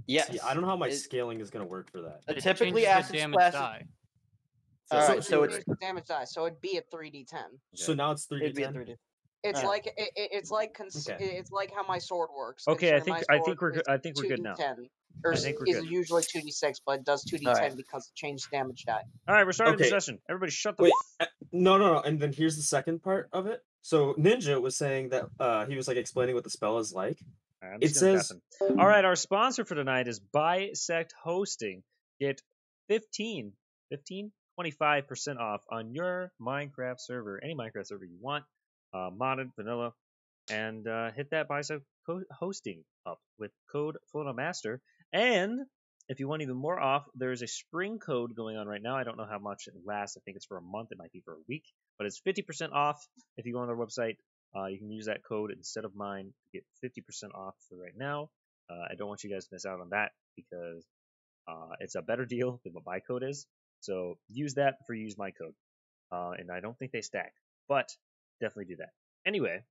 Yes. See, I don't know how my scaling is going to work for that. Typically, acid splash. Die. All right, so it's damage die. So it'd be a 3d10. So now it's 3d10. It'd be a 3d10. It's like it's like how my sword works. Okay, I think we're good now. Or I think we're is good. usually 2d6, but it does 2d10 because it changed damage die. All right, we're starting the session. Everybody, shut the. Wait, no. And then here's the second part of it. So Ninja was saying that he was like explaining what the spell is like. It says, all right, our sponsor for tonight is Bisect Hosting. Get 25% off on your Minecraft server, any Minecraft server you want, modded, vanilla, and hit that Bisect Hosting up with code FullMetalMaster. And if you want even more off, there's a spring code going on right now. I don't know how much it lasts. I think it's for a month. It might be for a week, but it's 50% off if you go on their website. You can use that code instead of mine to get 50% off for right now. I don't want you guys to miss out on that because it's a better deal than what my code is. So use that before you use my code. And I don't think they stack, but definitely do that. Anyway,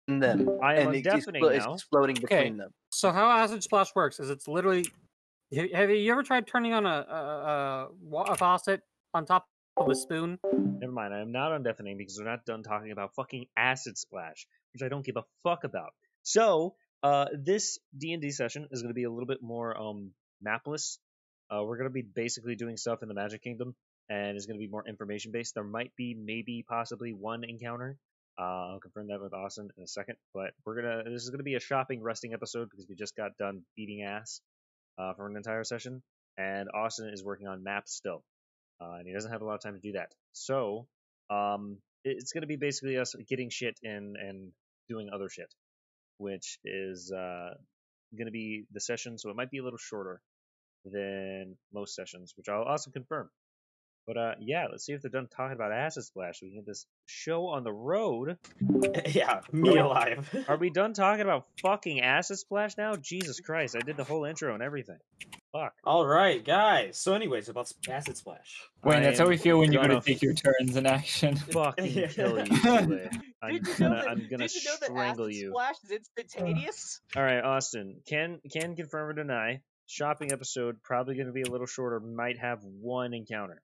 I am deafening now. Exploding between them. So how Acid Splash works is it's literally. Have you ever tried turning on a faucet on top of a spoon? Never mind, I am not on deafening because we're not done talking about fucking Acid Splash, which I don't give a fuck about. So, this D&D session is going to be a little bit more mapless. We're going to be basically doing stuff in the Magic Kingdom, and it's going to be more information-based. There might be, maybe, possibly one encounter. I'll confirm that with Austin in a second, but this is going to be a shopping resting episode because we just got done beating ass for an entire session, and Austin is working on maps still. And he doesn't have a lot of time to do that. So, it's going to be basically us getting shit in and doing other shit, which is going to be the session, so it might be a little shorter than most sessions, which I'll also confirm. But, yeah, let's see if they're done talking about Acid Splash. We can get this show on the road. Yeah, me alive. Are we done talking about fucking Acid Splash now? Jesus Christ, I did the whole intro and everything. Fuck. All right, guys. So anyways, about Acid Splash. Wayne, that's how we feel when you go to take your turns in action. Fucking kill you, Chile. I'm gonna Did you know strangle that you. Splash is instantaneous? All right, Austin, can confirm or deny. Shopping episode, probably going to be a little shorter, might have one encounter.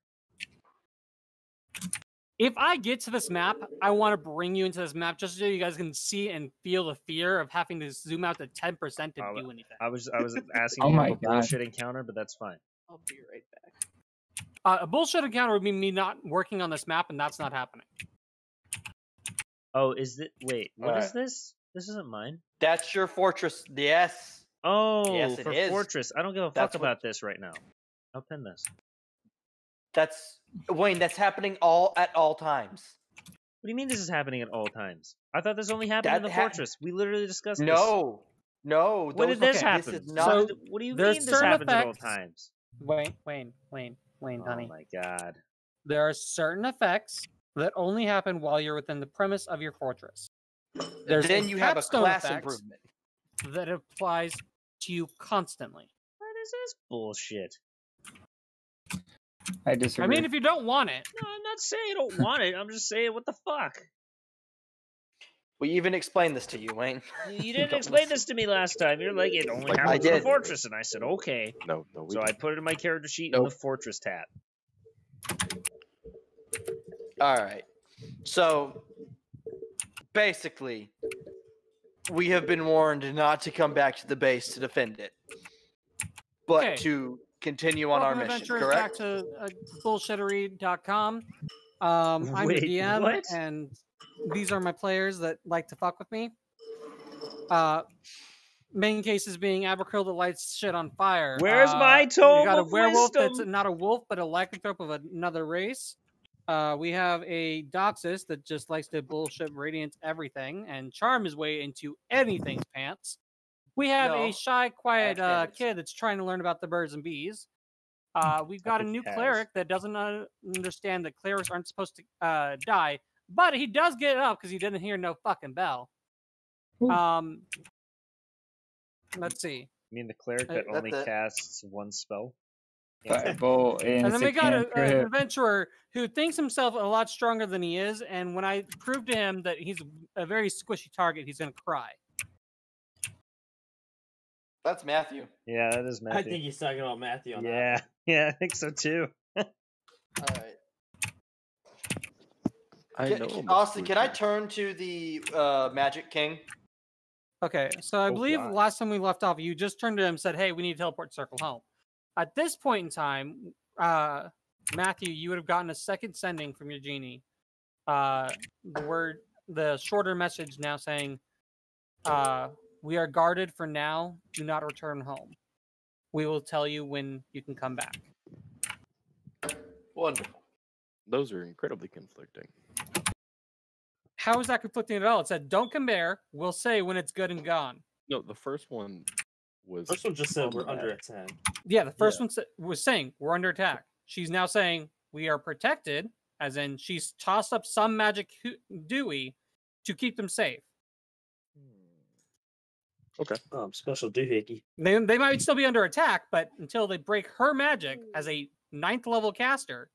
If I get to this map, I want to bring you into this map just so you guys can see and feel the fear of having to zoom out to 10% to do anything. I was asking Oh for my a God. bullshit encounter, but that's fine. I'll be right back. A bullshit encounter would be me not working on this map, and that's not happening. Oh, is it? Wait, what is this? This isn't mine. That's your fortress. Yes. Oh, Yes, it for is. Fortress. I don't give a fuck about this right now. I'll pin this. That's Wayne. That's happening at all times. What do you mean this is happening at all times? I thought this only happened in the fortress. We literally discussed this. No. When did this happen? This is not. So, what do you there's mean this certain happens at all effects- times? Wayne, Oh honey. my God. There are certain effects that only happen while you're within the premise of your fortress. There's then you have a capstone class effect improvement. that applies to you constantly. What is this bullshit? I disagree. I mean, if you don't want it, No, I'm not saying I don't want it. I'm just saying, what the fuck? We even explained this to you, Wayne. You didn't explain this to me last time. You're like, it only I happens in the did. fortress, and I said, okay. No, we So I put it in my character sheet in the fortress tab. All right. So basically, we have been warned not to come back to the base to defend it, but Okay. to continue on our welcome mission. adventurers back Correct? to bullshittery.com. I'm Wait, the DM, what? and these are my players that like to fuck with me. Main cases being Abercrombie that lights shit on fire. Where's my tome We got a of werewolf wisdom? that's not a wolf, but a lycanthrope of another race. We have a Doxus that just likes to bullshit radiance everything and charm his way into anything's pants. We have No, a shy, quiet standards. kid that's trying to learn about the birds and bees. We've got a new cleric that doesn't understand that clerics aren't supposed to die, but he does get up because he didn't hear no fucking bell. Let's see. You mean the cleric that That's only it. casts one spell? Firebolt and And then we got an cantrip. adventurer who thinks himself a lot stronger than he is, and when I prove to him that he's a very squishy target, he's going to cry. That's Matthew. Yeah, that is Matthew. I think he's talking about Matthew on that. Yeah, yeah, I think so too. All right. I know. Austin, can I turn to the Magic King? Okay, so I Oh, believe God. last time we left off, you just turned to him and said, "Hey, we need to teleport circle home." At this point in time, Matthew, you would have gotten a second sending from your genie. The shorter message now saying, "We are guarded for now. Do not return home. We will tell you when you can come back." Wonderful. Those are incredibly conflicting. How is that conflicting at all? It said, "Don't compare. We'll say when it's good and gone." No, the first one was. First one just said we're under attack. Yeah, the first one was saying we're under attack. She's now saying we are protected, as in she's tossed up some magic dewey to keep them safe. Okay. Special doohickey. They might still be under attack, but until they break her magic as a 9th level caster.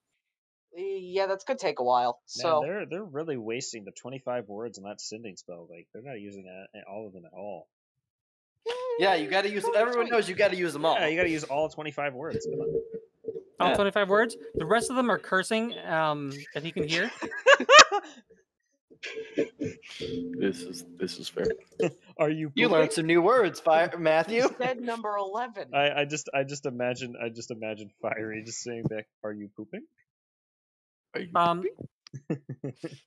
Yeah, that's gonna take a while. So Man, they're really wasting the 25 words on that sending spell. Like they're not using all of them at all. Yeah, you got to use. Everyone knows you got to use them all. Yeah, you got to use all 25 words. Come on. All 25 words. The rest of them are cursing that he can hear. This is fair. Are you? You learned some new words, Matthew. you said number 11. I just imagine Fiery just saying back, "Are you pooping?" Are you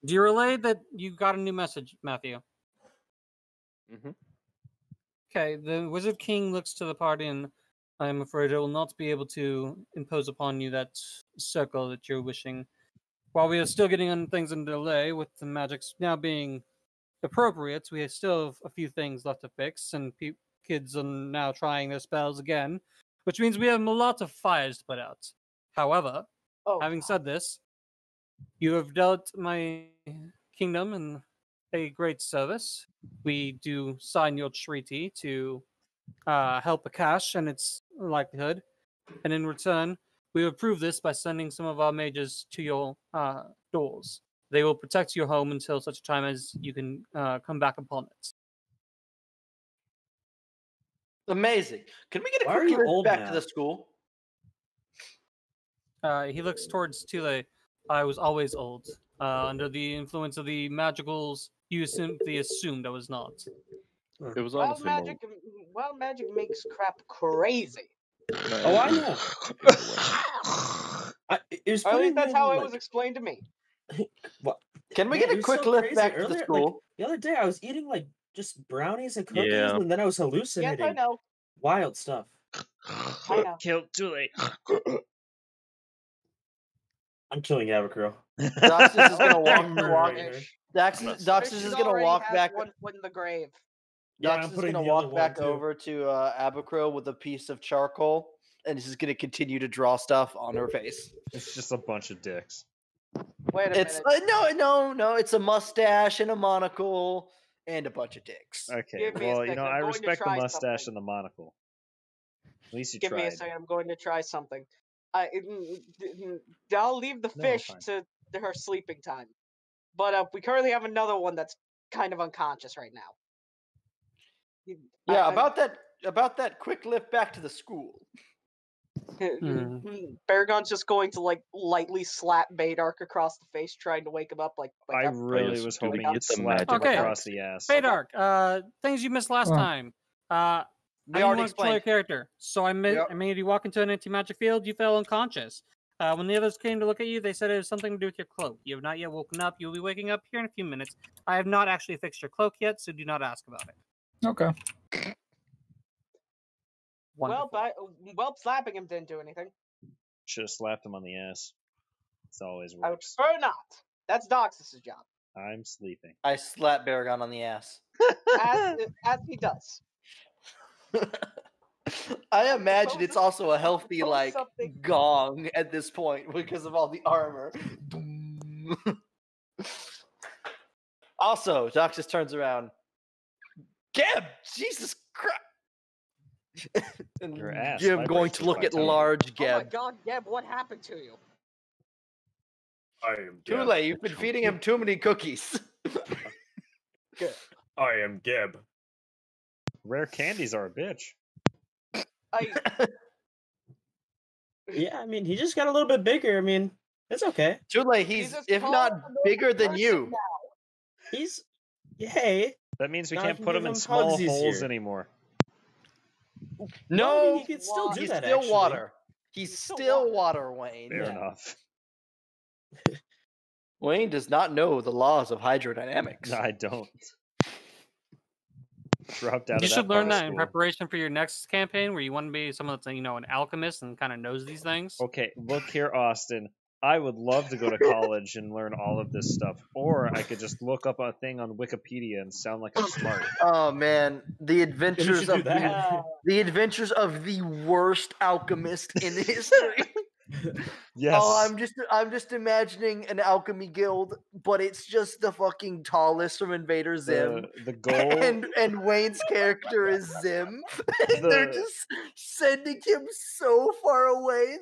Do you relay that you got a new message, Matthew? Mhm. Okay, the Wizard King looks to the party, and I am afraid I will not be able to impose upon you that circle that you're wishing. While we are still getting on things in delay, with the magics now being appropriate, we still have a few things left to fix, and kids are now trying their spells again, which means we have a lot of fires to put out. However, having said this, you have dealt my kingdom in a great service. We do sign your treaty to help Akash and its likelihood, and in return, we will prove this by sending some of our mages to your doors. They will protect your home until such time as you can come back upon it. Amazing. Can we get a Why are quick you trip old back now? to the school? He looks towards Tule. I was always old. Under the influence of the magicals, you simply assumed I was not. It was Wild honestly magic makes crap crazy. Oh, I know. It was Or at funny least that's when, how it like, was explained to me. What? Can we Man, get it a was quick so lift crazy. back to the Earlier, school? the other day, I was eating like just brownies and cookies, Yeah. and then I was Yes, hallucinating. I know. Wild stuff. I know. Kill too late. I'm killing Abercrow. Doxus is gonna walk. Murdering her. Doxus is gonna already walk has back. one foot in the grave. Yeah, I'm Doxus is putting gonna the other walk back one, too. over to Abercrow with a piece of charcoal, and he's just gonna continue to draw stuff on her face. It's just a bunch of dicks. Wait a It's minute. no. It's a mustache and a monocle and a bunch of dicks. Okay, Give me a well, second. I I'm going to respect the try mustache something. and the monocle. At least you Give tried. me a second. I'm going to try something. I'll leave the No, fish fine. to her sleeping time. But we currently have another one that's kind of unconscious right now. Yeah, about that quick lift back to the school. Baragon's just going to like lightly slap Baydark across the face, trying to wake him up. Like I I'm really just was do we hoping get you'd the slap him magic across back? the ass. Baydark, things you missed last time. We I already want to control your explained. character, so I made you walk into an anti-magic field. You fell unconscious. When the others came to look at you, they said it was something to do with your cloak. You have not yet woken up. You'll be waking up here in a few minutes. I have not actually fixed your cloak yet, so do not ask about it. Okay. well, slapping him didn't do anything. Should have slapped him on the ass. It's always I would works. prefer not. That's Doxus' job, I'm sleeping. I slap Baragon on the ass. as he does. I imagine suppose it's also a healthy suppose like something- gong at this point because of all the armor. Also, Doc just turns around. Geb, Jesus Christ! And Your ass Geb going vibrates to look with at vitality. large Oh my Geb. God, Geb, what happened to you? I am Too late. You've been feeding him too many cookies. I am Geb. Rare candies are a bitch. Yeah, I mean, he just got a little bit bigger. I mean, it's okay. Too late. He's as if tall not as a normal bigger than person you. now. He's hey. That means we Now I can't can put give him in him small hugs holes easier. anymore. No, I mean, No, he could still do he's that. still Actually, water. He's He's still still water, Wayne. Fair Yeah. enough. Wayne does not know the laws of hydrodynamics. No, I don't. Dropped out You of that should part learn of that in school. preparation for your next campaign, where you want to be someone that's an alchemist and kind of knows these things. Okay, look here, Austin. I would love to go to college and learn all of this stuff, or I could just look up a thing on Wikipedia and sound like I'm smart. Oh man, the adventures do of that. the adventures of the worst alchemist in history. Yes. Oh, I'm just imagining an alchemy guild, but it's just the fucking tallest from Invader Zim. the goal. And Wayne's character is Zim. And they're just sending him so far away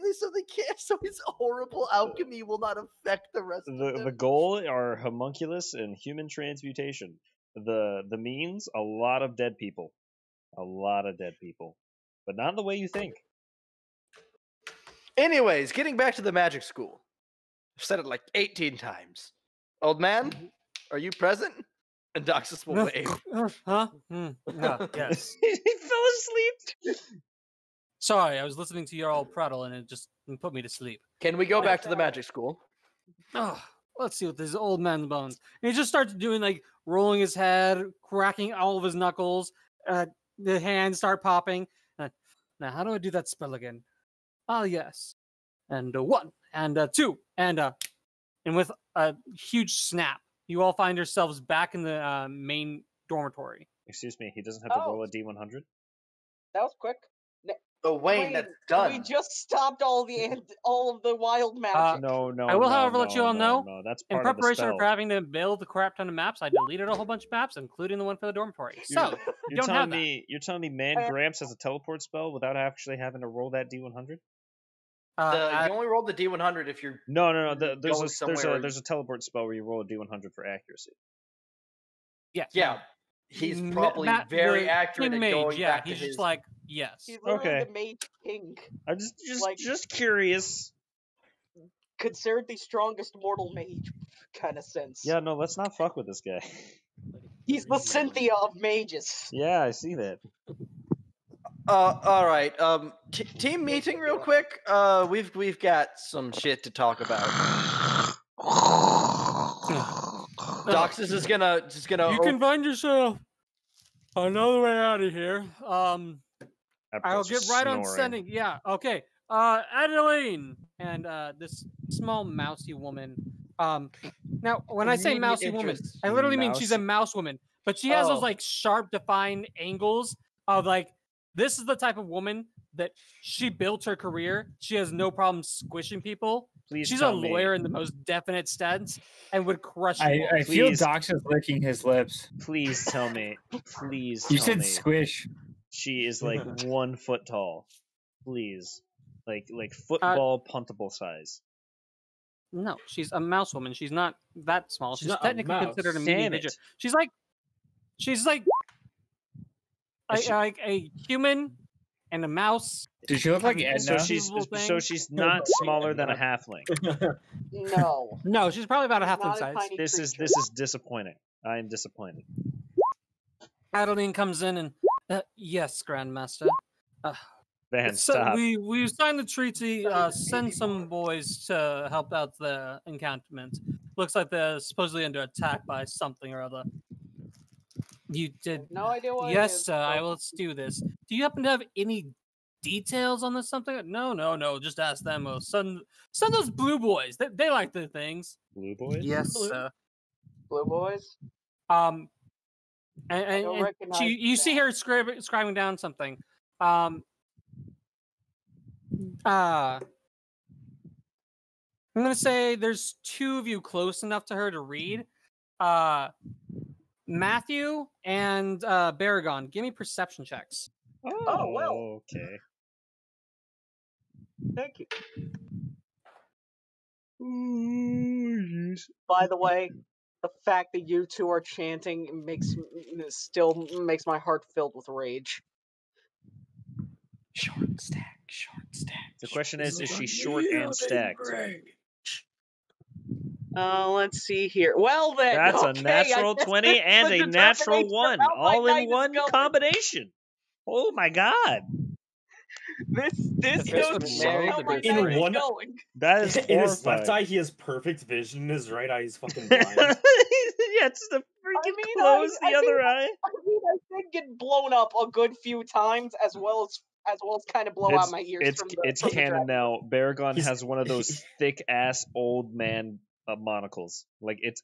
so his horrible alchemy will not affect the rest of them. The goal are homunculus and human transmutation. The means, a lot of dead people. A lot of dead people. But not the way you think. Anyways, getting back to the magic school. I've said it like 18 times. Old man, are you present? And Doxus will wave. Huh? Yes. He fell asleep. Sorry, I was listening to your old prattle and it just put me to sleep. Can we go back to the magic school? Oh, let's see what this old man's bones. And he just starts doing like rolling his head, cracking all of his knuckles. The hands start popping. Now, how do I do that spell again? Ah, yes. And 1, and 2, and with a huge snap, you all find yourselves back in the main dormitory. Excuse me, he doesn't have to roll a D100? That was quick. Oh, Wayne, that's done. We just stopped all of the wild magic. No. I will, however, let you all know, No, that's in part of the preparation spell. for having to build a crap ton of maps, I deleted a whole bunch of maps, including the one for the dormitory. So, you don't have that. You're telling me Man Gramps has a teleport spell without actually having to roll that D100? You only rolled the D100 if you're No. There's a teleport spell where you roll a D100 for accuracy. Yes. Yeah. He's probably very accurate at going back to he's his... just like, yes. He's literally the mage king. I'm just curious. Considered the strongest mortal mage kind of sense. Yeah, no, let's not fuck with this guy. He's the Cynthia of mages. Yeah, I see that. All right. Team meeting real quick. We've got some shit to talk about. Doxus is gonna You can find yourself another way out of here. I'll get right on sending. Yeah. Okay. Adeline and this small mousy woman. Now when I say mousy woman, I literally mean she's a mouse woman, but she has those like sharp, defined angles of like. This is the type of woman that she built her career. She has no problem squishing people. She's a lawyer in the most definite sense and would crush you. I feel Dox is licking his lips. Please tell me. Please You tell said me. squish. She is like 1 foot tall. Please. Like football puntable size. No, she's a mouse woman. She's not that small. She's not a technically mouse. considered a Damn medium it. midget. She's like a human and a mouse. Does she look like Edna? So she's not smaller than a halfling. No. No, she's probably about a She's halfling not a size. tiny This is creature. disappointing. I am disappointed. Adeline comes in and yes, Grandmaster. Van, So stop. we signed the treaty. Send some boys to help out the encampment. Looks like they're supposedly under attack by something or other. You did. No idea what it Yes, is, sir. Let's do this. Do you happen to have any details on this? Something? No. Just ask them. Send those blue boys. They like the things. Blue boys? Yes, sir. Blue boys? And recognize you see her scribing down something. I'm gonna say there's 2 of you close enough to her to read. Matthew and Baragon, give me perception checks. Oh, well. Okay. Thank you. Ooh, yes. By the way, the fact that you two are chanting still makes my heart filled with rage. Short stack, short stack. The question is she short and stacked? Let's see here. Well then, That's okay, a natural I guess 20 this and a natural determinates 1. how my All night in is one going. combination. Oh my god. This The goes would to load show how the my base night rate. is one- going. That is In his left horrifying. eye, he has perfect vision. In his right eye, he's fucking blind. Yeah, it's to freaking mean, close I the other eye. I did get blown up a good few times, as well as kind of blow out my ears It's from the it's from the canon dragon. now. Baragon He's- has one of those thick ass old man monocles. Like it's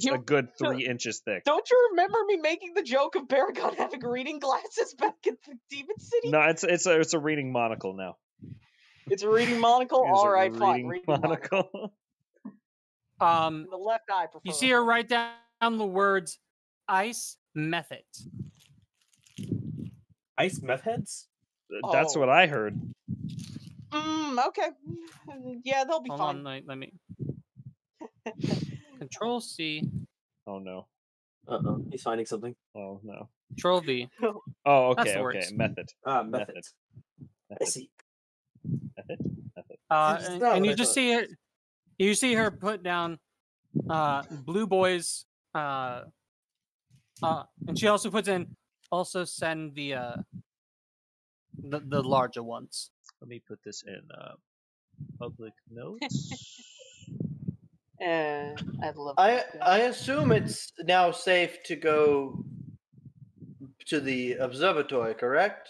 You- a good 3 inches thick. Don't you remember me making the joke of Baragon having reading glasses back in the Demon City? No, it's a reading monocle now. It's a reading monocle. It is All a right, fine. reading Reading monocle. Um, The left eye. you see her write down the words "ice method." Ice meth heads? That's Oh. what I heard. Okay. Yeah, they'll be Hold fine. on, let me. Control C, Oh no. He's finding something. Oh no. Control V. Oh, That's okay, the okay. words. Method. Methods. I Method. see. Method. Method. It's And, not and what you I just thought. see her. You see her put down blue boys. And she also puts in also send the larger ones. Let me put this in public notes. I love. I assume it's now safe to go to the observatory, correct?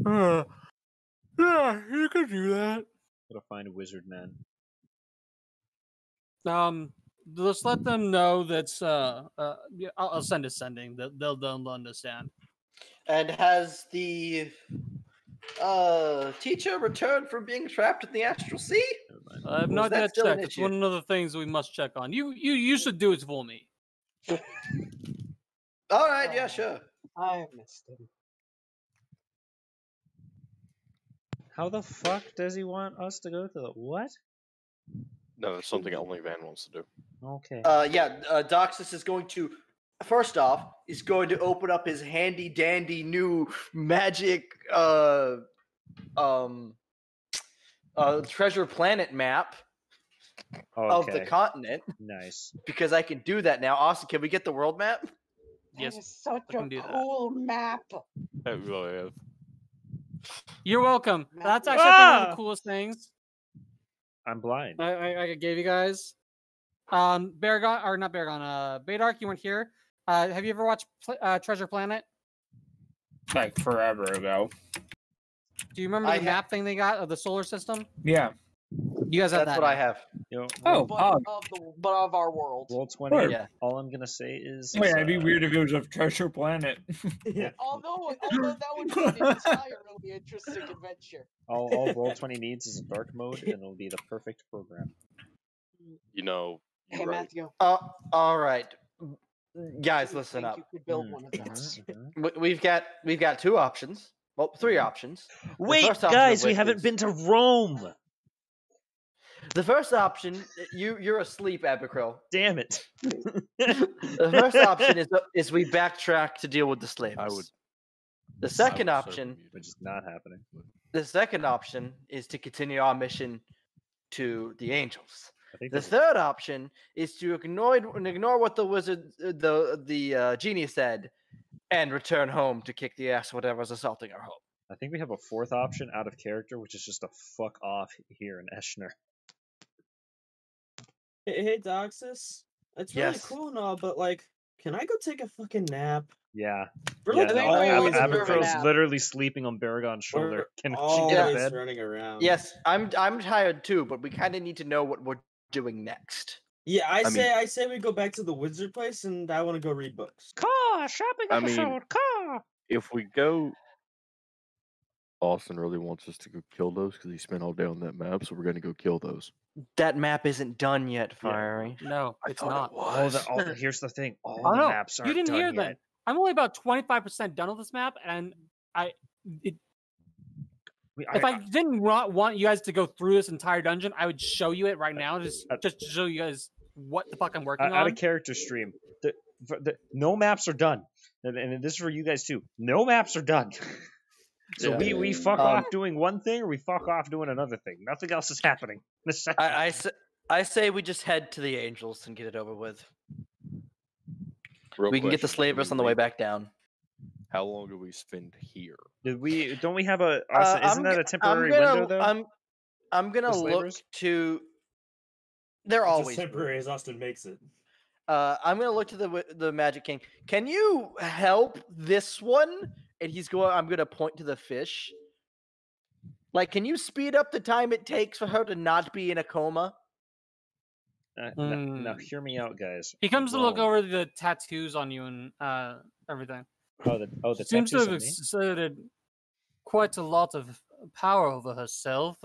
Yeah, you could do that. Gotta find a wizard man. Just let them know that's yeah, I'll send a sending. They'll understand. And has the teacher returned from being trapped in the astral sea? Never mind. I have Or is not that yet still an checked. It's issue? one of the things we must check on. You should do it for me. All right, yeah, sure. I missed him. How the fuck does he want us to go to the what? No, that's something only Van wants to do. Okay. Doxus is going to, first off, is going to open up his handy dandy new magic treasure planet map of the Okay. continent Nice. because I can do that now. Austin, can we get the world map? Yes, That is such I a can do that. cool map. That we really have. You're welcome. Matt- That's actually I think, one of Ah! the coolest things I'm blind. I gave you guys. Baragon or not Baragon? Badark, you weren't here. Have you ever watched Treasure Planet? Like forever ago. Do you remember I the ha- map thing they got of the solar system? Yeah. You guys have That's that. what I now. have. Yo, Oh, But of our world. roll 20. Sure. Yeah. All I'm gonna say is. Wait, it'd be weird if it was a treasure planet. Yeah. Although that would be an entirely interesting adventure. All roll 20 needs is a dark mode, and it'll be the perfect program. You know, Hey you're right. Matthew, All right, guys, you listen think up. You could build one of these. We've got two options. Well, three options. Wait, first option guys, of we which haven't is- been to Rome. The first option, you're asleep, Abigail. Damn it. The first option is we backtrack to deal with the slaves. I would. The second I would option, serve you. Which is not happening. the second option is to continue our mission to the angels. I think The that's- third option is to ignore what the wizard, the genie said, and return home to kick the ass of whatever's assaulting our home. I think we have a fourth option out of character, which is just to fuck off here in Eschner. Hey, Doxus. It's really Yes. cool and all, but like, can I go take a fucking nap? Yeah. We're Yeah, like no, always Ab- running Abercro's nap. literally sleeping on Baragon's shoulder. We're Can she always get a bed? running around. Yes, I'm tired too, but we kind of need to know what we're doing next. Yeah, I I say we go back to the wizard place, and I want to go read books. Car shopping I mean- episode. Car. If we go, Austin really wants us to go kill those because he spent all day on that map, so we're going to go kill those. That map isn't done yet, Fiery. No, I it's thought not. it was. Here's the thing. All Oh the no, maps aren't you didn't done hear yet. that. I'm only about 25% done with this map, and if I didn't want you guys to go through this entire dungeon, I would show you it right now, just to show you guys what the fuck I'm working Out on. of character stream, no maps are done, and this is for you guys too. No maps are done. So Yeah. we fuck Um, off doing one thing, or we fuck off doing another thing. Nothing else is happening. This session. I say we just head to the Angels and get it over with. Real We can get the question, slavers on the way back down. How long do we spend here? Don't we have a Austin, isn't that a temporary window though? I'm gonna The look slavers? to. They're It's as always temporary as Austin makes it. I'm gonna look to the Magic King. Can you help this one? And he's going. I'm gonna point to the fish. Like, can you speed up the time it takes for her to not be in a coma? Now hear me out, guys. He comes to look Rome. over the tattoos on you and everything. The Seems to tattoos have on me? exerted quite a lot of power over herself.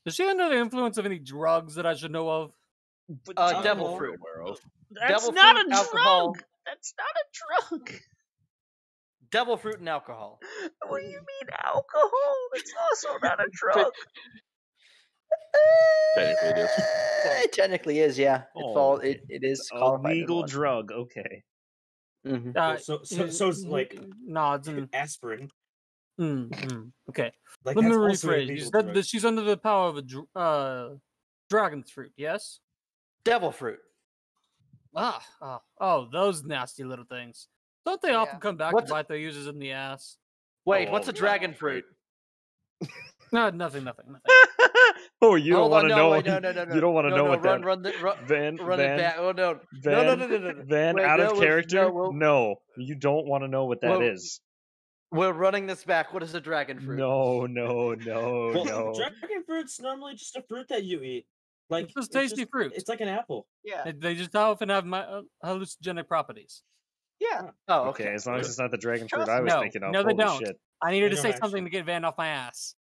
Is she under the influence of any drugs that I should know of? But Devil I'm fruit. that's devil not fruit, a alcohol. drug. That's not a drug. Devil fruit and alcohol. What do you mean alcohol? That's also not a drug. Technically, it is. It technically is, yeah. Oh, It is A qualified as legal one. drug. Okay. Mhm. So it's like nods and aspirin. okay. Like Let me that's also a rephrase. You legal said drug. that she's under the power of a dragon's fruit. Yes. Devil fruit. Oh, those nasty little things. Don't they often Yeah. come back What's- to bite their users in the ass? Wait, Oh, what's a yeah. dragon fruit? No, nothing. Oh, you don't Hold want on, to no, know. wait, no. You don't want to know what run, that. run Van, it back. Oh no. Van, No. Van, Wait, out no, of character. no, No, you don't want to know what that Well, is. We're running this back. What is a dragon fruit? No. Well, dragon fruit's normally just a fruit that you eat. Like It's just tasty fruit. It's like an apple. Yeah. They just often have hallucinogenic properties. Yeah. Oh, Okay, as long as it's not the dragon fruit Trust I was No, thinking of. no, they Holy don't. shit. I needed They to don't say something actually. to get Van off my ass.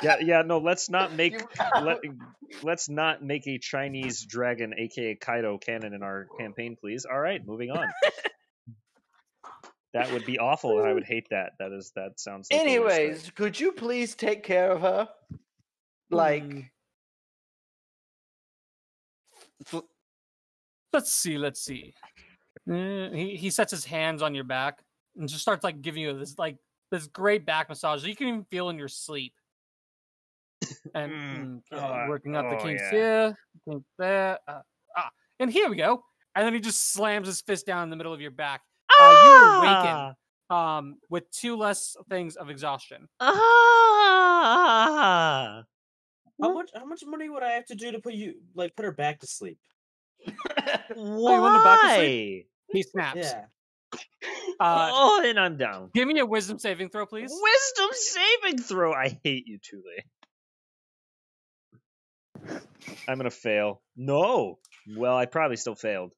Yeah. No, let's not make You- let's not make a Chinese dragon, aka Kaido, canon in our campaign, please. All right, moving on. That would be awful, and I would hate that. That sounds like the worst thing. Anyways, could you please take care of her? Like, Let's see. He sets his hands on your back and just starts like giving you this great back massage that you can even feel in your sleep. And working up the kinks here, kink there, and here we go. And then he just slams his fist down in the middle of your back. You awaken with 2 less things of exhaustion. How much money would I have to do to put her back to sleep? Oh, you want the back to sleep? He snaps. Yeah. Then I'm down. Give me a wisdom saving throw, please. Wisdom saving throw. I hate you, Tule. I'm gonna fail. No. Well, I probably still failed.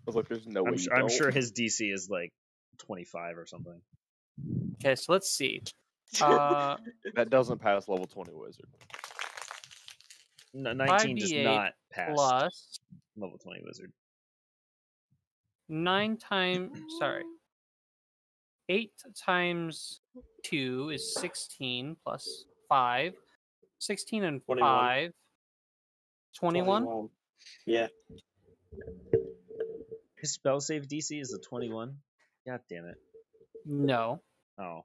Look, there's no way. I'm sure his DC is like 25 or something. Okay, so let's see. That doesn't pass level 20 wizard. 19 does 5d8 not pass plus level 20 wizard. 8 times 2 is 16 plus 5. 16 and 21. 5. 21? Yeah. His spell save DC is a 21. God damn it. No. Oh.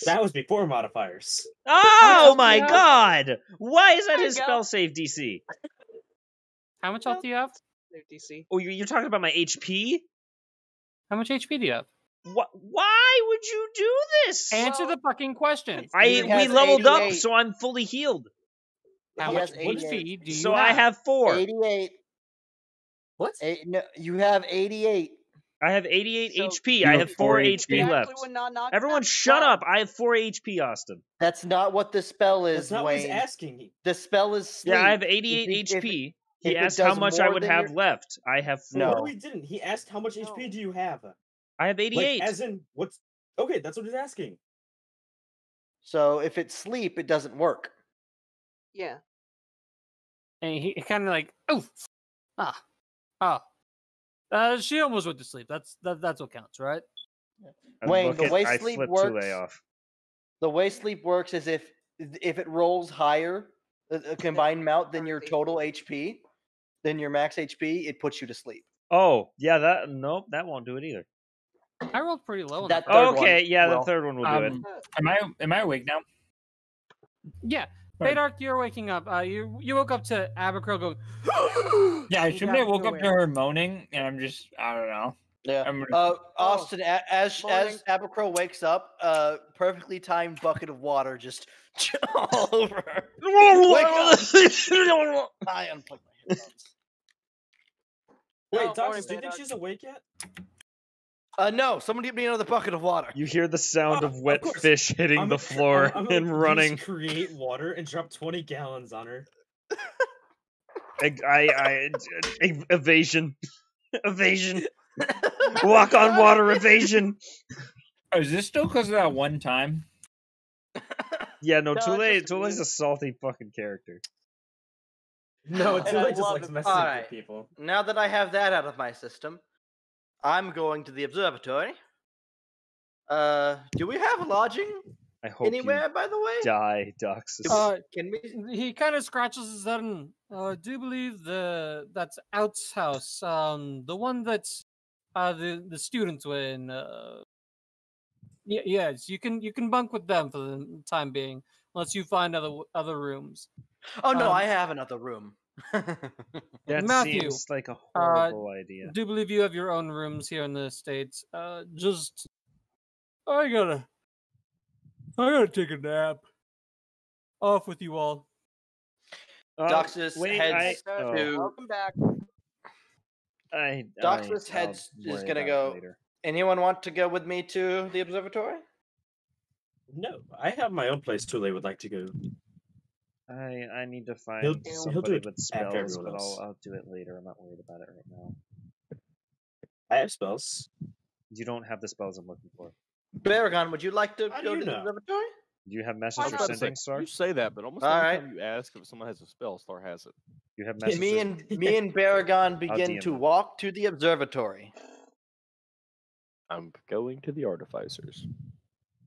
That was before modifiers. Oh do my you have? god! Why is that There his you go. spell save DC? How much health do you have? Their DC. Oh, you're talking about my HP? How much HP do you have? Why would you do this? Answer the fucking question. He We has leveled up, 88. so I'm fully healed. How He much has 88. HP do you So have? I have 4. 88. What? No, you have 88. I have 88 So HP. you I have have 4 4 HP. HP It left. actually would not knock Everyone that shut down. up. I have 4 HP, Austin. That's not what the spell is, That's not what he's Wayne. asking. The spell is sleep. Yeah, I have 88 If HP. if He it asked how does much I more would than have your- left. I have 4. No. No, he didn't. He asked how much HP do you have? I have 88. Like, as in, what's... Okay, that's what he's asking. So if it's sleep, it doesn't work. Yeah. And he kind of like, she almost went to sleep. That's what counts, right? Wayne, the way I sleep flipped works- Tule off. The way sleep works is if it rolls higher, a combined amount than your total HP, than your max HP, it puts you to sleep. Oh, yeah, that won't do it either. I rolled pretty low on That the first third one Okay, yeah, the will. third one will do it. Am I awake now? Yeah, Right. Baydark, you're waking up. You woke up to Abercrow going. Yeah, I and shouldn't have woke gasping up to away. her moaning, and I'm just, I don't know. Yeah. I'm Austin, as morning. Abercrow wakes up, perfectly timed bucket of water just all over her. Wake up! I unplugged my headphones. Wait, Oh, morning, Doxus, do you think Baydark. she's awake yet? No, someone get me another bucket of water. You hear the sound of Of wet course. fish hitting I'm the gonna floor I'm gonna and use running. create water and drop 20 gallons on her. Evasion. Evasion. Walk on water evasion. Oh, is this still because of that one time? Yeah, no, No, Tule, it's just Tule's me. a salty fucking character. No, And too I late. Just love likes it. messing Alright. with people. Now that I have that out of my system, I'm going to the observatory. Do we have lodging I hope anywhere, by the way? you die, Doxus. Can we? He kind of scratches his head and I do believe that's Out's house. The one that's the students were in. Yes, you can bunk with them for the time being, unless you find other rooms. Oh no, Um, I have another room. That Matthew, seems like a horrible idea. I do believe you have your own rooms here in the States. Just I gotta take a nap. Off with you all. Doxus wait, heads oh, Welcome back. Doxus I'll heads is worry gonna about it go. later. Anyone want to go with me to the observatory? No, I have my own place. Tule would like to go. I need to find He'll do somebody it with after spells, everyone but else. I'll do it later. I'm not worried about it right now. I have spells. You don't have the spells I'm looking for. Baragon, would you like to How do go you to the know? observatory? Do you have I message was or about to say, sending, Star? you say that, but almost All every right. time you ask if someone has a spell, Star has it. You have Yeah, message. Me and Baragon begin DM to them. walk to the observatory. I'm going to the artificers.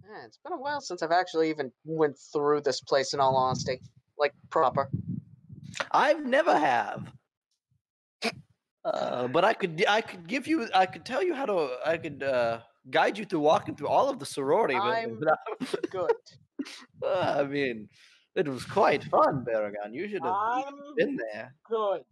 Yeah, it's been a while since I've actually even went through this place. In all honesty, like proper. I've never have. But I could tell you how to. I could guide you through walking through all of the sorority buildings. I'm good. I mean, it was quite fun, Baragon. You should have I'm been there. good.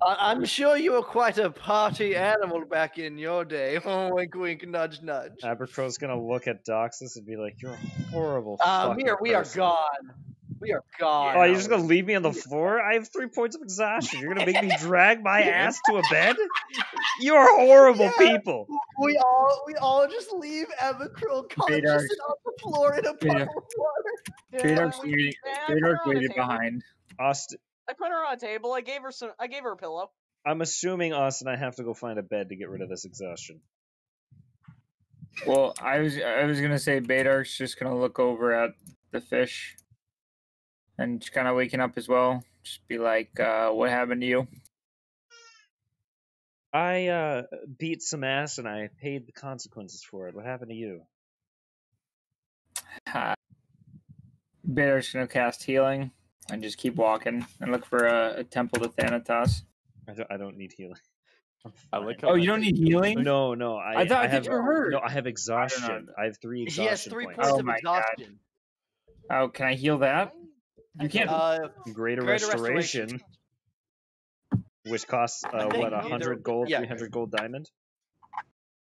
I'm sure you were quite a party animal back in your day. Oh, wink, wink, nudge, nudge. Abercrow's gonna look at Doxus and be like, "You're a horrible We fucking are person." gone. We are gone. Oh, you're just gonna leave me on the floor? I have 3 points of exhaustion. You're gonna make me drag my ass to a bed? You're horrible people. We all just leave Evercrow conscious Baydark. and on the floor in a puddle Baydark. of water. Baydark's we- waiting. yeah, I put her Baydark's on a waiting table. behind. Austin, I put her on a table. I gave her a pillow. I'm assuming Austin, I have to go find a bed to get rid of this exhaustion. Well, I was gonna say Baydark's just gonna look over at the fish, and just kind of waking up as well. Just be like, "What happened to you?" I beat some ass and I paid the consequences for it. What happened to you? Baydark's gonna cast healing and just keep walking and look for a temple to Thanatos. I don't need healing. I'm I fine. like how Oh, you don't need healing? No, I thought have you were hurt. No, I have exhaustion. I have 3 exhaustion He has 3 points. points Oh of my God. exhaustion. Oh, can I heal that? You can't. Greater Greater restoration, which costs I think what, either- 100 gold, yeah. 300 gold diamond.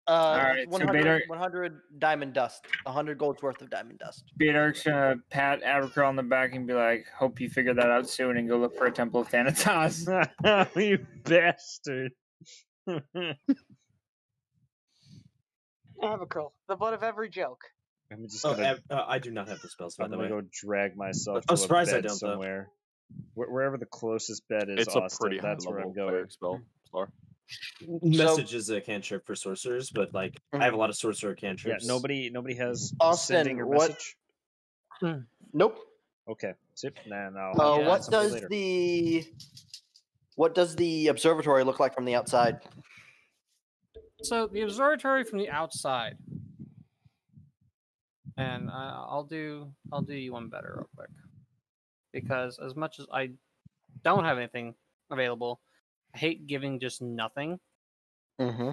Alright, so 100, Baydark- 100 diamond dust. 100 gold's worth of diamond dust. Baydark's gonna pat Abercrow on the back and be like, "Hope you figure that out soon and go look for a temple of Thanatos." You bastard. Abercrow, the butt of every joke. I'm just Oh, gonna, I do not have the spells, by I'm the gonna way. go drag myself I'm to a surprised I bed don't, though. somewhere. Wherever the closest bed is, It's a Austin, pretty high that's where I'm level going. cleric spell, Star. Message is a cantrip for sorcerers, but like I have a lot of sorcerer Yeah, cantrips. nobody has Austin, sending or what- message. Nope. Okay, zip. Nah, no. What somebody does later. what does the observatory look like from the outside? So the observatory from the outside, and I'll do you one better real quick, because as much as I don't have anything available, I hate giving just nothing. Mm-hmm.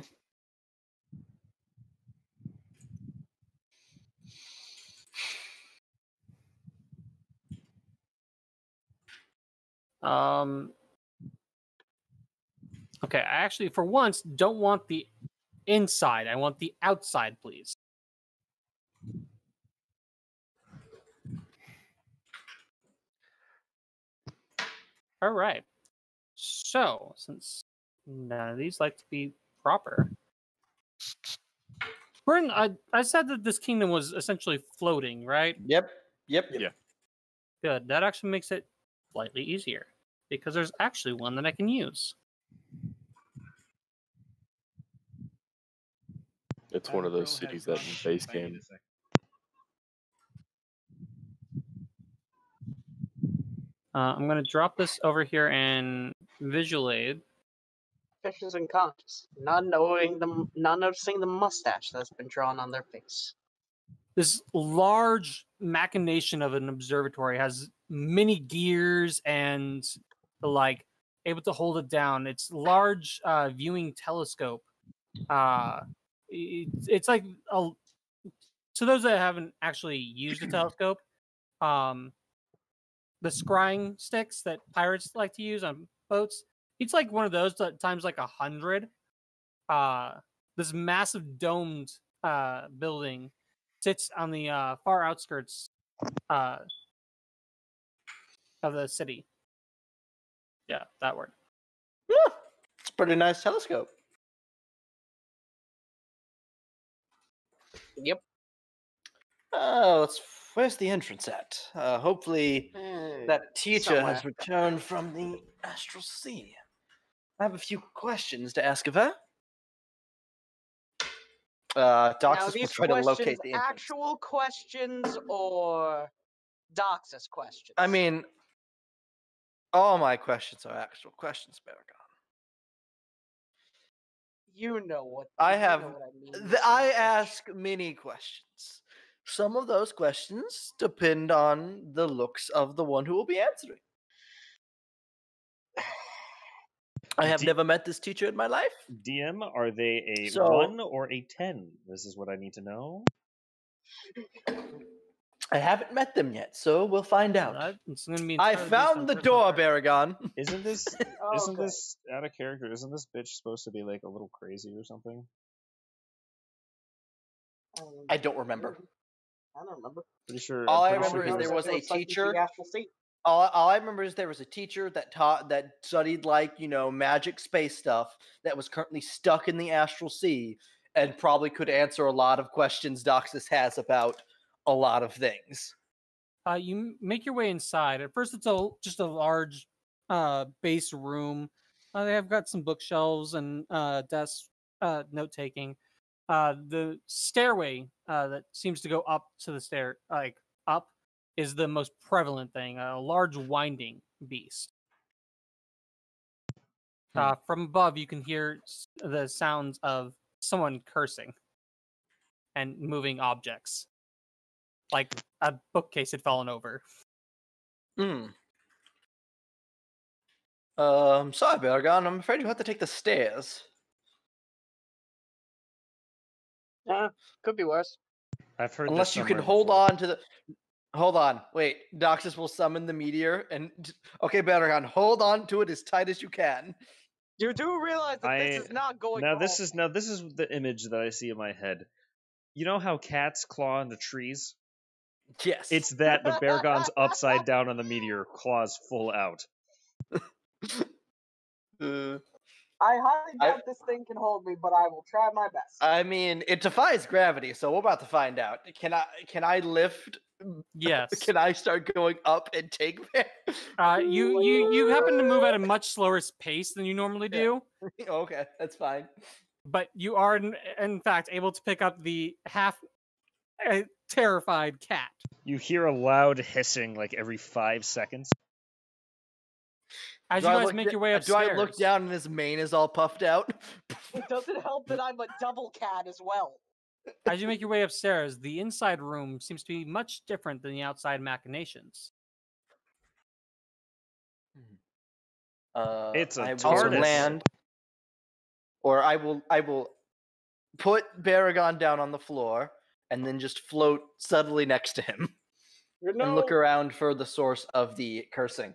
Okay, I actually, for once, don't want the inside. I want the outside, please. All right. So, since none of these like to be proper, I said that this kingdom was essentially floating, right? Yep. Yep. Yeah. Good. That actually makes it slightly easier because there's actually one that I can use. It's one of those cities that in base game. I'm going to drop this over here in visual aid. Fish is unconscious, not noticing the mustache that's been drawn on their face. This large machination of an observatory has many gears and like able to hold it down. It's large viewing telescope. It's like to those that haven't actually used a telescope, the scrying sticks that pirates like to use on boats. It's like one of those times like 100. This massive domed building sits on the far outskirts of the city. Yeah, that word. Yeah, it's a pretty nice telescope. Yep. Where's the entrance at? Hopefully that teacher somewhere. has returned from the astral sea. I have a few questions to ask of her. Now, Doxus will these try to locate questions the entrance. actual questions or Doxus questions? I mean, all my questions are actual questions, Baragon. you know what I you have. know what I mean. I Mr. ask many questions. Some of those questions depend on the looks of the one who will be answering. I have never met this teacher in my life. DM, are they a So- 1 or a 10? This is what I need to know. I haven't met them yet, so we'll find out. It's gonna be I entirely based on found the personal door, preference. Baragon. Isn't this Oh, isn't okay. this out of character? Isn't this bitch supposed to be like a little crazy or something? I don't remember. I don't remember. Pretty sure. All I I'm pretty remember is sure there was a Noticed that teacher. the astral sea. All I remember is there was a teacher that studied magic space stuff that was currently stuck in the astral sea and probably could answer a lot of questions Doxus has about a lot of things. You make your way inside. At first, it's just a large base room. They have got some bookshelves and desks, note taking. The stairway that seems to go up to the stair, up, is the most prevalent thing. A large winding beast. From above, you can hear the sounds of someone cursing and moving objects, like a bookcase had fallen over. Sorry, Baragon. I'm afraid you have to take the stairs. Could be worse. I've heard. Unless this you can somewhere hold before. on to the. Hold on. Wait. Doxus will summon the meteor and. Okay, Baragon, hold on to it as tight as you can. You do realize that this is not going Now to this hold. is the image that I see in my head. You know how cats claw into trees? Yes. It's that, but Baragon's upside down on the meteor, claws full out. I highly doubt this thing can hold me, but I will try my best. I mean, it defies gravity, so we're about to find out. Can I lift? Yes. Can I start going up and take? You happen to move at a much slower pace than you normally do, Okay, that's fine. but you are in fact able to pick up the half terrified cat. You hear a loud hissing like every 5 seconds. As Do you I guys look make your da- way Do upstairs. I look down and his mane is all puffed out? It doesn't help that I'm a double cat as well. As you make your way upstairs, the inside room seems to be much different than the outside machinations. It's a I will TARDIS. land, or I will put Baragon down on the floor and then just float subtly next to him and look around for the source of the cursing.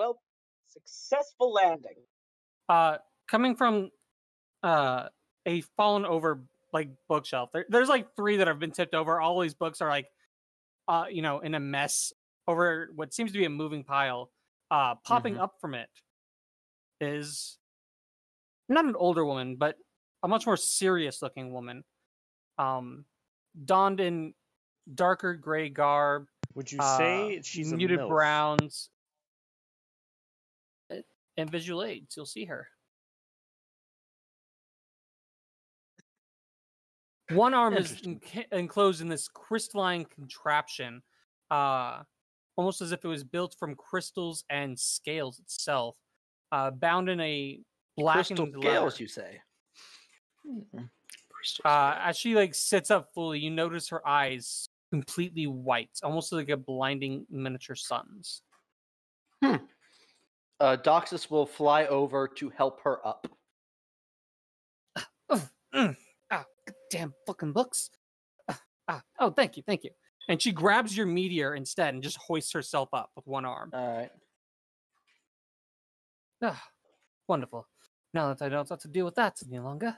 Well, successful landing. Coming from a fallen over like bookshelf, there's like 3 that have been tipped over. All these books are like in a mess over what seems to be a moving pile. Popping up from it is not an older woman, but a much more serious looking woman. Donned in darker gray garb. Would you say she's a muted MILF? browns and visual aids? You'll see her. One arm is enclosed in this crystalline contraption, almost as if it was built from crystals and scales itself, bound in a blackened Crystal leather. scales, you say? As she like sits up fully, you notice her eyes completely white, almost like a blinding miniature sun's. Doxus will fly over to help her up. Damn fucking books. Oh, thank you. And she grabs your meteor instead and just hoists herself up with one arm. All right. Wonderful. Now that I don't have to deal with that any longer.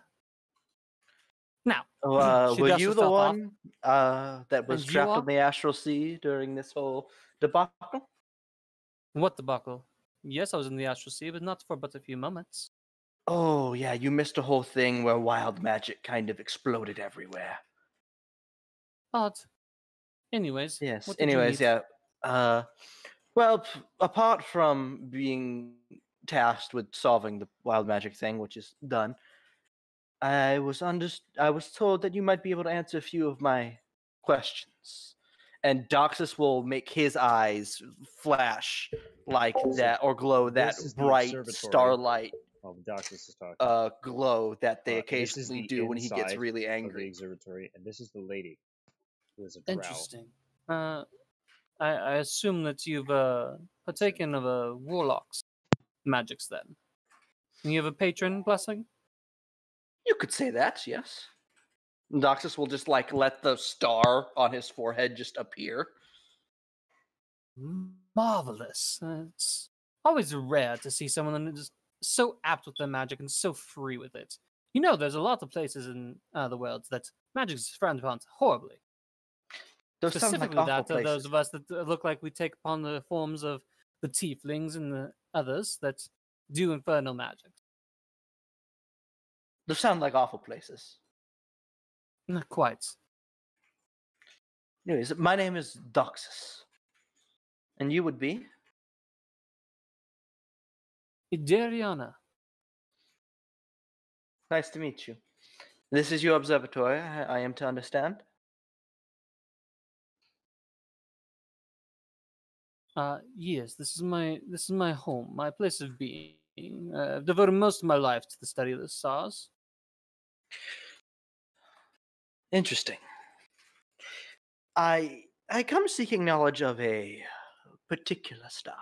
Now, she were dusts you the herself off. one that was And you trapped are? in the astral sea during this whole debacle? What debacle? Yes, I was in the astral sea, but not for but a few moments. Oh, yeah, you missed a whole thing where wild magic kind of exploded everywhere. Odd. Anyways. Yes, what did you need? yeah. Well, apart from being tasked with solving the wild magic thing, which is done, I was told that you might be able to answer a few of my questions. And Doxus will make his eyes flash like that, or glow that This is the bright observatory. starlight Oh, Doxus is talking. glow that they This is occasionally the do when he gets inside really of the angry. observatory, and this is the lady, who is a drow. Interesting. I assume that you've partaken of a warlock's magics then. And you have a patron blessing? You could say that, yes. Doxus will just like let the star on his forehead just appear. Marvelous. It's always rare to see someone that is so apt with their magic and so free with it. You know, there's a lot of places in the world that magic is frowned upon horribly. Those sound like Specifically awful that places. those of us that look like we take upon the forms of the tieflings and the others that do infernal magic. Those sound like awful places. Not quite. Anyways, my name is Doxus. And you would be? Ideriana. Nice to meet you. This is your observatory, I am to understand? Yes, this is my home, my place of being. I've devoted most of my life to the study of the stars. Interesting. I come seeking knowledge of a particular star.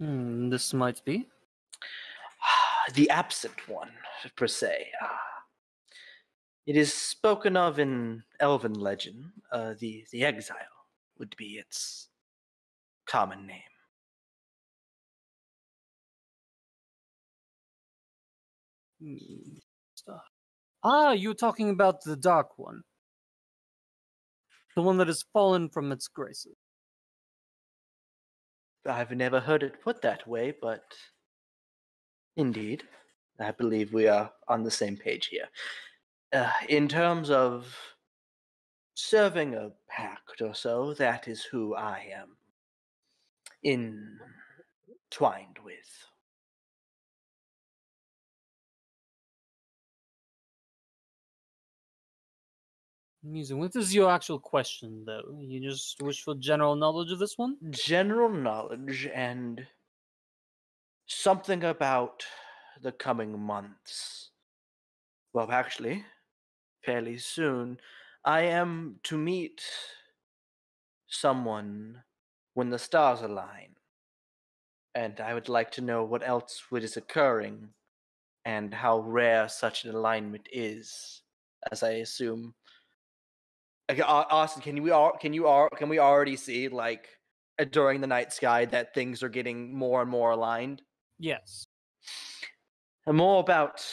This might be. The absent one, per se. It is spoken of in elven legend. The exile would be its common name. You're talking about the dark one. The one that has fallen from its graces. I've never heard it put that way, but indeed, I believe we are on the same page here. In terms of serving a pact or so, that is who I am entwined with. Amusing. What is your actual question, though? You just wish for general knowledge of this one? General knowledge and something about the coming months. Well, actually, fairly soon, I am to meet someone when the stars align. And I would like to know what else is occurring and how rare such an alignment is, as I assume. Austin, can we already see like during the night sky that things are getting more and more aligned? Yes. And more about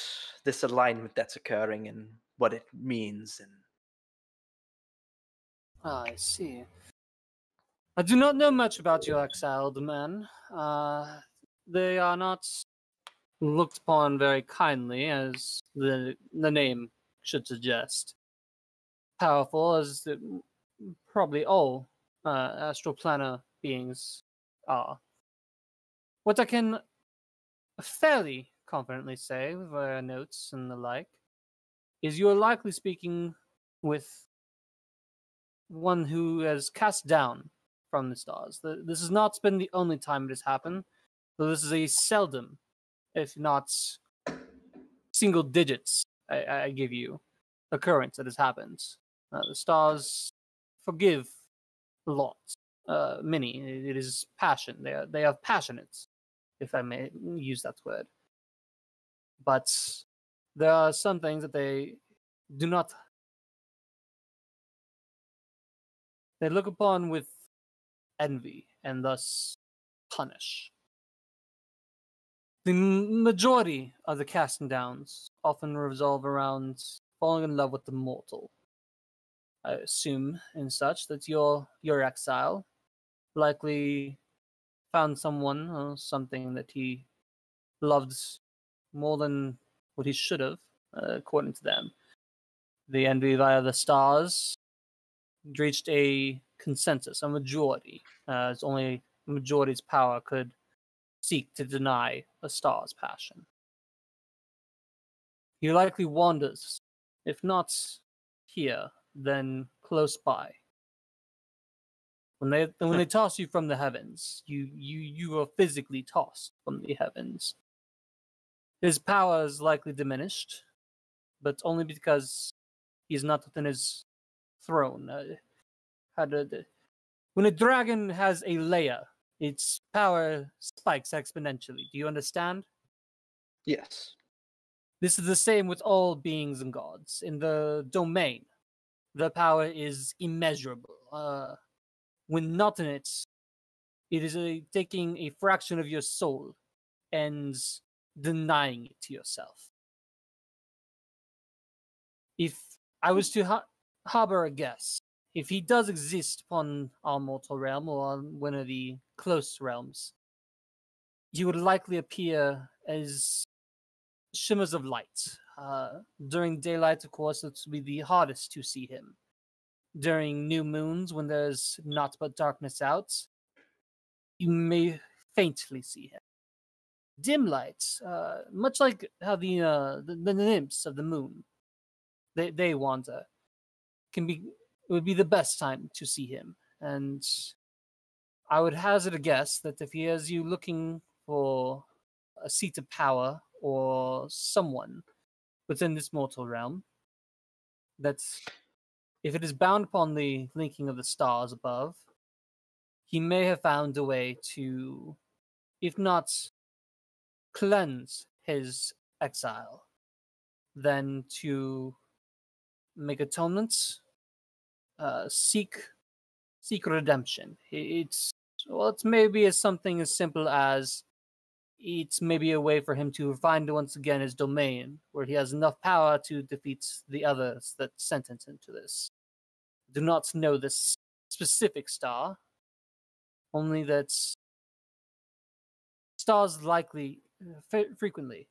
this alignment that's occurring and what it means. And I see. I do not know much about your exiled men. They are not looked upon very kindly, as the name should suggest. Powerful as probably all astral planar beings are. What I can fairly confidently say, with our notes and the like, is you are likely speaking with one who has cast down from the stars. This has not been the only time it has happened, though this is a seldom, if not single digits, I give you, occurrence that has happened. The stars forgive a lot, many. It is passion. They are passionate, if I may use that word. But there are some things that they do not. They look upon with envy and thus punish. The majority of the casting downs often revolve around falling in love with the mortal. I assume, and such, that your exile likely found someone or something that he loved more than what he should have, according to them. The envy via the stars reached a consensus, a majority, as only a majority's power could seek to deny a star's passion. He likely wanders, if not here, then close by. When they toss you from the heavens, you are physically tossed from the heavens. His power is likely diminished, but only because he's not within his throne. When a dragon has a lair, its power spikes exponentially. Do you understand? yes. This is the same with all beings and gods. In the domain, the power is immeasurable. When not in it, it is taking a fraction of your soul and denying it to yourself. If I was to harbor a guess, if he does exist upon our mortal realm or on one of the close realms, he would likely appear as shimmers of light. During daylight, of course, it would be the hardest to see him. During new moons, when there's naught but darkness out, you may faintly see him. Dim lights, much like how the nymphs of the moon, they wander, it would be the best time to see him. And I would hazard a guess that if he has you looking for a seat of power or someone within this mortal realm, that if it is bound upon the linking of the stars above, he may have found a way to, if not cleanse his exile, then to make atonement, seek redemption. It's maybe as something as simple as it's maybe a way for him to find once again his domain, where he has enough power to defeat the others that sentence him to this. Do not know this specific star, only that stars likely, frequently,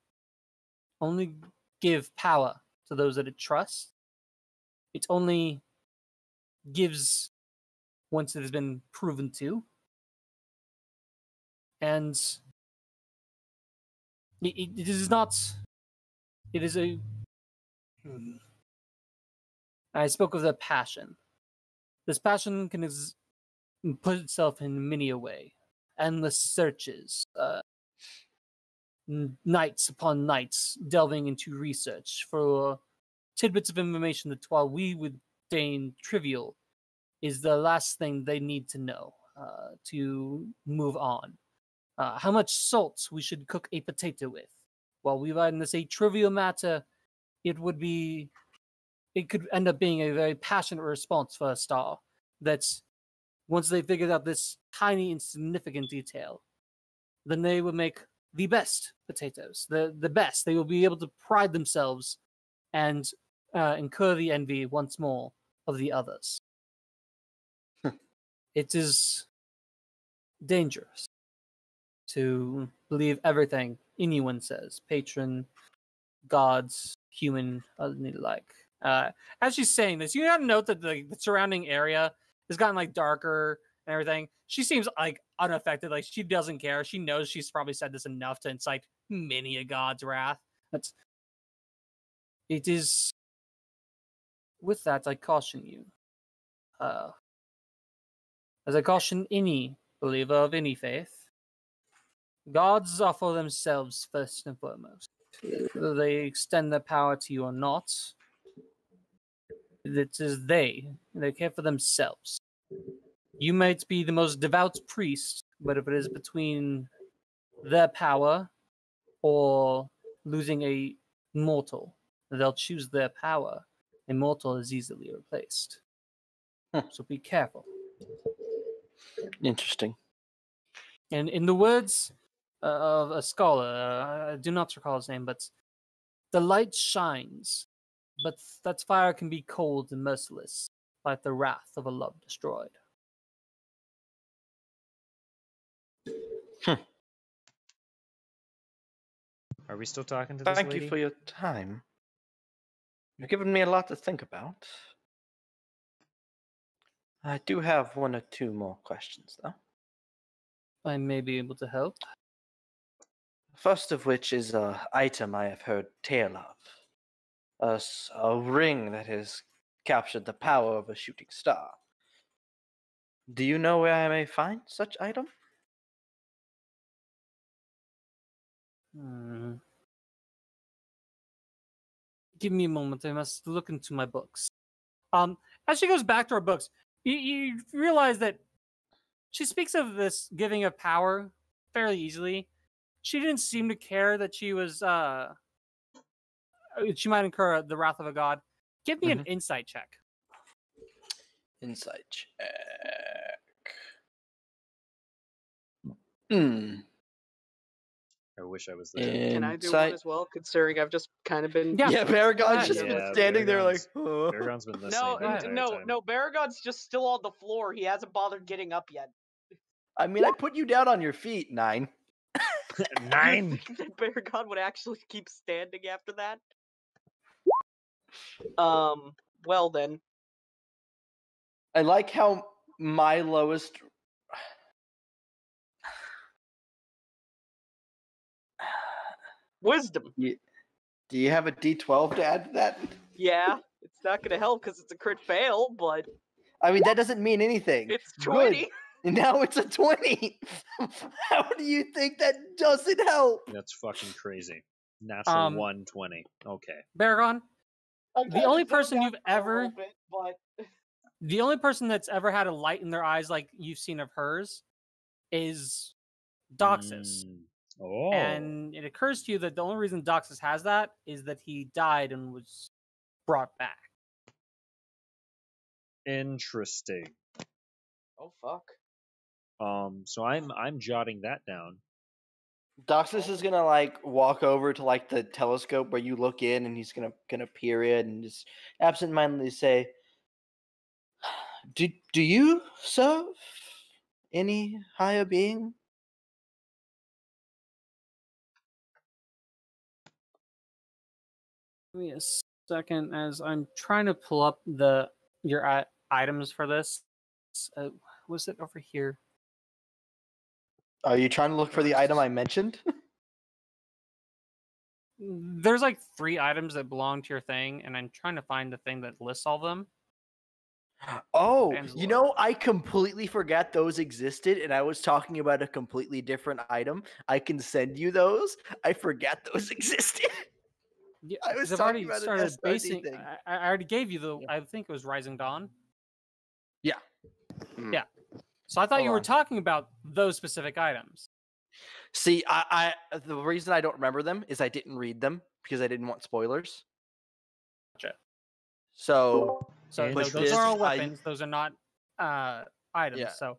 only give power to those that it trusts. It only gives once it has been proven to. And it is not. It is a. I spoke of the passion. This passion can put itself in many a way. Endless searches, nights upon nights delving into research for tidbits of information that, while we would deign trivial, is the last thing they need to know to move on. How much salt we should cook a potato with. While we find this a trivial matter, it could end up being a very passionate response for a star that once they figured out this tiny, insignificant detail, then they will make the best potatoes, the best. They will be able to pride themselves and incur the envy once more of the others. It is dangerous to believe everything anyone says, patron, gods, human, and the like. As she's saying this, you gotta note that the surrounding area has gotten like darker and everything. She seems like unaffected, like she doesn't care. She knows she's probably said this enough to incite many a god's wrath. It is. With that, I caution you. As I caution any believer of any faith, gods are for themselves first and foremost. Whether they extend their power to you or not, it is they care for themselves. You might be the most devout priest, but if it is between their power or losing a mortal, they'll choose their power. A mortal is easily replaced. So be careful. Interesting. And in the words of a scholar, I do not recall his name, but the light shines, but that fire can be cold and merciless, like the wrath of a love destroyed. Are we still talking to this Thank lady? you for your time. You've given me a lot to think about. I do have one or two more questions, though. I may be able to help. First of which is an item I have heard tale of. A ring that has captured the power of a shooting star. Do you know where I may find such item? Give me a moment. I must look into my books. As she goes back to her books, you realize that she speaks of this giving of power fairly easily. She didn't seem to care that she was she might incur the wrath of a god. Give me an insight check. Insight check. I wish I was there. Can I do one as well, considering I've just kind of been... Yeah. Paragon's just Yeah, standing there like... Paragon's been listening No, the entire time. no, Baragon's just still on the floor. He hasn't bothered getting up yet. I mean, I put you down on your feet, 9. 9! You think that Baragon would actually keep standing after that? Well then. I like how my lowest... Wisdom. Do you have a D12 to add to that? Yeah, it's not gonna help because it's a crit fail, but... I mean, that doesn't mean anything. It's 20! Good. And now it's a 20! How do you think that doesn't help? That's fucking crazy. Natural 120. Okay. Baragon, the only person you've ever... But... The only person that's ever had a light in their eyes like you've seen of hers is Doxus. Oh. And it occurs to you that the only reason Doxus has that is that he died and was brought back. Interesting. Oh, fuck. So I'm jotting that down. Doxus is gonna like walk over to like the telescope where you look in, and he's gonna peer in and just absentmindedly say, "Do you serve any higher being?" Give me a second as I'm trying to pull up your items for this. Was it over here? Are you trying to look for the item I mentioned? There's like 3 items that belong to your thing, and I'm trying to find the thing that lists all of them. Oh, Angela. you know, I completely forgot those existed, and I was talking about a completely different item. I can send you those. I forgot those existed. Yeah, I was I've already talking about started an SRD basing. thing. I already gave you the. I think it was Rising Dawn. Yeah. Yeah. So I thought Hold you were on. talking about those specific items. See, I the reason I don't remember them is I didn't read them because I didn't want spoilers. Gotcha. So So But those are all this, I- weapons. Those are not items. Yeah. So,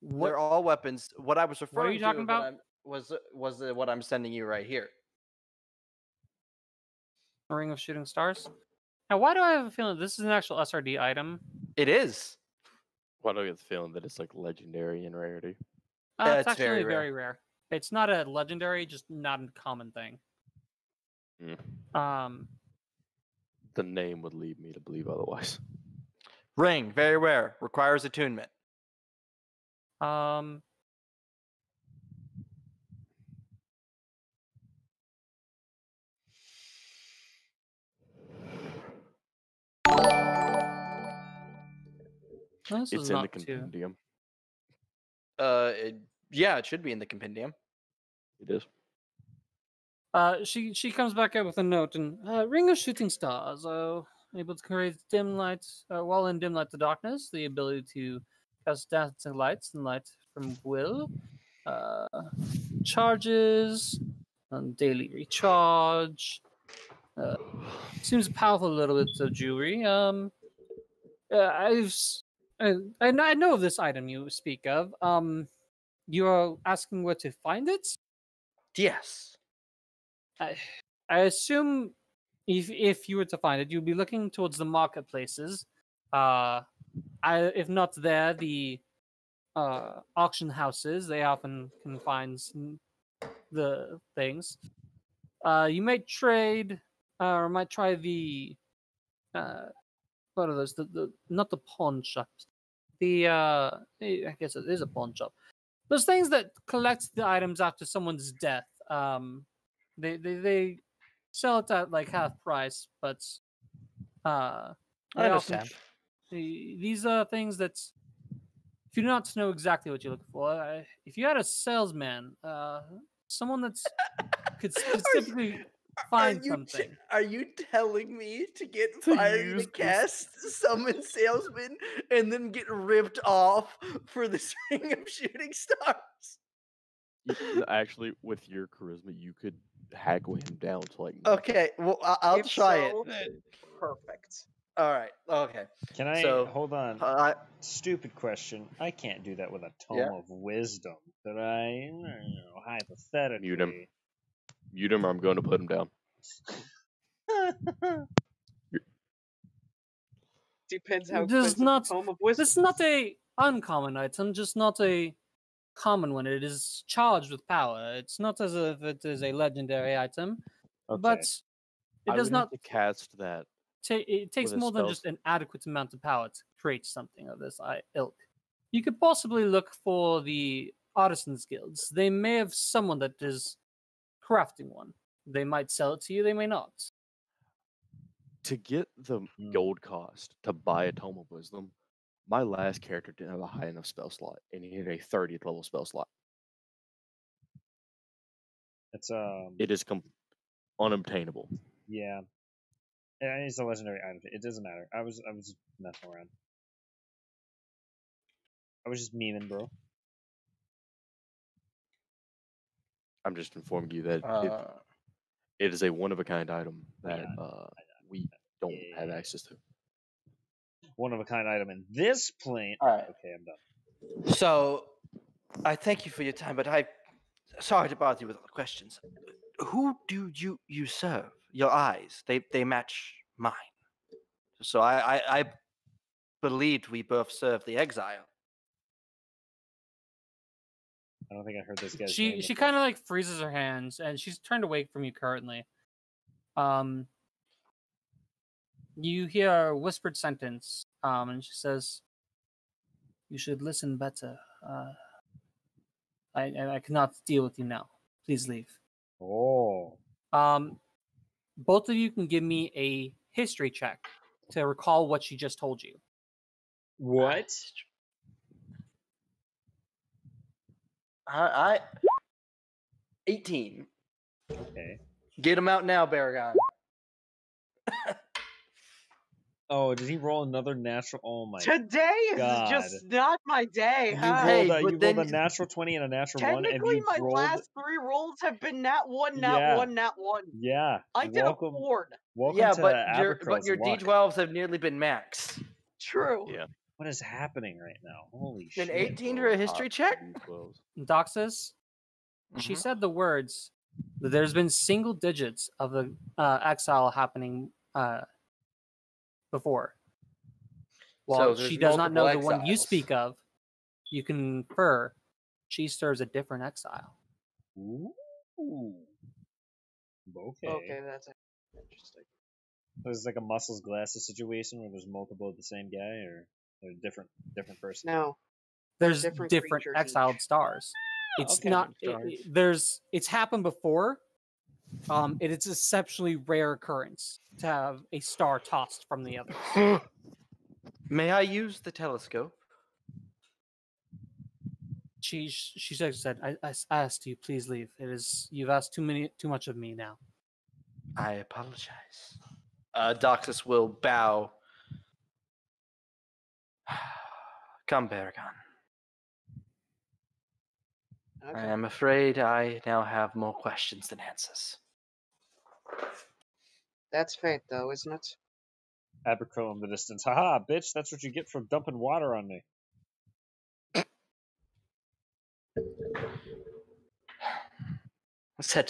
They're all weapons. What I was referring you talking to about? was what I'm sending you right here. A ring of shooting stars. Now, why do I have a feeling this is an actual SRD item? It is. Why do I get the feeling that it's like legendary in rarity? It's it's actually very very rare. rare. It's not a legendary, just not a common thing. The name would lead me to believe otherwise. Ring, very rare. Requires attunement. This It's is in not the too. compendium. Yeah, it should be in the compendium. It is. She comes back out with a note and ring of shooting stars. Able to create dim light while in dim light to darkness. The ability to cast dancing lights and light from will. Charges and daily recharge. Seems powerful. A little bit of jewelry. I know of this item you speak of. You are asking where to find it. Yes. I assume if you were to find it, you'd be looking towards the marketplaces. If not there, the auction houses. They often can find the things. You might trade, or might try the what are those? The not the pawn shops. I guess it is a pawn shop. Those things that collect the items after someone's death. They sell it at like half price, but I they often understand. these are things that if you do not know exactly what you're looking for, if you had a salesman, someone that's could specifically find something. Are you telling me to get Fiery to cast Summon Salesman and then get ripped off for this ring of shooting stars? Actually, with your charisma, you could haggle him down to like. Okay, well, I'll If try so, it. Perfect. All right. Okay. Can I So, hold on? Stupid question. I can't do that with a tome Yeah. of wisdom. But I don't know, hypothetically. Mute him, or I'm going to put him down. Depends how This is expensive not. the tome of wisdom. This is not a uncommon item, just not a common one. It is charged with power. It's not as if it is a legendary item, but it I does would not. have to cast that. It takes with a more than spell just an adequate amount of power to create something of this ilk. You could possibly look for the artisans guilds. They may have someone that is crafting one. They might sell it to you. They may not. To get the gold cost to buy a Tome of Wisdom, my last character didn't have a high enough spell slot, and he had a 30th level spell slot. It's It is unobtainable. Yeah. It's a legendary item. It doesn't matter. I was messing around. I was just memeing, bro. I'm just informing you that it is a one-of-a-kind item that we don't have access to. One-of-a-kind item in this plane. All right. Okay, I'm done. So, I thank you for your time, but sorry to bother you with all the questions. Who do you serve? Your eyes, they match mine. So I believed we both serve the exile. I don't think I heard this guy's She name. kind of like freezes her hands, and she's turned away from you currently. You hear a whispered sentence, and she says, "You should listen better. I cannot deal with you now. Please leave." Oh. Both of you can give me a history check to recall what she just told you. What? I 18. Okay. Get him out now, Baragon. Oh, did he roll another natural? Oh my Today is God. just not my day. You huh? rolled a natural 20 and a natural 1, and Technically, you my rolled... last 3 rolls have been nat 1, nat Yeah. 1, nat 1. Yeah. I did a ford. Welcome Yeah, to but Abercromb's your luck. D12s have nearly been max. True. Yeah. What is happening right now? Holy An shit! 18 or a history check? Doxus, she said the words that there's been single digits of the exile happening before. While there's she does not know the multiple one you exiles. speak of, you can infer she serves a different exile. Ooh. Okay. Okay, that's interesting. There's like a muscles glasses situation where there's multiple of the same guy, or they're different person. No, There's different different creatures exiled each. stars. Oh, It's okay. not. Stars. It's happened before. It is an exceptionally rare occurrence to have a star tossed from the others. May I use the telescope? She said, I asked you, please leave. You've asked too much of me now. I apologize. Doxus will bow. Come, Paragon. Okay. I am afraid I now have more questions than answers. That's fate, though, isn't it? Abercrombie in the distance. Haha, bitch! That's what you get for dumping water on me.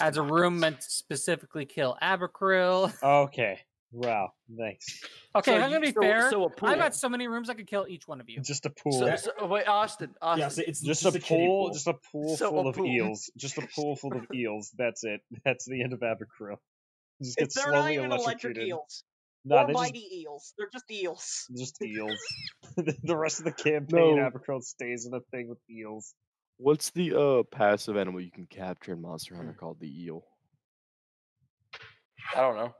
As a room meant to specifically kill Abercrombie. Okay. Wow. Thanks. Okay, So if I'm gonna be fair, so a pool. I've got so many rooms I could kill each one of you. Just a pool. Wait, Austin. Yeah, so it's just a a kiddie pool. Just a pool So full a of pool. eels. Just a pool full of eels. That's it. That's the end of Abercrombie. Just get They're not slowly even electric electrocuted. eels. Nah, Or they're mighty eels. They're just eels. just eels. The rest of the campaign, No. Abercrombie stays in a thing with eels. What's the passive animal you can capture in Monster Hunter called the eel? I don't know.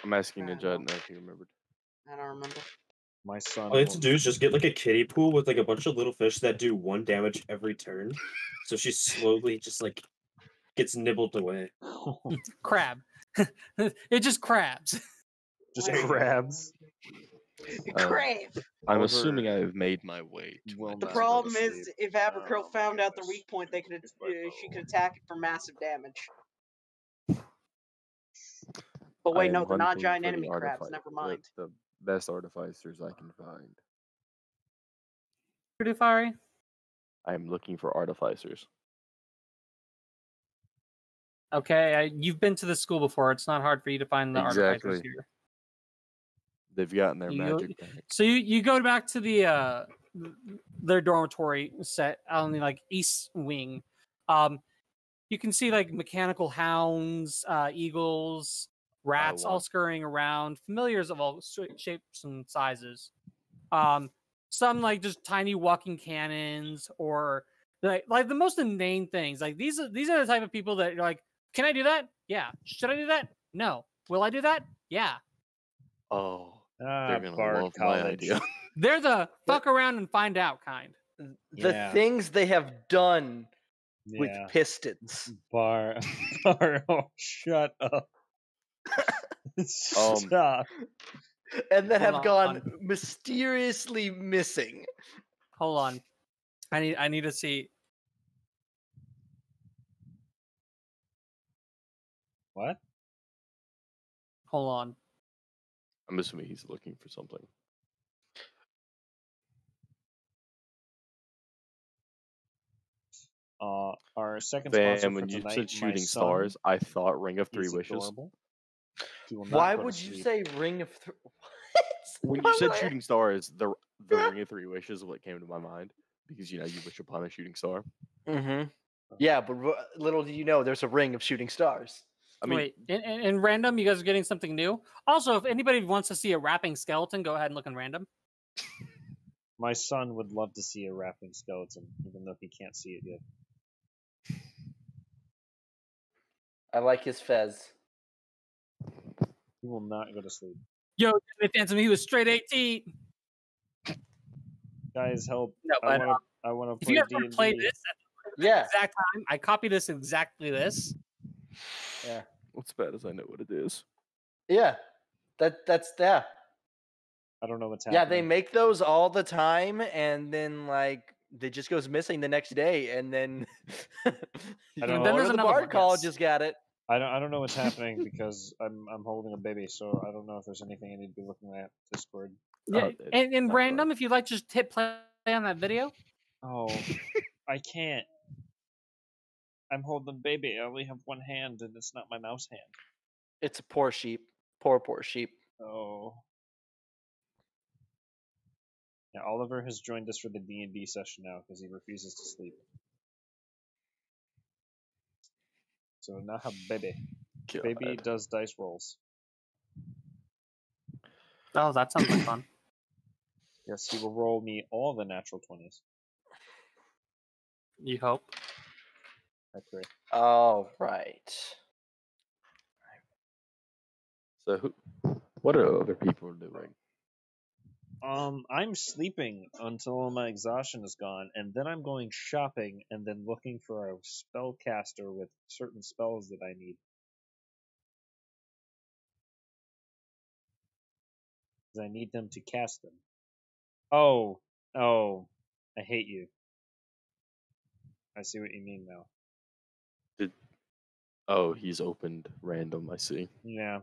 I'm asking I Ninja. I don't don't know if you remembered. I don't remember. My son. All you have to do is just get like a kiddie pool with like a bunch of little fish that do 1 damage every turn. So she slowly just like gets nibbled away. Crab. It just crabs. Just Wait. crabs. Crave! I'm Oliver assuming I have made my way to will my The not destination. problem go to is, sleep. if Abercrombie Oh my found out the goodness. weak point, they could It's my she bow. could attack it for massive damage. But I wait, am no, they're not hunting giant for the enemy crabs. artific- Never mind. The best artificers I can find. Pretty fiery. I am looking for artificers. Okay, you've been to this school before. It's not hard for you to find the artificers Exactly. here. They've gotten their You go- magic back. So you go back to the their dormitory set on the like east wing. You can see like mechanical hounds, eagles, rats all want- scurrying around, familiars of all shapes and sizes. Some like just tiny walking cannons, or like the most inane things. Like these are the type of people that you're like, can I do that? Yeah. Should I do that? No. Will I do that? Yeah. Oh, Ah, they're gonna Bard love College. my idea. They're the fuck around and find out kind. The Yeah. things they have done with Yeah. pistons. Bar. Oh, shut up. Stop. And that Hold have gone on. mysteriously missing. Hold on. I need to see. What? Hold on. I'm assuming he's looking for something. Our second sponsor Fam, for when you tonight, said my shooting son, stars, I thought Ring of Three is Wishes. adorable. He will not Why go to would you sleep. say Ring of When you said shooting stars, the Ring of Three Wishes is what came to my mind because you wish upon a shooting star. Mm-hmm. Yeah, but little do you know, there's a ring of shooting stars. I mean, Wait, in random, you guys are getting something new. Also, if anybody wants to see a rapping skeleton, go ahead and look in random. My son would love to see a rapping skeleton, even though he can't see it yet. I like his fez. He will not go to sleep. Yo, Phantom, he was straight 18. Guys, help! No, but I want to if play you guys want D&D. to play this at the Yeah. exact time, I copied this exactly this. Yeah. what's bad is I know what it is. Yeah. That's yeah. I don't know what's Yeah, happening. they make those all the time, and then like it just goes missing the next day, and then don't know. Then oh, there's the another Bard one, College yes. just got it. I don't know what's happening because I'm holding a baby, so I don't know if there's anything I need to be looking at Discord. Yeah, and that's random, if you'd like, just hit play on that video. Oh, I can't. I'm holding the baby. I only have one hand, and it's not my mouse hand. It's a poor sheep. Poor sheep. Oh. Yeah, Oliver has joined us for the D&D session now because he refuses to sleep. So now have baby. Baby God. does dice rolls. Oh, that sounds like fun. Yes, he will roll me all the natural 20s. You hope. I pray. All right. So what are other people doing? I'm sleeping until my exhaustion is gone, and then I'm going shopping and then looking for a spellcaster with certain spells that I need. 'Cause I need them to cast them. Oh, I hate you. I see what you mean now. Oh, he's opened random. I see. Yeah.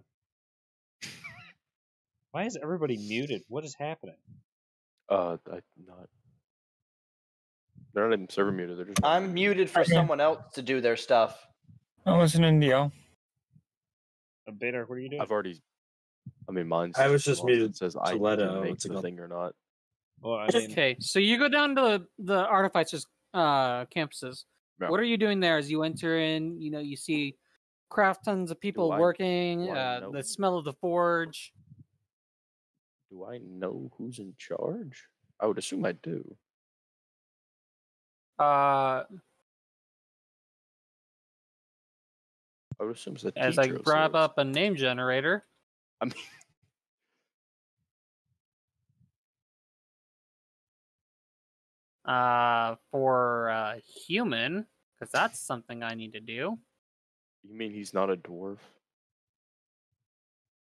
Why is everybody muted? What is happening? I'm not. They're not even server muted. They're just. not I'm muted for someone else to do their stuff. I'm listening to y'all. Beta, what are you doing? I've already. I mean, mine's. I was just off. muted It says to I let can out make what's it the called? thing or not. Well, I mean, Okay, so you go down to the artificers campuses. Yeah. What are you doing there as you enter in? You know, you see craft tons of people I- working. do I know? The smell of the forge. Do I know who's in charge? I would assume I do. Uh, I would assume it's the as I teacher of grab sorts. up a name generator. I mean, For human, because that's something I need to do. you mean he's not a dwarf?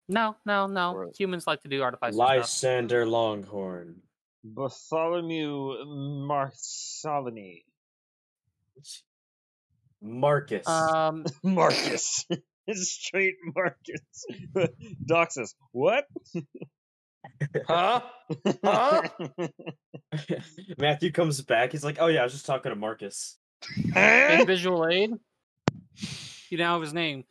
No. Or- Humans like to do artificer stuff. Lysander Longhorn. Bartholomew Marsalini. Marcus. Marcus. It's straight Marcus. Doxus. What? Huh? Huh? Matthew comes back. He's like, "Oh yeah, I was just talking to Marcus." In visual aid, you now have his name.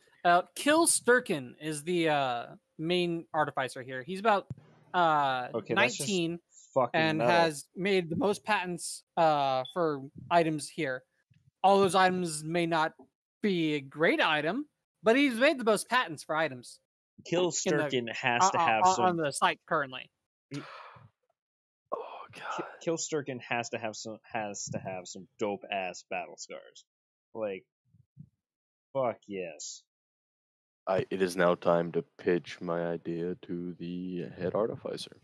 Kill Sturkin is the main artificer here. He's about Okay, that's just 19 fucking and metal. has made the most patents for items here. All those items may not be a great item, but he's made the most patents for items Kill Sturkin has to have on some. the site currently. Oh god. Kill Sturkin has to have some dope ass battle scars. Like, fuck yes. It is now time to pitch my idea to the head artificer.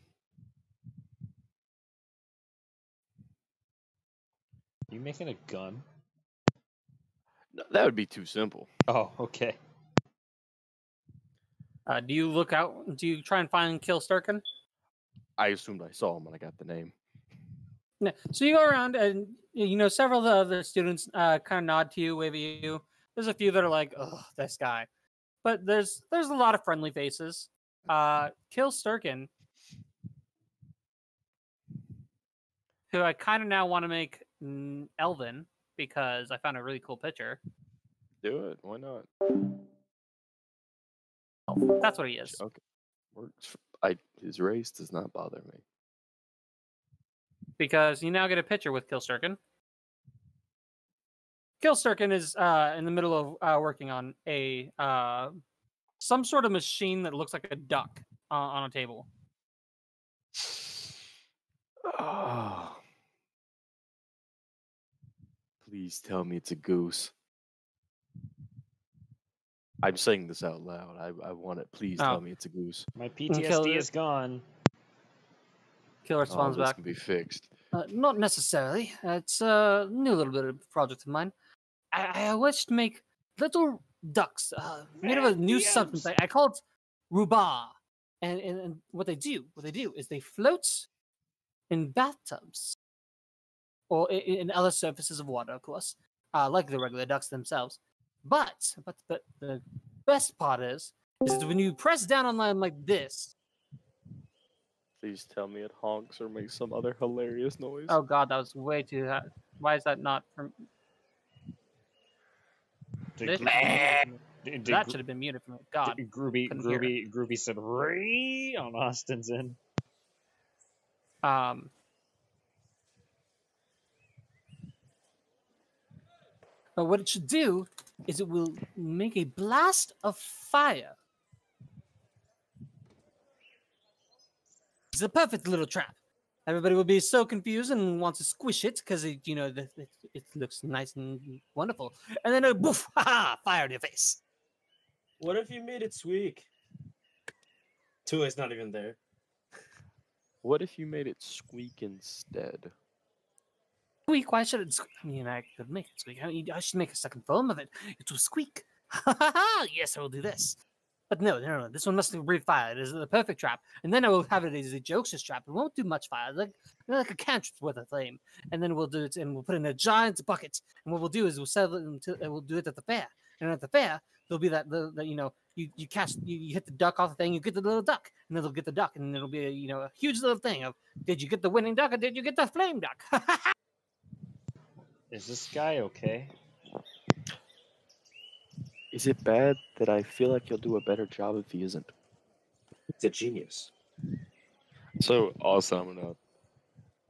You making a gun? No, that would be too simple. Oh, okay. Do you look out? Do you try and find Kill Sturkin? I assumed I saw him when I got the name. No. So you go around and you know several of the other students kind of nod to you, wave at you. There's a few that are like, "Oh, this guy," but there's a lot of friendly faces. Kill Sturkin, who I kind of now want to make Elven because I found a really cool picture. Do it. Why not? That's what he is. Okay. Works. His race does not bother me. Because you now get a picture with Kill Sturkin. Kill Sturkin is in the middle of working on a some sort of machine that looks like a duck on a table. Oh. Please tell me it's a goose. I'm saying this out loud. I want it. Please Oh. tell me it's a goose. My Kill PTSD it. is gone. Kill responds this back. can be fixed. Not necessarily. It's a new little bit of project of mine. I wish to make little ducks made of a new substance. I call it ruba. And what they do is they float in bathtubs or in other surfaces of water, of course, like the regular ducks themselves. But the best part is when you press down on them like this. Please tell me it honks or makes some other hilarious noise. Oh god, that was way too high. Why is that not from? Did This- that should have been muted from me. God, couldn't hear it. Groovy said "Ree" on Austin's end. But what it should do is it will make a blast of fire. It's a perfect little trap. Everybody will be so confused and wants to squish it because it looks nice and wonderful. And then boof, fire in your face. What if you made it squeak? Tua's not even there. What if you made it squeak instead? Squeak? Why should it squeak? I mean, I could make it squeak. I should make a second film of it. It will squeak. Yes, I will do this. But no. This one must breathe fire. It is the perfect trap. And then I will have it as a jokes trap. It won't do much fire, like a cantrip's worth of flame. And then we'll do it, and we'll put it in a giant bucket. And what we'll do is we'll settle it until we'll do it at the fair. And at the fair, there'll be you catch, you hit the duck off the thing, you get the little duck, and then they'll get the duck, and it'll be a huge little thing of, did you get the winning duck or did you get the flame duck? Is this guy okay? Is it bad that I feel like you'll do a better job if he isn't? It's a genius. So, awesome.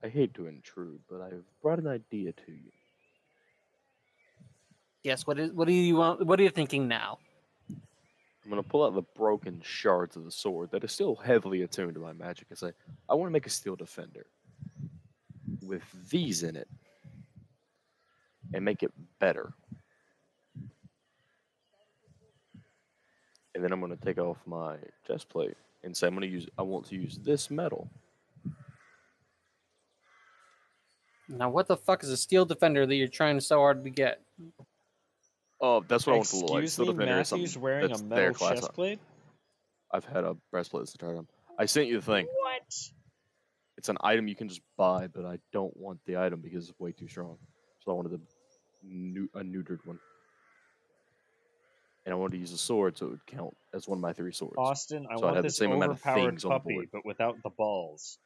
I hate to intrude, but I've brought an idea to you. Yes. What do you want? What are you thinking now? I'm going to pull out the broken shards of the sword that is still heavily attuned to my magic and say, I want to make a steel defender with these in it and make it better. And then I'm going to take off my chest plate and say I want to use this metal. Now, what the fuck is a steel defender that you're trying so hard to get? Oh, that's what I want to look like. Excuse Steel me, defender is Matthew's something wearing a that's metal their class. chest plate? I've had a breastplate this entire time. I sent you the thing. What? It's an item you can just buy, but I don't want the item because it's way too strong. So I wanted a neutered one. And I wanted to use a sword so it would count as one of my 3 swords. Austin, I So I'd want have the this same amount of overpowered things on the puppy, board. but without the balls.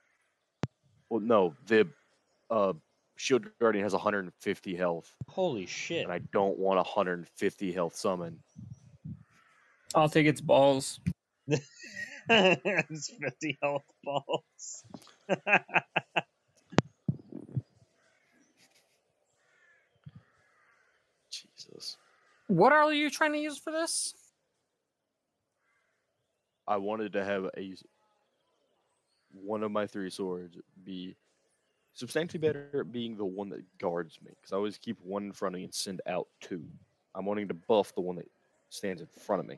Well, no, the Shield Guardian has 150 health, Holy shit. and I don't want a 150 health summon. I'll take its balls. It's 50 health balls. Jesus. What are you trying to use for this? I wanted to have one of my 3 swords be substantially better at being the one that guards me, because I always keep one in front of me and send out 2. I'm wanting to buff the one that stands in front of me.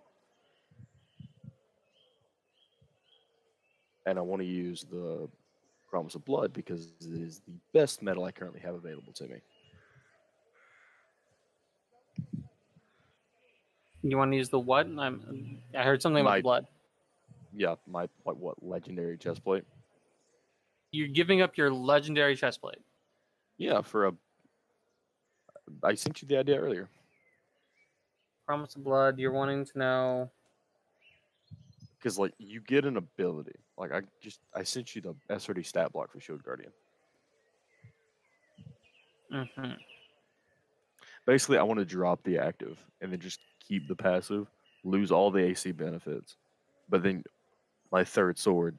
And I want to use the Promise of Blood because it is the best metal I currently have available to me. You want to use the what? I heard something about the blood. Yeah, my legendary chest plate. You're giving up your legendary chest plate. Yeah, I sent you the idea earlier. Promise of blood. You're wanting to know. Because you get an ability. I sent you the SRD stat block for Shield Guardian. Mm-hmm. Basically, I want to drop the active and then just keep the passive, lose all the AC benefits. But then my 3rd sword,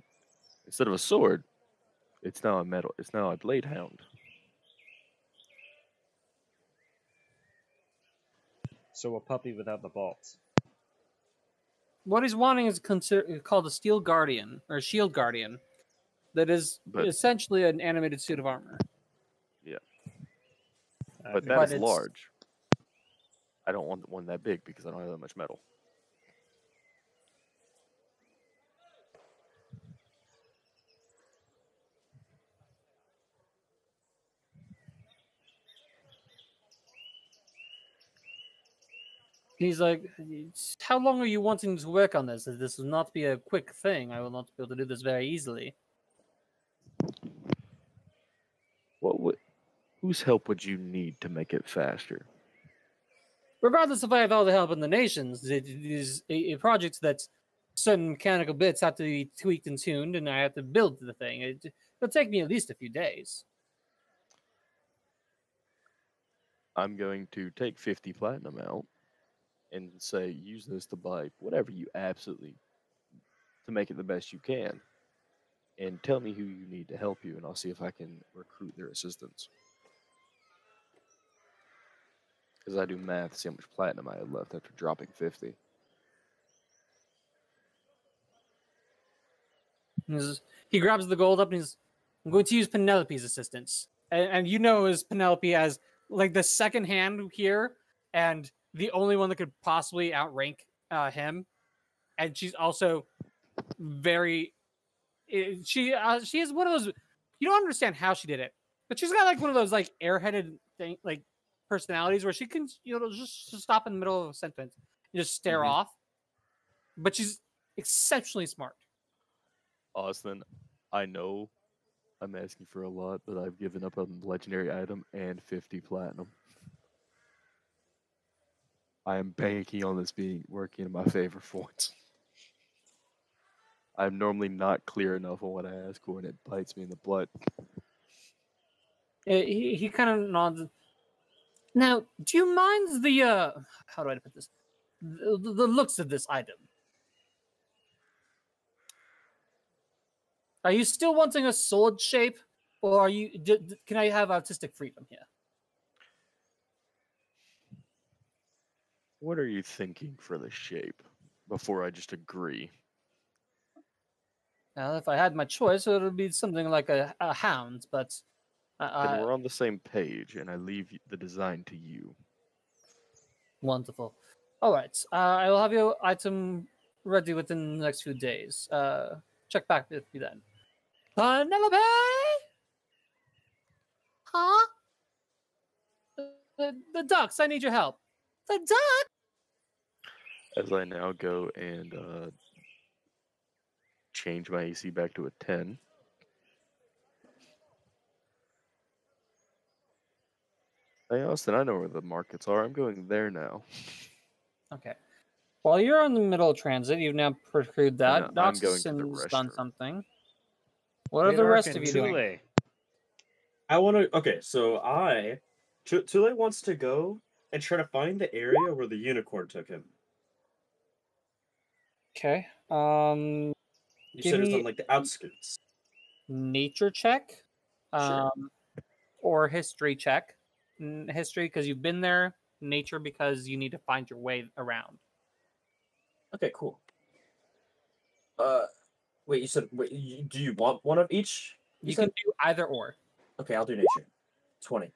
instead of a sword, it's now a blade hound. So a puppy without the balls. What he's wanting is called a Steel Guardian or Shield Guardian. That is essentially an animated suit of armor. Yeah. I But think that is it's- large. I don't want one that big because I don't have that much metal. He's like, how long are you wanting to work on this? This will not be a quick thing. I will not be able to do this very easily. Whose help would you need to make it faster? regardless if I have all the help in the nations, it is a project that certain mechanical bits have to be tweaked and tuned, and I have to build the thing. It'll take me at least a few days. I'm going to take 50 platinum out and say, use this to buy whatever you absolutely to make it the best you can. And tell me who you need to help you, and I'll see if I can recruit their assistance. Because I do math, see how much platinum I had left after dropping 50. He grabs the gold up and he's, I'm going to use Penelope's assistance. And you know as Penelope as like the second hand here and the only one that could possibly outrank him. And she's also very... She is one of those... You don't understand how she did it, but she's got like one of those like airheaded thing, like personalities where she can, just stop in the middle of a sentence and just stare off. But she's exceptionally smart. Austin, I know I'm asking for a lot, but I've given up on the legendary item and 50 platinum. I am banking on this working in my favor for once. I'm normally not clear enough on what I ask for, and it bites me in the butt. He kind of nods. Now, do you mind the how do I put this? The looks of this item. Are you still wanting a sword shape, or are you? Can I have artistic freedom here? What are you thinking for the shape before I just agree? Now, if I had my choice, it would be something like a hound, but Then we're on the same page, and I leave the design to you. Wonderful. All right, I will have your item ready within the next few days. Check back with me then. Penelope? Huh? The ducks, I need your help. The duck? As I now go and change my AC back to a 10. Hey, Austin, I know where the markets are. I'm going there now. Okay. While you're in the middle of transit, you've now procured that. I'm going to the Doxson's done restroom. something. What are the rest of you doing? I want to. Okay, so Tule wants to go and try to find the area where the unicorn took him. Okay. You Give said it was me on like the outskirts. nature check, Sure. or history check. History because you've been there. Nature because you need to find your way around. Okay, cool. Wait, you said do you want one of each? You can do either or. Okay, I'll do nature. 20.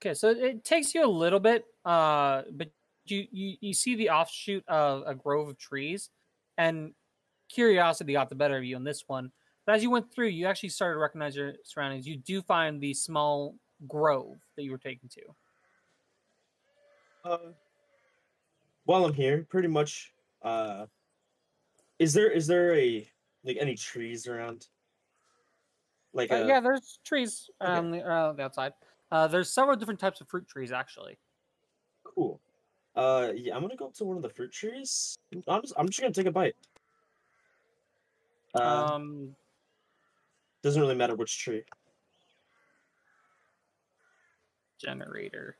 Okay, so it takes you a little bit, but you see the offshoot of a grove of trees, and curiosity got the better of you on this one. But as you went through, you actually started to recognize your surroundings. You do find the small grove that you were taken to. While I'm here, pretty much, is there a like any trees around? Like Yeah, there's trees Okay. around the outside. There's several different types of fruit trees, actually. Cool. Yeah, I'm gonna go up to one of the fruit trees. I'm just gonna take a bite. Doesn't really matter which tree. Generator.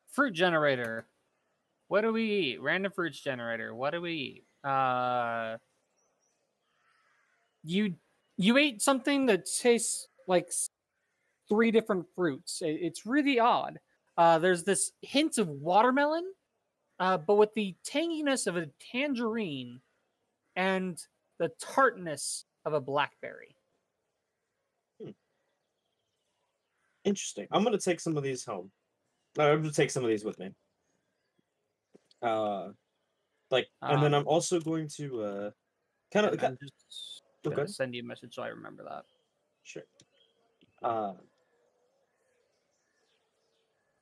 Fruit generator. What do we eat? Random fruits generator. What do we eat? You ate something that tastes like 3 different fruits. It's really odd. There's this hint of watermelon, but with the tanginess of a tangerine and the tartness of a blackberry. Interesting. I'm gonna take some of these home. I'm gonna take some of these with me. And then I'm also going to kind of. I'm just Okay. gonna send you a message so I remember that. Sure.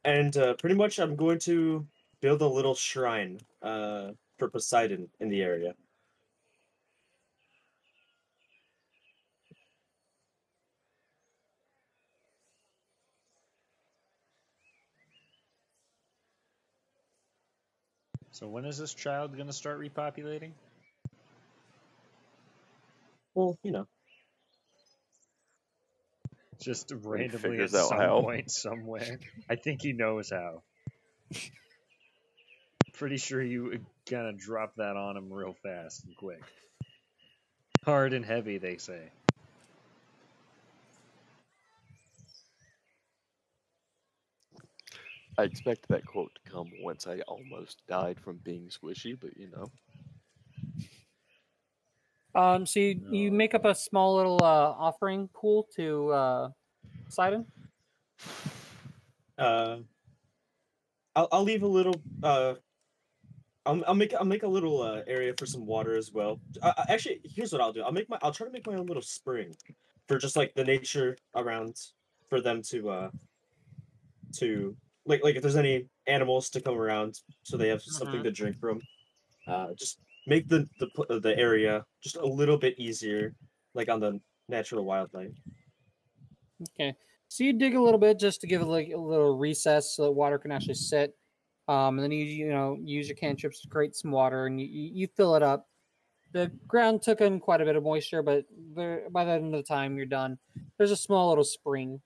And pretty much I'm going to build a little shrine for Poseidon in the area. So when is this child gonna start repopulating? Well, you know. Just he randomly at figures out some how. point somewhere. I think he knows how. Pretty sure you gonna drop that on him real fast and quick. Hard and heavy, they say. I expect that quote to come once I almost died from being squishy, but you know. So you make up a small little offering pool to Poseidon. I'll leave a little. I'll make a little area for some water as well. Actually, here's what I'll do. I'll try to make my own little spring for just like the nature around for them to like if there's any animals to come around so they have something to drink from. Just make the area just a little bit easier, like on the natural wildlife. Okay. So you dig a little bit just to give it like a little recess so that water can actually sit. And then you use your cantrips to create some water, and you fill it up. The ground took in quite a bit of moisture, but by the end of the time you're done. There's a small little spring.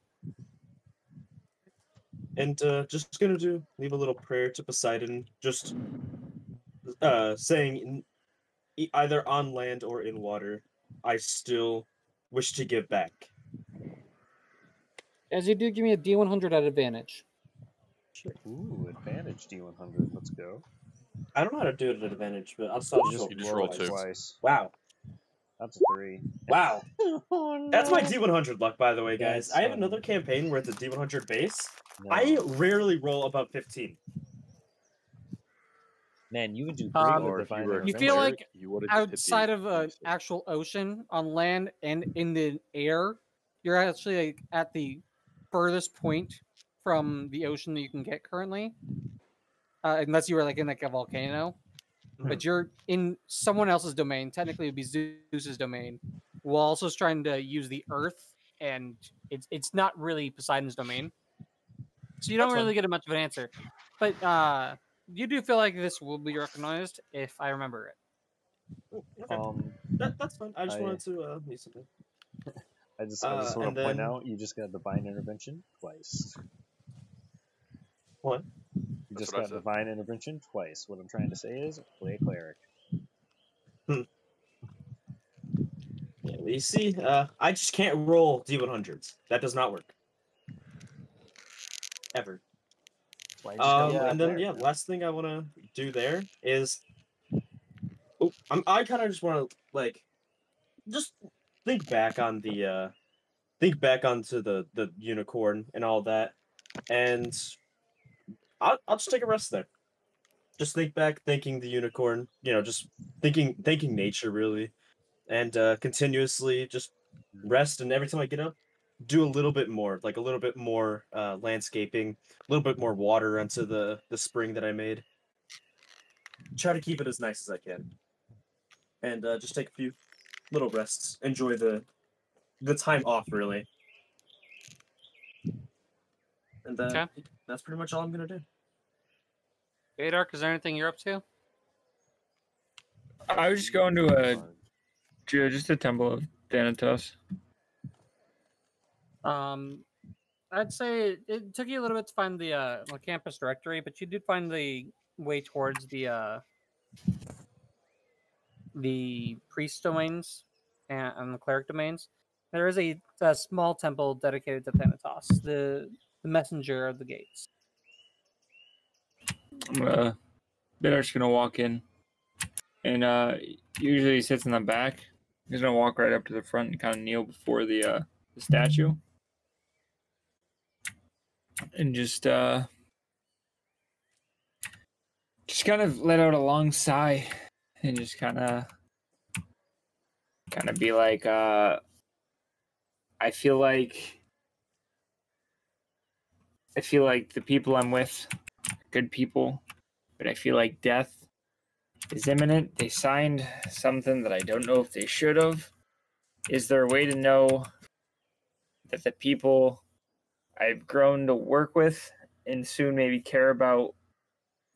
And just gonna leave a little prayer to Poseidon, just saying either on land or in water, I still wish to give back. As you do, give me a D100 at advantage. Ooh, advantage D100. Let's go. I don't know how to do it at advantage, but I'll You just roll two. twice. Wow. That's a 3. Wow. Oh, That's my no. D100 luck, by the way, guys. That's I have funny. another campaign where it's a D100 base. No. I rarely roll above 15. Man, you would do great Or with if you divine were a You feel intervention. like you would've just hit the outside of an 86. actual ocean, on land, and in the air, you're actually like, at the furthest point from the ocean that you can get currently. Unless you were like in like a volcano. But you're in someone else's domain. Technically, it'd be Zeus's domain. While also trying to use the Earth, and it's not really Poseidon's domain. So you don't That's fine. really get much of an answer. But you do feel like this will be recognized if I remember it. Okay. That's fine. I just wanted to use something. I just want to and point then- out you just got divine intervention twice. What? You That's just what I got said. divine intervention twice. What I'm trying to say is play a cleric. Yeah, you see, I just can't roll D100s. That does not work. Ever. That's why you just gotta play a And then cleric, yeah, man. last thing I want to do there is, I kind of just want to like, just think back on the onto the unicorn and all that, and I'll just take a rest there. Just think back, thanking the unicorn, just thanking nature really, and continuously just rest. And every time I get up, do a little bit more, like a little bit more landscaping, a little bit more water onto the spring that I made. Try to keep it as nice as I can, and just take a few little rests. Enjoy the time off, really. And Okay. that's pretty much all I'm gonna do. Adark, is there anything you're up to? I was just going to just a temple of Thanatos. I'd say it took you a little bit to find the campus directory, but you did find the way towards the priest domains and the cleric domains. There is a small temple dedicated to Thanatos, the messenger of the gates. Bidar's gonna walk in, and usually he sits in the back. He's gonna walk right up to the front and kind of kneel before the statue, and just kind of let out a long sigh, and just kind of be like, I feel like the people I'm with, are good people, but I feel like death is imminent. They signed something that I don't know if they should have. Is there a way to know that the people I've grown to work with and soon maybe care about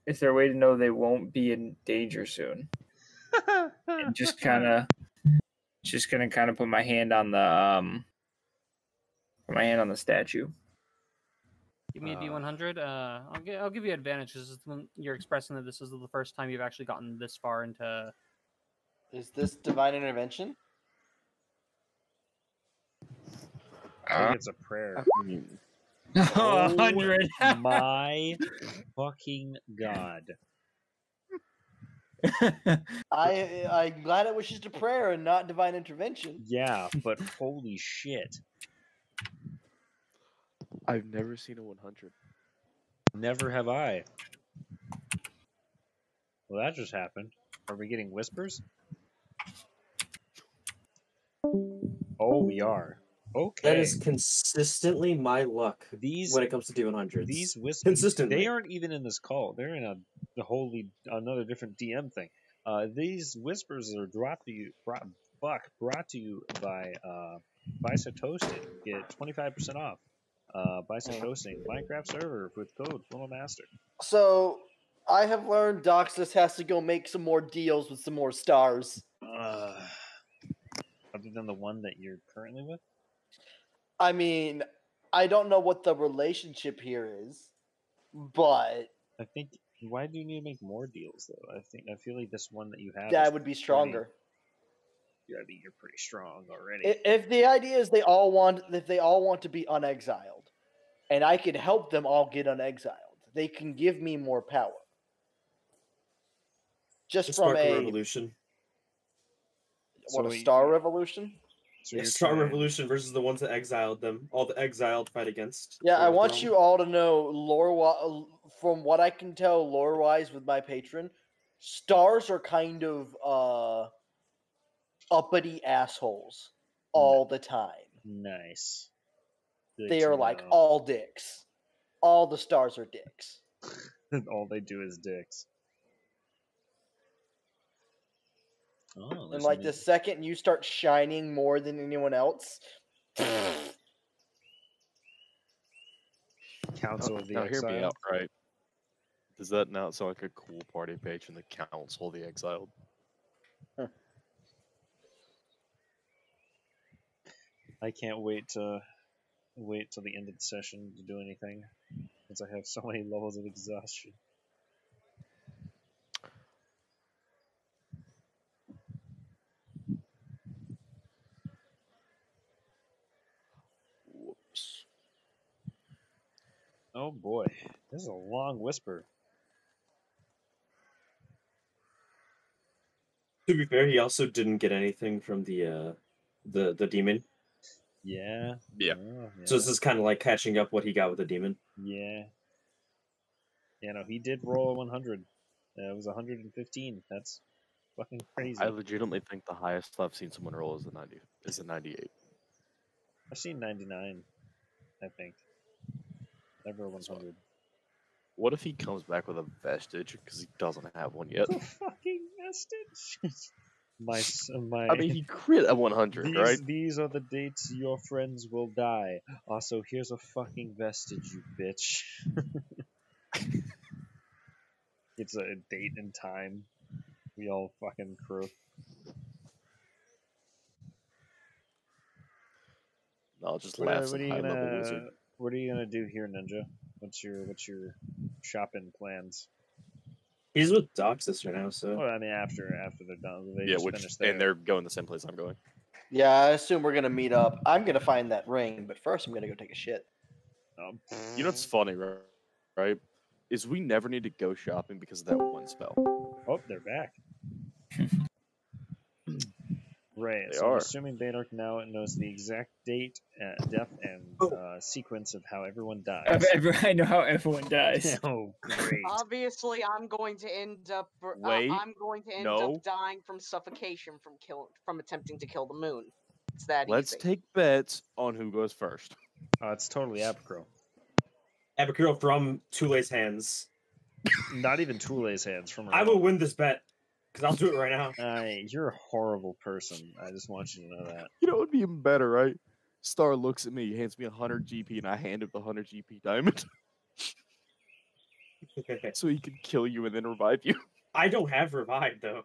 is there a way to know they won't be in danger soon? And just gonna put my hand on the statue. Give me a D100. I'll give you advantage because you're expressing that this is the first time you've actually gotten this far into. Is this divine intervention? I think it's a prayer. I mean, 100. My fucking god. I'm glad it was just a prayer and not divine intervention. Yeah, but holy shit. I've never seen a 100. Never have I. Well, that just happened. Are we getting whispers? Oh, we are. Okay. That is consistently my luck These when it comes to D100s. these whispers, consistently. they aren't even in this call. They're in another different DM thing. These whispers are brought to you by Bicep Toasting. Get 25% off. Bicep Toasting Minecraft server with code FullMetalMaster. So I have learned Doxus has to go make some more deals with some more stars. Other than the one that you're currently with. I mean, I don't know what the relationship here is, but I think. Why do you need to make more deals though? I feel like this one that you have. that would be stronger. Yeah, I mean, you're pretty strong already. If the idea is they all want to be unexiled, and I can help them all get unexiled, they can give me more power. Just from Spark a Revolution. Star Revolution? So Yeah, Star Revolution versus the ones that exiled them. All the exiled fight against. Yeah, I want you all to know, from what I can tell lore-wise with my patron, stars are kind of uppity assholes all the time. Nice. Good They to are like know. all dicks. All the stars are dicks. All they do is dicks. Oh, And like the second you start shining more than anyone else, Council of the Now hear me Exiled. out, right? Does that not sound like a cool party page in the Council of the Exiled? I can't wait till the end of the session to do anything, since I have so many levels of exhaustion. Whoops. Oh boy, this is a long whisper. To be fair, he also didn't get anything from the demon. Yeah. Yeah. Oh, yeah. So this is kind of like catching up what he got with the demon. Yeah. Yeah, no, he did roll a 100. It was 115. That's fucking crazy. I legitimately think the highest I've seen someone roll is a 98. I've seen 99, I think. Never 100. What if he comes back with a vestige because he doesn't have one yet? The fucking vestige. my. I mean, he crit a 100, right? These are the dates your friends will die. Also, here's a fucking vestige, you bitch. It's a date and time. We all fucking croak. I'll just laugh at high level wizard. What are you gonna do here, Ninja? What's your shopping plans? He's with Doxus right now, so. Well, I mean, after they're done, they Yeah, just finish there. and they're going the same place I'm going. yeah, I assume we're gonna meet up. I'm gonna find that ring, but first I'm gonna go take a shit. You know what's funny, right? Is we never need to go shopping because of that one spell. Oh, they're back. Right, They so I'm are. assuming Baynard now knows the exact date, death, and sequence of how everyone dies. I know how everyone dies. Oh, great. Obviously, I'm going to end up. Wait, I'm going to end no. up dying from suffocation from attempting to kill the moon. It's that Let's easy. take bets on who goes first. It's totally Apocryph. Abakuro from Tule's hands. Not even Tule's hands from her. I will win this bet. Because I'll do it right now. You're a horrible person. I just want you to know that. You know what would be even better, right? Star looks at me, hands me 100 GP, and I hand him the 100 GP diamond. so he can kill you and then revive you. I don't have revive though.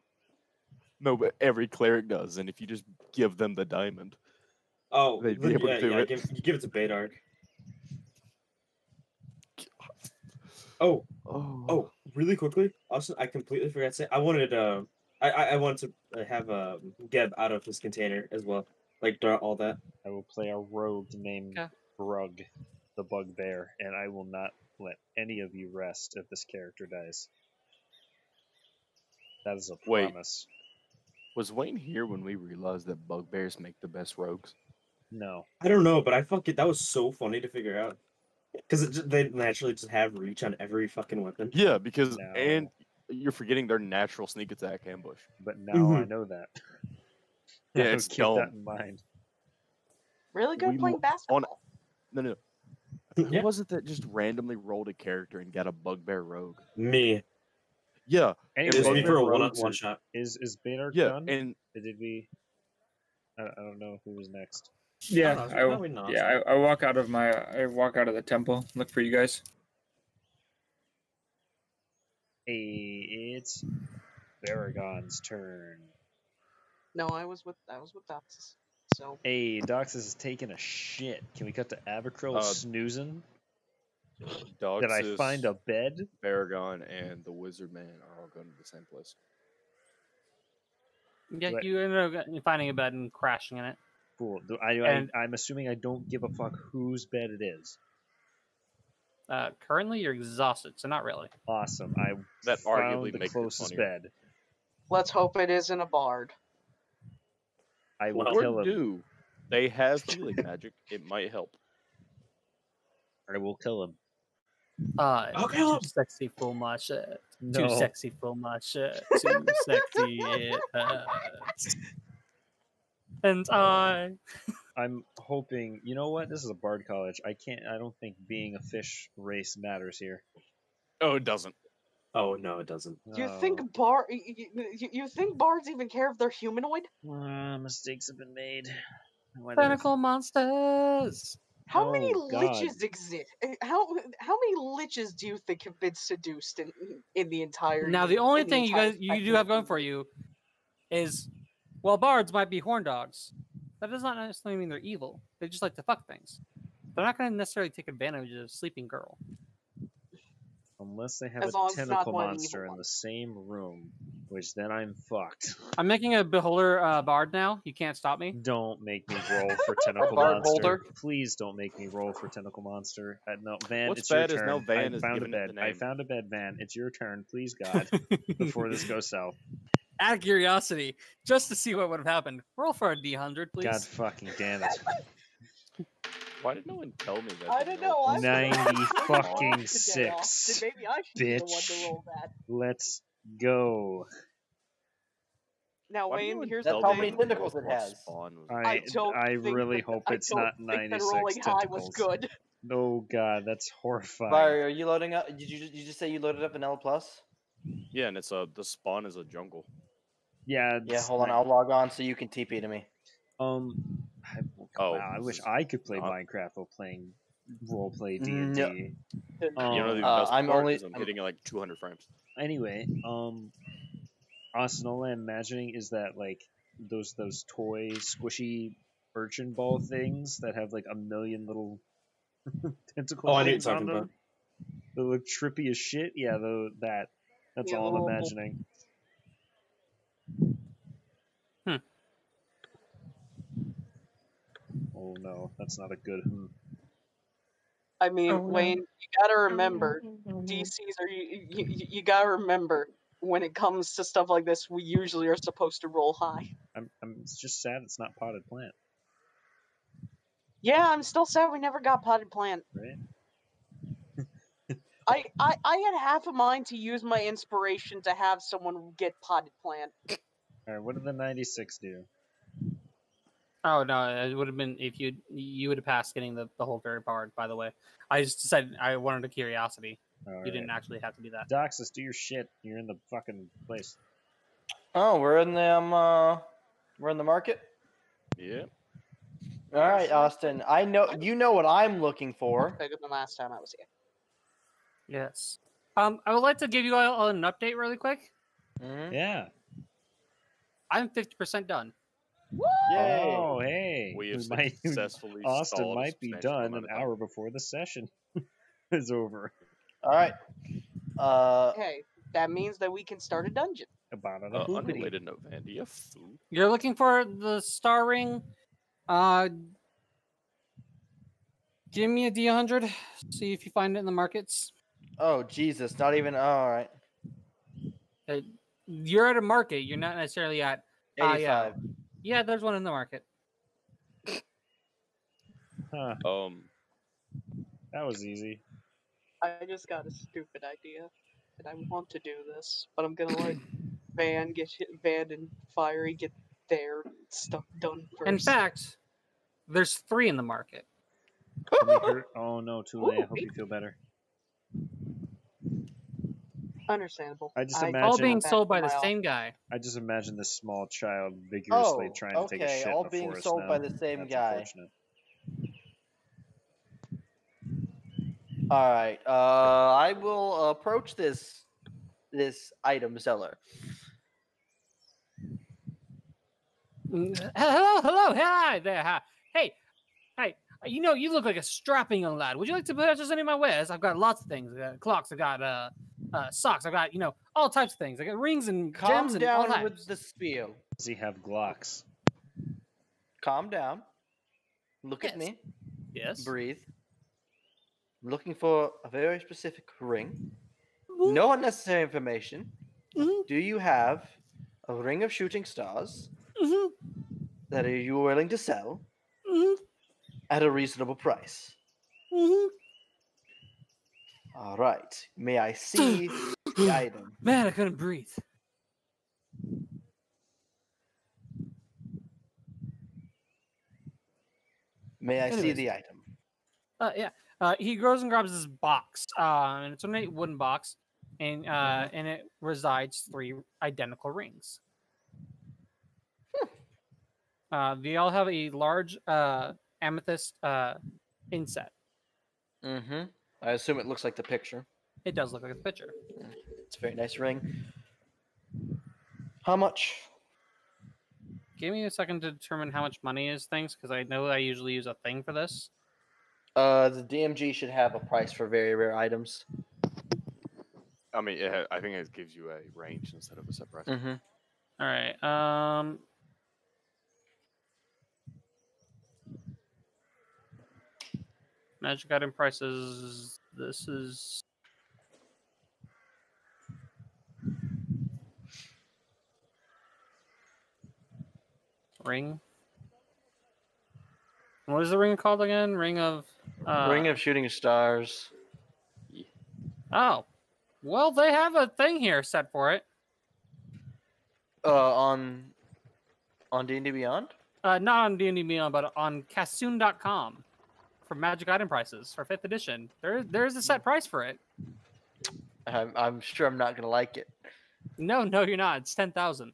No, but every cleric does, and if you just give them the diamond, Oh, they'd be then, able to do it. you give it to Bedark. Oh, really quickly. Also, I completely forgot to say I wanted I wanted to have Geb out of his container as well, like all that. I will play a rogue named Okay. Brug, the Bugbear, and I will not let any of you rest if this character dies. That is a Wait. promise. Was Wayne here when we realized that bugbears make the best rogues? No. I don't know, but I fucking that was so funny to figure out because they naturally just have reach on every fucking weapon. Yeah, because No. and you're forgetting their natural sneak attack ambush. But now Mhm. I know that. Yeah, I would it's keep dumb. that in mind. Really good We playing lo- basketball. No. Who Yeah. was it that just randomly rolled a character and got a bugbear rogue? Me. Yeah, Anyway, It was me for a Bugbear one rogues shot. Is Baynard yeah, done? and Or did we? I don't know who was next. Yeah, Oh, no, I, probably not. I walk out of the temple, look for you guys. Hey, it's Baragon's turn. No, I was with Doxus. So Hey, Doxus is taking a shit. Can we cut to Abercrow snoozing? Did I Doxus, find a bed? Baragon, and the Wizard Man are all going to the same place. Yeah, Right. you ended up finding a bed and crashing in it. Cool. And- I'm assuming I don't give a fuck whose bed it is. Currently, you're exhausted, so not really. Awesome. I That found arguably the makes it closest funnier. bed. let's hope it isn't a bard. I will Well, kill Or him. do they have healing magic? It might help. I will kill him. I'll kill him. Too sexy for my shirt. No. Too sexy for my shirt. Too sexy it hurts. And I'm hoping. You know what? This is a bard college. I don't think being a fish race matters here. Oh, it doesn't. Oh no, it doesn't. You think you think bards even care if they're humanoid? Mistakes have been made. Why did I tentacle monsters. How many Oh, God. liches exist? How many liches do you think have been seduced in the entire? Now, the in only the thing entire you do spectrum have of going for you is, well, bards might be horn dogs. That does not necessarily mean they're evil. They just like to fuck things. They're not going to necessarily take advantage of a sleeping girl. Unless they have As a long as it's not tentacle one of the monster evil in the same room, which then I'm fucked. I'm making a beholder bard now. You can't stop me. Don't make me roll for tentacle bard monster. holder? Please don't make me roll for tentacle monster. No, Van, What's it's your bad is turn. now Van I is found a giving it bed. the I name. found a bed, Van. It's your turn, please, God. Before this goes south. Out of curiosity, just to see what would have happened, roll for a D100, please. God fucking damn it. Why did no one tell me that? I the don't no know. I'm plus 90 one was fucking on? Today off. six, Maybe I should be the one to bitch. roll that. Let's go. Now, Why did no Wayne, one here's tell the how me many thing. that the tentacles no it plus has? spawn was- I don't think really that- hope I it's don't not think that 96 rolling high was tentacles. good. Oh god, that's horrifying. Barry, are you loading up? Did you just say you loaded up Vanilla Plus? Yeah, and it's the spawn is a jungle. Yeah. Yeah, it's hold on. not- I'll log on so you can TP to me. Oh, wow, I this wish is I could play not- Minecraft while playing roleplay D&D. No. You know the Uh, best I'm part only- is I'm hitting at like 200 frames. Anyway, Austin, all I'm imagining is that like those toy squishy urchin ball things that have like a million little tentacle Oh, I know what you're things on talking them. about. They look trippy as shit. Yeah, that's Yeah, all I'm little- imagining. Oh no, that's not a good. I mean, Oh, no. Wayne, you gotta remember, DCs are you gotta remember when it comes to stuff like this, we usually are supposed to roll high. It's just sad it's not potted plant, Yeah, I'm still sad we never got potted plant. right? I had half a mind to use my inspiration to have someone get potted plant. All right, what did the 96 do? Oh no, it would have been if you would have passed getting the whole third part. By the way, I just said I wanted a curiosity. All You didn't actually have to do that. Doxus, do your shit. You're in the fucking place. Oh, we're in the market. Yeah. All right, Austin. I know you know what I'm looking for. Bigger than last time I was here. Yes. I would like to give you all an update really quick. Mhm. Yeah. I'm 50% done. Yay! Oh, hey. We have might, successfully Austin stalled a might be substantial done amount an of time. hour before the session is over. All right. Hey, that means that we can start a dungeon. About a boopity. Unrelated note, Van, do you have food? You're looking for the star ring. Give me a D100. See if you find it in the markets. Oh Jesus! Not even. Oh, all right. You're at a market. You're not necessarily at. 85. Yeah, there's one in the market. Huh, that was easy. I just got a stupid idea, and I want to do this, but I'm gonna let Van and Fiery get their stuff done first. In fact, there's 3 in the market. Can we hurt? Oh no, too late. I Ooh, hope you feel better. understandable. I just All imagine- being back sold to by the my same guy. I just imagine this small child vigorously Oh, trying to take a okay, shit all in the being forest sold now. by the same That's guy. unfortunate. All right. I will approach this item seller. Hello, hi there. Hi. Hey, you look like a strapping young lad. Would you like to purchase any of my wares? I've got lots of things. I got clocks. I got socks. I got all types of things. I got rings and Calm gems and all down types. with the spiel. Does he have Glocks? Calm down. Look at Yes. me. Yes. Breathe. I'm looking for a very specific ring. Mhm. No unnecessary information. Mhm. Do you have a ring of shooting stars Mhm. that are you willing to sell Mhm. at a reasonable price? Mhm. All right. May I see the item? Man, I couldn't breathe. May I see Anyways. the item? Yeah. He goes and grabs this box. And it's a wooden box, and and it resides 3 identical rings. They all have a large amethyst inset. Mm-hmm. I assume it looks like the picture. It does look like a picture. It's a very nice ring. How much? Give me a second to determine how much money is things, because I know I usually use a thing for this. The DMG should have a price for very rare items. I mean, I think it gives you a range instead of a set price. Mm-hmm. All right. Magic item prices. This is ring. What is the ring called again? Ring of Shooting Stars. Oh, well, they have a thing here set for it. On D&D Beyond. Not on D&D Beyond, but on Kassoon.com for magic item prices for 5th edition. There's a set price for it. I'm sure I'm not gonna like it. No, you're not. It's 10,000.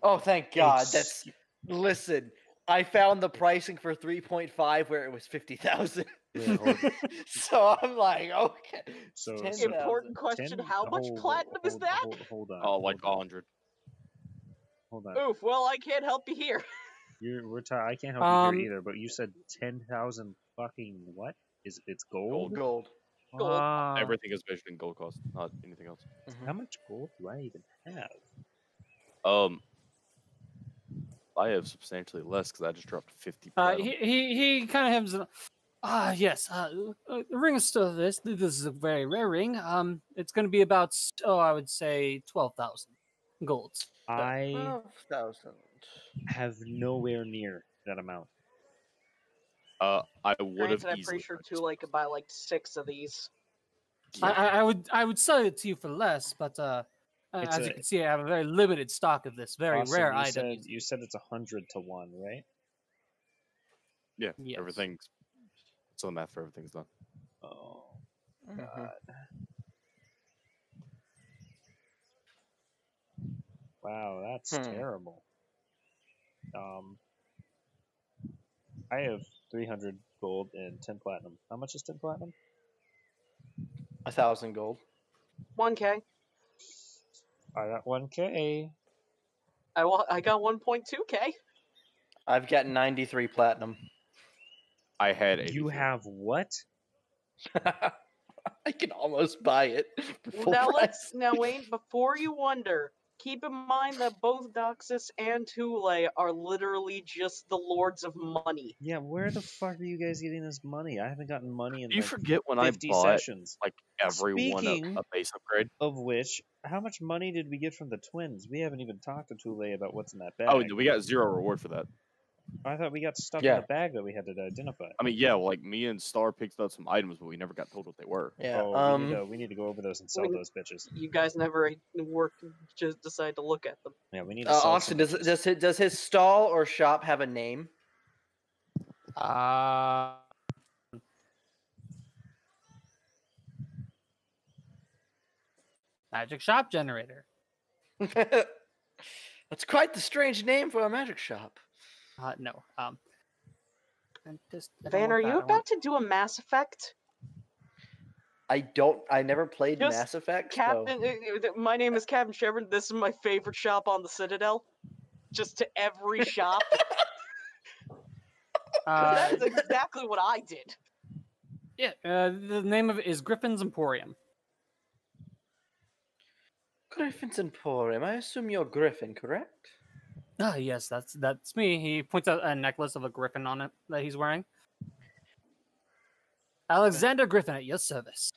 Oh, thank God. It's- Listen. I found the pricing for 3.5 where it was 50,000. Yeah, hold- So I'm like, okay. So- 10,000. Important question: How much platinum is that? Hold on. Oh, like hold on, 100. Hold on. Oof. Well, I can't help you here. I can't help you here either. But you said 10,000 fucking what? It's gold? Gold. Gold. Ah, Everything is measured in gold cost, not anything else. How much gold do I even have? I have substantially less because I just dropped 50. He kind of has yes. The ring is still this. This is a very rare ring. It's going to be about I would say 12,000 golds. I 12,000. have nowhere near that amount. I would have Granted, I'm easily. pretty sure too. Like, could buy like 6 of these. I would sell it to you for less, but as you can see, I have a very limited stock of this very Austin, rare you item. you said it's 100 to 1, right? Yeah, Yes. everything's. So the math for everything's done. Oh, Mhm. God. Wow, that's terrible. I have 300 gold and 10 platinum. How much is 10 platinum? 1,000 gold. 1K. I got 1K. I got 1.2K. I've got 93 platinum. I had 83. You have what? I can almost buy it for full Now price. Wayne, before you wonder, keep in mind that both Doxus and Thule are literally just the lords of money. Yeah, where the fuck are you guys getting this money? I haven't gotten money in Do you like forget when I 50 bought sessions. like everyone Speaking a base upgrade? Of which, how much money did we get from the twins? We haven't even talked to Thule about what's in that bag. Oh, we got 0 reward for that. I thought we got stuff in Yeah. the bag that we had to identify. I mean, yeah, well, like me and Star picked up some items, but we never got told what they were. Yeah. Oh, we need to go over those and sell Wait. those bitches. You guys never just decide to look at them. Yeah, we need to sell Austin, some bitches. does his stall or shop have a name? Magic shop generator. That's quite the strange name for a magic shop. No. I don't Van, want are that. you I want- about to do a Mass Effect? I never played Just Mass Effect. So. Captain, my name is Captain Shepard. This is my favorite shop on the Citadel. Just to every shop. That's exactly what I did. Yeah, the name of it is Griffin's Emporium. Griffin's Emporium. I assume you're Griffin, correct? Ah, yes, that's me. He points out a necklace of a griffin on it that he's wearing. Alexander Griffin at your service.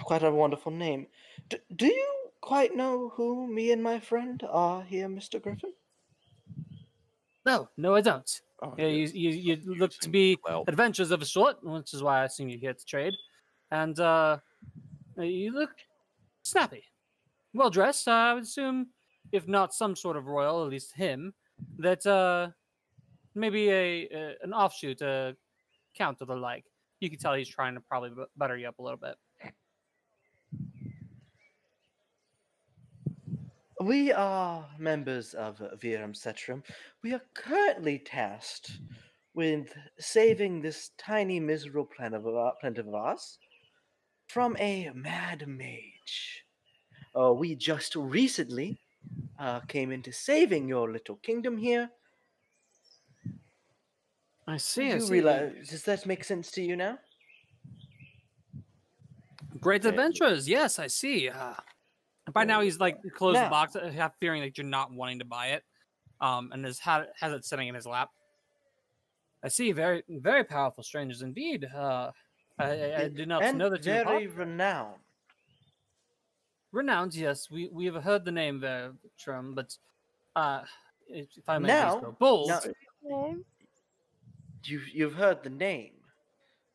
Quite a wonderful name. Do you quite know who me and my friend are here, Mr. Griffin? No, I don't. Oh, Yeah, yes. you look to Using be clout. adventures of a sort, which is why I assume you're here to trade. And you look snappy. Well dressed, I would assume, if not some sort of royal, at least him, that maybe an offshoot, a count or the like. You can tell he's trying to probably butter you up a little bit. We are members of Virum Cetrum. We are currently tasked with saving this tiny, miserable planet of ours from a mad mage. We just recently came into saving your little kingdom here. I see. You realize? Does that make sense to you now? Great adventures. Yes, I see. By now he's like closed the Now- box, half fearing that you're not wanting to buy it, and has it sitting in his lap. I see. Very, very powerful strangers indeed. I did not and know that you were very renowned. renowned. Yes, we have heard the name Vertrum, but if I may Now- be so bold, now- You've heard the name.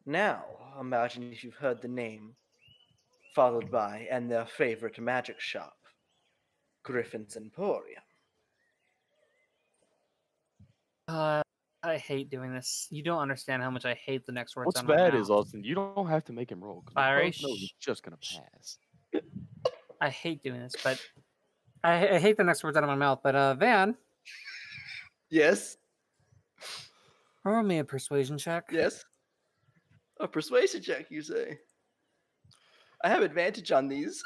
Now, imagine if you've heard the name, followed by and their favorite magic shop, Griffin's Emporium. I hate doing this. You don't understand how much I hate the next words. What's out of my bad mouth. is, Austin, you don't have to make him roll. 'Cause we Fiery both know he's just going to pass. I hate doing this, but I hate the next words out of my mouth. But Van, Yes, roll me a persuasion check. yes. A persuasion check, you say? I have advantage on these.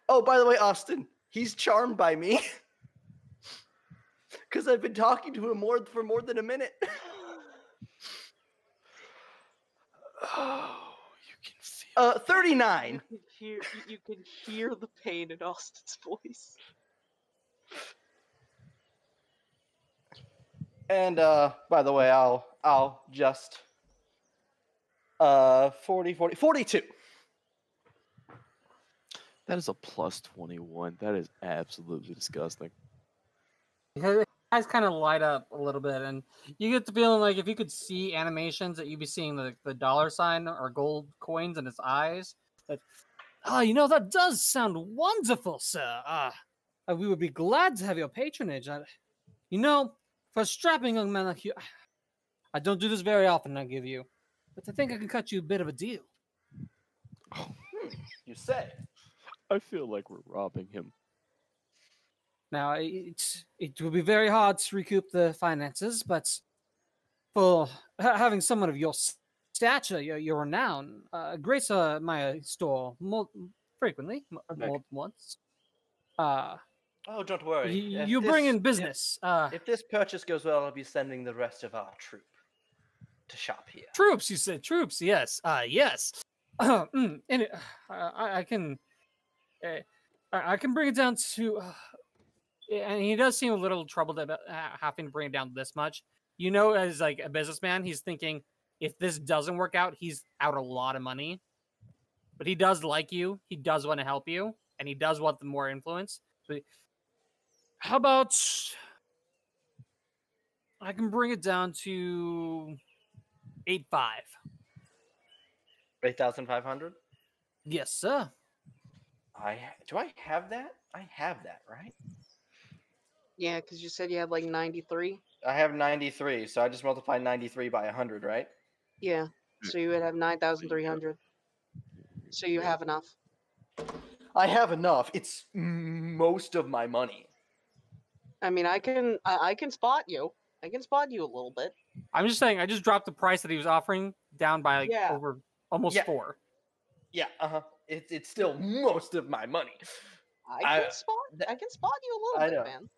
Oh, by the way, Austin, he's charmed by me. Because I've been talking to him for more than a minute. Oh, you can feel 39. You can hear the pain in Austin's voice. And by the way, I'll just 42. That is a plus 21. That is absolutely disgusting. His eyes kind of light up a little bit, and you get the feeling like if you could see animations, that you'd be seeing the dollar sign or gold coins in his eyes. That, that does sound wonderful, sir. We would be glad to have your patronage. For a strapping young man like you, I don't do this very often, I give you, but I think I can cut you a bit of a deal. You say? I feel like we're robbing him. Now, it will be very hard to recoup the finances, but for having someone of your stature, your renown, grace my store frequently, Okay. more than once. Oh, don't worry. You bring in business. If this purchase goes well, I'll be sending the rest of our troop to shop here. Troops, you said troops. Yes. Yes. I can. I can bring it down to. And he does seem a little troubled about having to bring it down this much. You know, as like a businessman, he's thinking if this doesn't work out, he's out a lot of money. But he does like you. He does want to help you, and he does want the more influence. So how about I can bring it down to 8.5. 8,500. Yes, sir. Do I have that? I have that, right? Yeah, because you said you had like 93. I have 93, so I just multiply 93 by 100, right? Yeah, so you would have 9,300. So you have enough. I have enough. It's most of my money. I mean, I can spot you. I can spot you a little bit. I'm just saying, I just dropped the price that he was offering down by like Yeah. over almost Yeah. 4. Yeah, It's still most of my money. I can spot you a I little know. bit, man.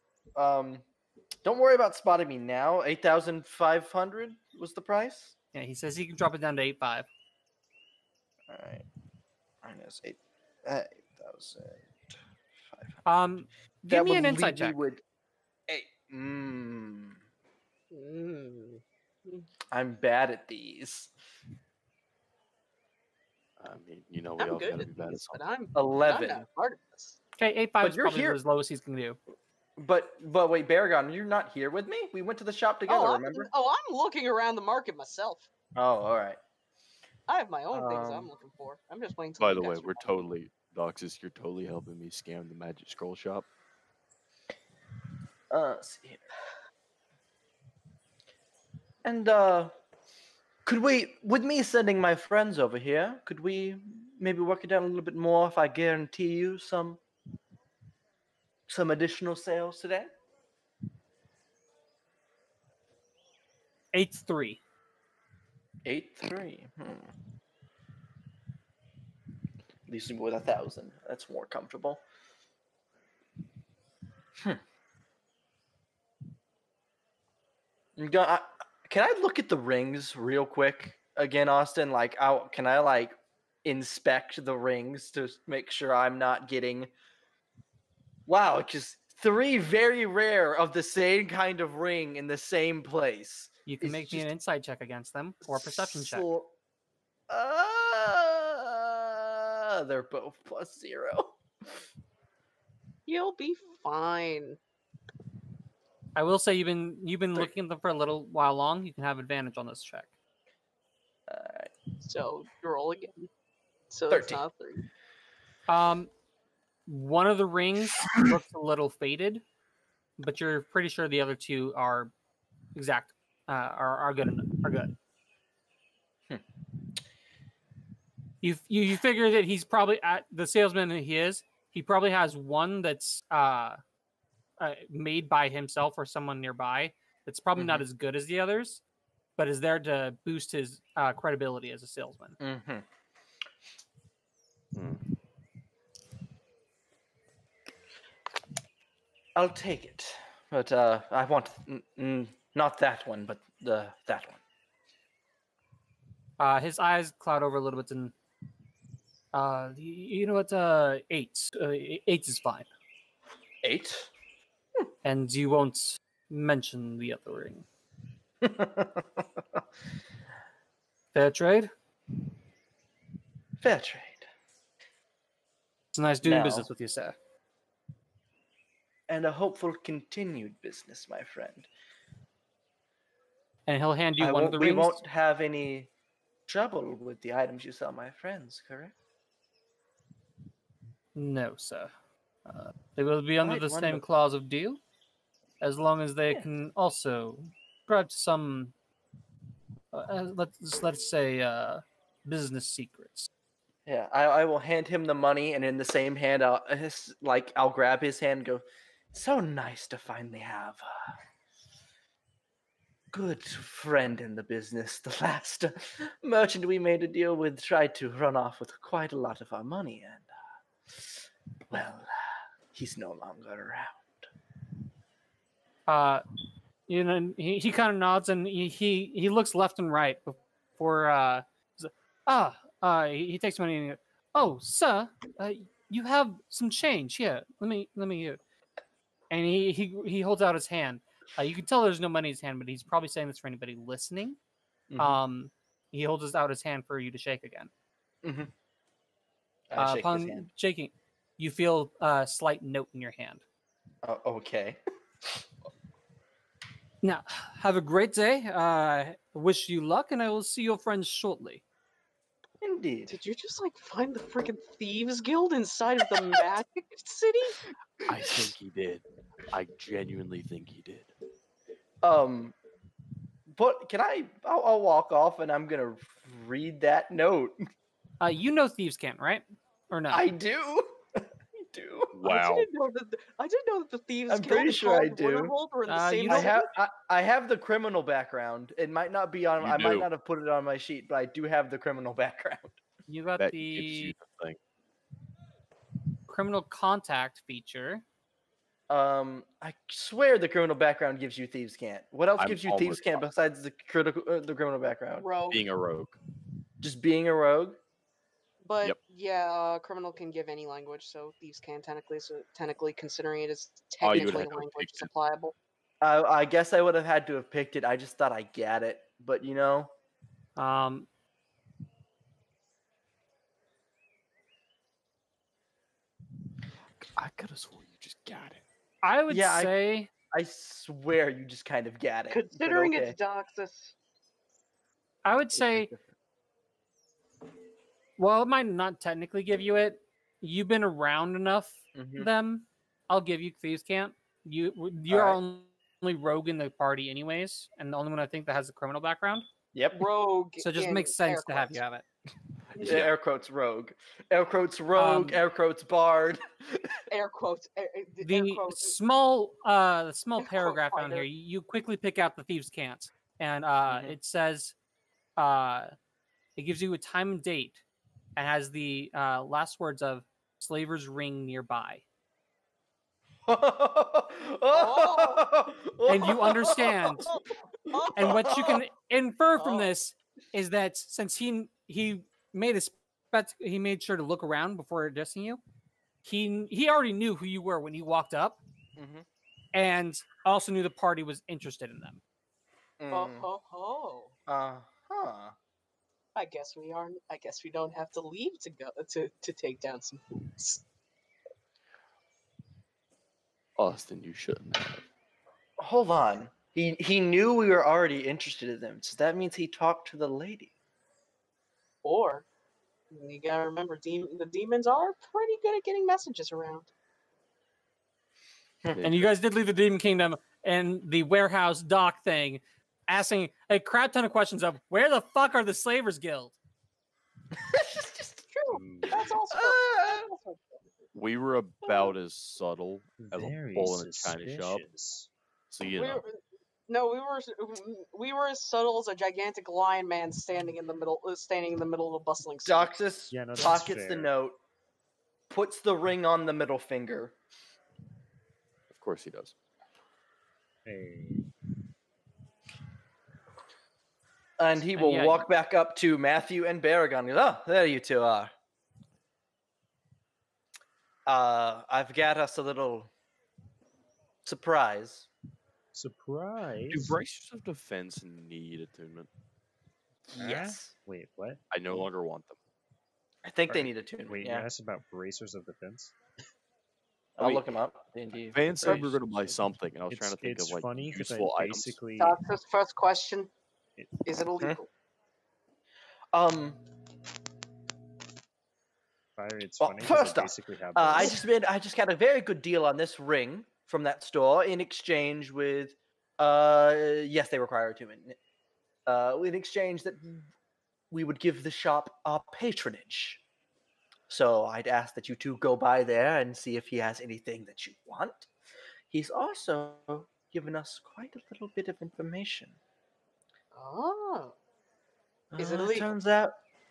Don't worry about spotting me now. 8,500 was the price. Yeah, he says he can drop it down to 8.5. All right, minus 8,500. Give me would an insight leave me check. with I'm bad at these. I mean, you know, we I'm all good gotta at be bad at these, but something. I'm 11. not part of this. Okay, 8.5 But is you're probably here. as low as he's gonna do. But wait, Baragon, you're not here with me? We went to the shop together, remember? I'm looking around the market myself. Oh, all right. I have my own things I'm looking for. I'm just waiting. Till By you the guys way, are we're done. totally Doxus. You're totally helping me scam the Magic Scroll shop. Let's see here. And could we, with me sending my friends over here, could we maybe work it down a little bit more if I guarantee you some additional sales today? 8.3. 8,300. At least we go with 1,000. That's more comfortable. Can I look at the rings real quick again, Austin? Like, can I like inspect the rings to make sure I'm not getting? Wow, just 3 very rare of the same kind of ring in the same place. You can It's make me an just insight check against them or a perception check. They're both +0. You'll be fine. I will say you've been Three. looking at them for a little while long. You can have advantage on this check. Alright. So roll again. So 13. it's not 3. One of the rings looks a little faded, but you're pretty sure the other 2 are exact. Are good. Are good. You figure that he's probably at the salesman that he is. He probably has one that's made by himself or someone nearby. That's probably not as good as the others, but is there to boost his credibility as a salesman. I'll take it, but I want not that one, but that one. His eyes cloud over a little bit, and you know what? 8. 8 is fine. 8. And you won't mention the other ring. Fair trade? Fair trade. It's nice doing Now- business with you, sir. And a hopeful continued business, my friend. And he'll hand you one of the we rings. won't have any trouble with the items you sell my friends, correct? No, sir. They will be under Right, the same wonderful. clause of deal, as long as they Yes. can also grab some, let's say, business secrets. Yeah, I will hand him the money, and in the same hand, I'll grab his hand and go, so nice to finally have good friend in the business. The last merchant we made a deal with tried to run off with quite a lot of our money, and well, he's no longer around. You know, he kind of nods and he looks left and right before he takes money and he goes, "Oh, sir, you have some change here. Let me and he holds out his hand. You can tell there's no money in his hand, but he's probably saying this for anybody listening. Mhm. He holds out his hand for you to shake again. Mm-hmm. I shake his Upon hand. shaking, you feel a slight note in your hand. Oh, okay. Now, have a great day. Wish you luck, and I will see your friends shortly. Indeed. Did you just like find the freaking thieves guild inside of the magic city? I think he did. I genuinely think he did. But can I'll walk off and I'm gonna read that note. You know thieves can't, right? Or no? I do. I do. Wow. I didn't know that the thieves I'm guild pretty and sure I Called do. Winterhold were in the same you I don't- city. have I have the criminal background. It might not be on. You I might do. not have put it on my sheet, but I do have the criminal background. You got That gives you the the thing. criminal contact feature. I swear the criminal background gives you thieves can't. What else I'm gives you thieves almost can't besides the the criminal background? Rogue. Being a rogue. Just being a rogue. But Yep. yeah, criminal can give any language, so thieves can technically considering it as Oh, you would technically have to have language picked is it. applicable. I guess I would have had to have picked it. I just thought I got it, but you know. Um, I could have sworn you just got it. I would Yeah, say I swear you just kind of got it. but Considering okay. it's Doxus. I would say, well, it might not technically give you it. You've been around enough Mhm. them. I'll give you thieves can't. You're Alright. only rogue in the party anyways, and the only one I think that has a criminal background. Yep. Rogue. So it just in makes sense air to have quotes. you have it. Yeah. Air quotes rogue. Air quotes rogue. Um, Air quotes bard. Air quotes. Air The quotes. small Quote paragraph down here, finder. you quickly pick out the thieves can't, and it says it gives you a time and date, and has the last words of "Slaver's Ring" nearby. And you understand. And what you can infer from this is that since he made he made sure to look around before addressing you, he already knew who you were when he walked up, Mhm. and also knew the party was interested in them. Uh-huh. I guess we aren't. I guess we don't have to leave to go to take down some fools. Austin, you shouldn't have. Hold on. He knew we were already interested in them, so that means he talked to the lady. Or you gotta remember, the demons are pretty good at getting messages around. And you guys did leave the Demon Kingdom and the warehouse dock thing, asking a crap ton of questions of where the fuck are the Slavers Guild? True. That's also. We were about as subtle as Very a bull in a china shop. suspicious. So you know. We were as subtle as a gigantic lion man standing in the middle of a bustling city. Doxus Yeah, no, that's pockets the fair. note, puts the ring on the middle finger. Of course he does. Hey. And he will yeah, walk back up to Matthew and Baragon. He goes, oh, there you two are. I've got us a little surprise. Surprise. Do bracers of defense need attunement? Huh? Yes. Wait, what? I no longer want them. I think they Right. need attunement. Wait, Yeah. you asked about bracers of defense? I'll mean, look them up. D&D. Van said we were Bracers. going to buy something, and I was trying to think It's of like funny because I useful items. basically Doxus, first question: It- Is it illegal? Fire, it's Well, funny 'cause first I off, basically have I those. just got a very good deal on this ring from that store in exchange with yes, they require attunement. In exchange that we would give the shop our patronage. So I'd ask that you two go by there and see if he has anything that you want. He's also given us quite a little bit of information. Oh. Is it illegal?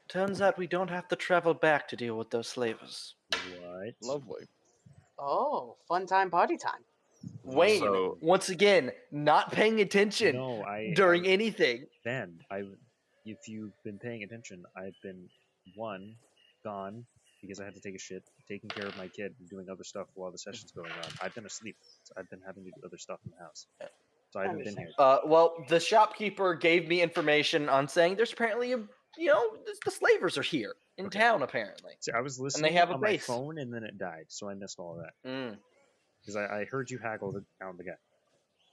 Turns out we don't have to travel back to deal with those slavers. What? Lovely. Oh, fun time, party time. Wayne, So- once again, not paying attention No, during anything. Ben, if you've been paying attention, I've been gone because I had to take a shit, taking care of my kid, and doing other stuff while the session's going on. I've been asleep. So I've been having to do other stuff in the house. So I haven't been here. Well, the shopkeeper gave me information on saying there's apparently the slavers are here in Okay. town apparently. See, I was listening have a on base. my phone and then it died, so I missed all of that. Mm. Because I heard you haggle down the guy.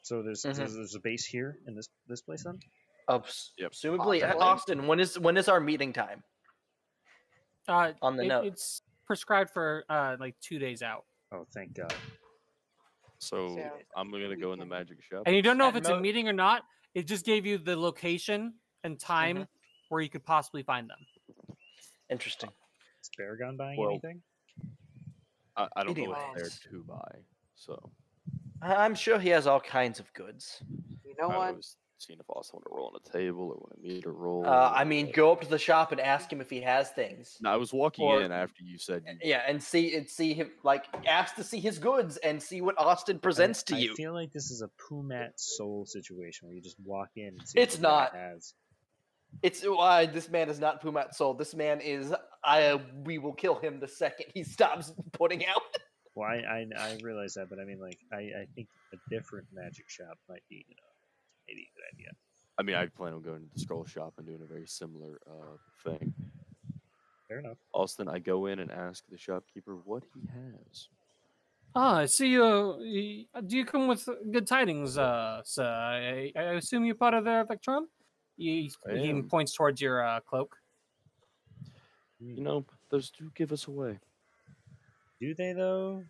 So there's a base here in this place then? Yep. Presumably, Possibly. Austin. When is our meeting time? On the note. It's prescribed for like 2 days out, Oh, thank God. So So- I'm gonna go in the magic shop. and you don't know if At it's a mo- meeting or not. It just gave you the location and time where you could possibly find them. Interesting. Is Baragon buying Well, anything? I don't know Anyways. what's there to buy. So I'm sure he has all kinds of goods. You know I what? was seeing if I also want to roll on a table or want me to roll. I mean, go up to the shop and ask him if he has things. No, I was walking or- in after you said you. Yeah, and see him ask to see his goods and see what Austin presents to you. I feel like this is a Pumat Soul situation where you just walk in and see It's what the guy not. has. It's this man is not Pumat Soul. This man is we will kill him the second he stops putting out. Well, I realize that, but I mean, like, I think a different magic shop might be, maybe a good idea. I mean, I plan on going to the scroll shop and doing a very similar thing. Fair enough. Austin, I go in and ask the shopkeeper what he has. I see you. Do you come with good tidings, sir? I assume you're part of their Victron? He am. points towards your cloak. You know, those do give us away. Do they, though?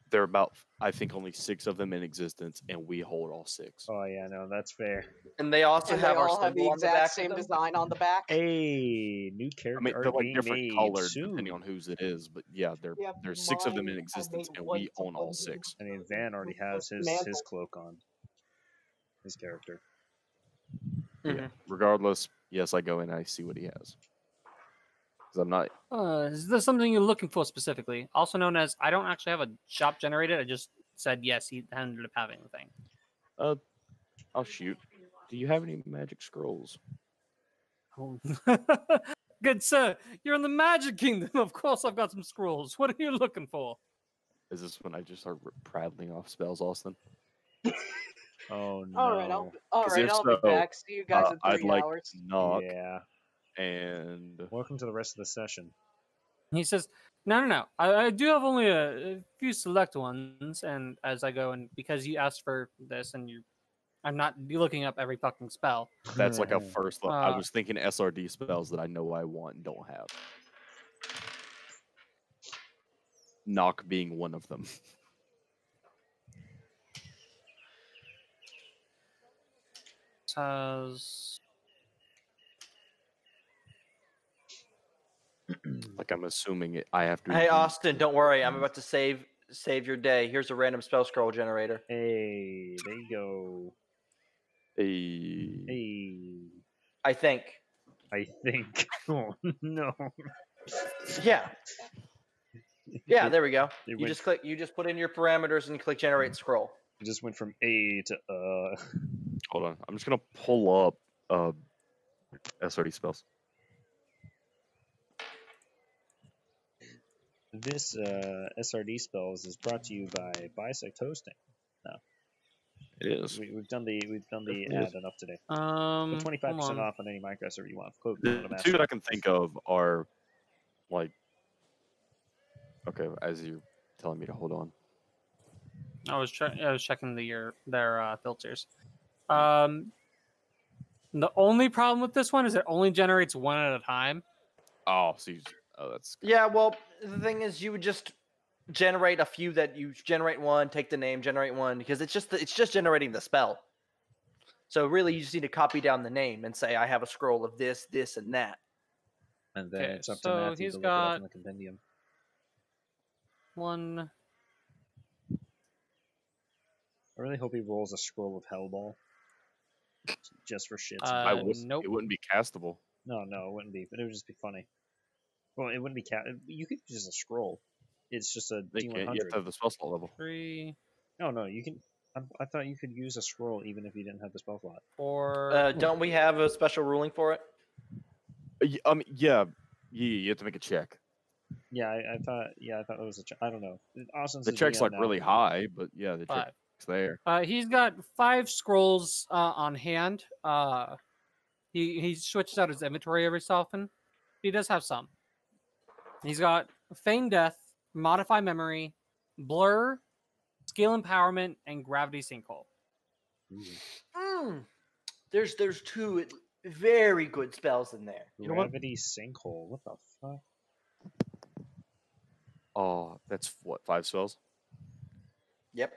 There are about, I think, only 6 of them in existence, and we hold all 6. Oh, yeah, no, that's fair. And they also And they have our all have the symbol on the exact back. same of them. design on the back. Hey, new character I mean, they're art like being different made colored soon. depending on whose it is, but yeah, Yeah, there's 6 of them in mine, I existence, made and one we to own all one. 6. I mean, Van already has his Mantle. cloak on. His character. Yeah. Regardless, yes, I go in and I see what he has. Because I'm not. Is this something you're looking for specifically? Also known as, I don't actually have a shop generated. I just said yes, he ended up having the thing. I'll shoot. Do you have any magic scrolls? Good sir, you're in the Magic Kingdom. Of course, I've got some scrolls. What are you looking for? Is this when I just start prattling off spells, Austin? Oh, no. All right, I'll 'Cause if be so, back. See you guys in 3 I'd like hours. to knock Yeah. and Welcome to the rest of the session. He says, no. I do have only a few select ones, and as I go, and because you asked for this, and I'm not looking up every fucking spell. that's like a first level. I Uh, was thinking SRD spells that I know I want and don't have. Knock being one of them. Says, Like I'm assuming I have to. Hey use Austin, the- don't worry. I'm about to save your day. Here's a random spell scroll generator. Hey, there you go. Hey. Hey, I think. I think. Oh, no. Yeah. Yeah, there we go. It You just click. You just put in your parameters and click generate scroll. It just went from A to Hold on. I'm just gonna pull up SRD spells. This SRD spells is brought to you by Bisect Hosting. It is. We've done the Definitely ad is. enough today. hold 25% on. off on any Minecraft server you want. Code The FullMetalMaster. two that I can think of are like. Okay, as you're telling me to hold on. I was checking their filters. The only problem with this one is it only generates one at a time. Oh, that's Yeah. Well, the thing is, you would just generate a few that you generate one, take the name, generate one, because it's just generating the spell. So really, you just need to copy down the name and say, I have a scroll of this, this, and that. And then Okay, it's up to so Matthew he's to look it up got- in the compendium. One. I really hope he rolls a scroll of Hellball. just for shits. I and would. giggles. Nope. It wouldn't be castable. No, it wouldn't be, but it would just be funny. Well, it wouldn't be you could use a scroll. It's just a They can't. You have D100. to have the spell slot level. 3, No, you can. I thought you could use a scroll even if you didn't have the spell slot. 4. Don't we have a special ruling for it? Yeah. You have to make a check. Yeah, I thought. Yeah, I thought it was a. I don't know. Austin's The check's DM like now. really high, but yeah, the 5. check's there. He's got 5 scrolls on hand. He switches out his inventory every so often. He does have some. He's got Feign Death, Modify Memory, Blur, Skill Empowerment, and Gravity Sinkhole. There's 2 very good spells in there. You know what? Gravity sinkhole. What the fuck? Oh, that's what, 5 spells? Yep.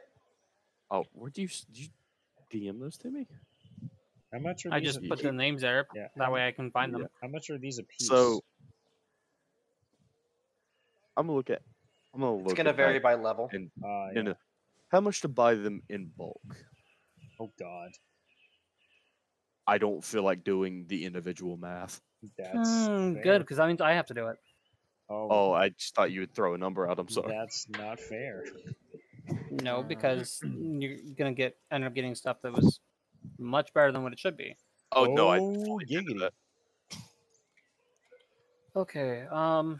Oh, did you DM those to me? How much are I these? just put the names there. Yeah. That way I can find them. How much are these a piece? So I'm gonna look at. It's gonna vary by level. And yeah. how much to buy them in bulk? Oh God. I don't feel like doing the individual math. That's Good, fair. because that means I have to do it. Oh, I just thought you would throw a number out. I'm sorry. That's not fair. No, because you're gonna end up getting stuff that was much better than what it should be. Oh no, I fully get giggity. Okay. Because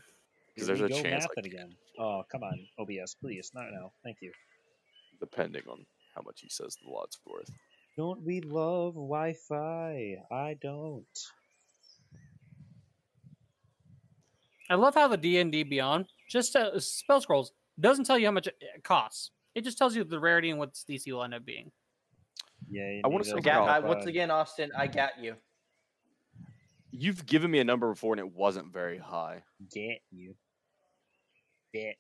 Here there's we a go chance. math it again. Oh, come on, OBS, please, not now. Thank you. Depending on how much he says the lot's worth. Don't we love Wi-Fi? I don't. I love how the D&D Beyond just spell scrolls doesn't tell you how much it costs. It just tells you the rarity and what DC will end up being. Yeah. I wanna say Once again, Austin, I got you. You've given me a number before and it wasn't very high. Get you. Get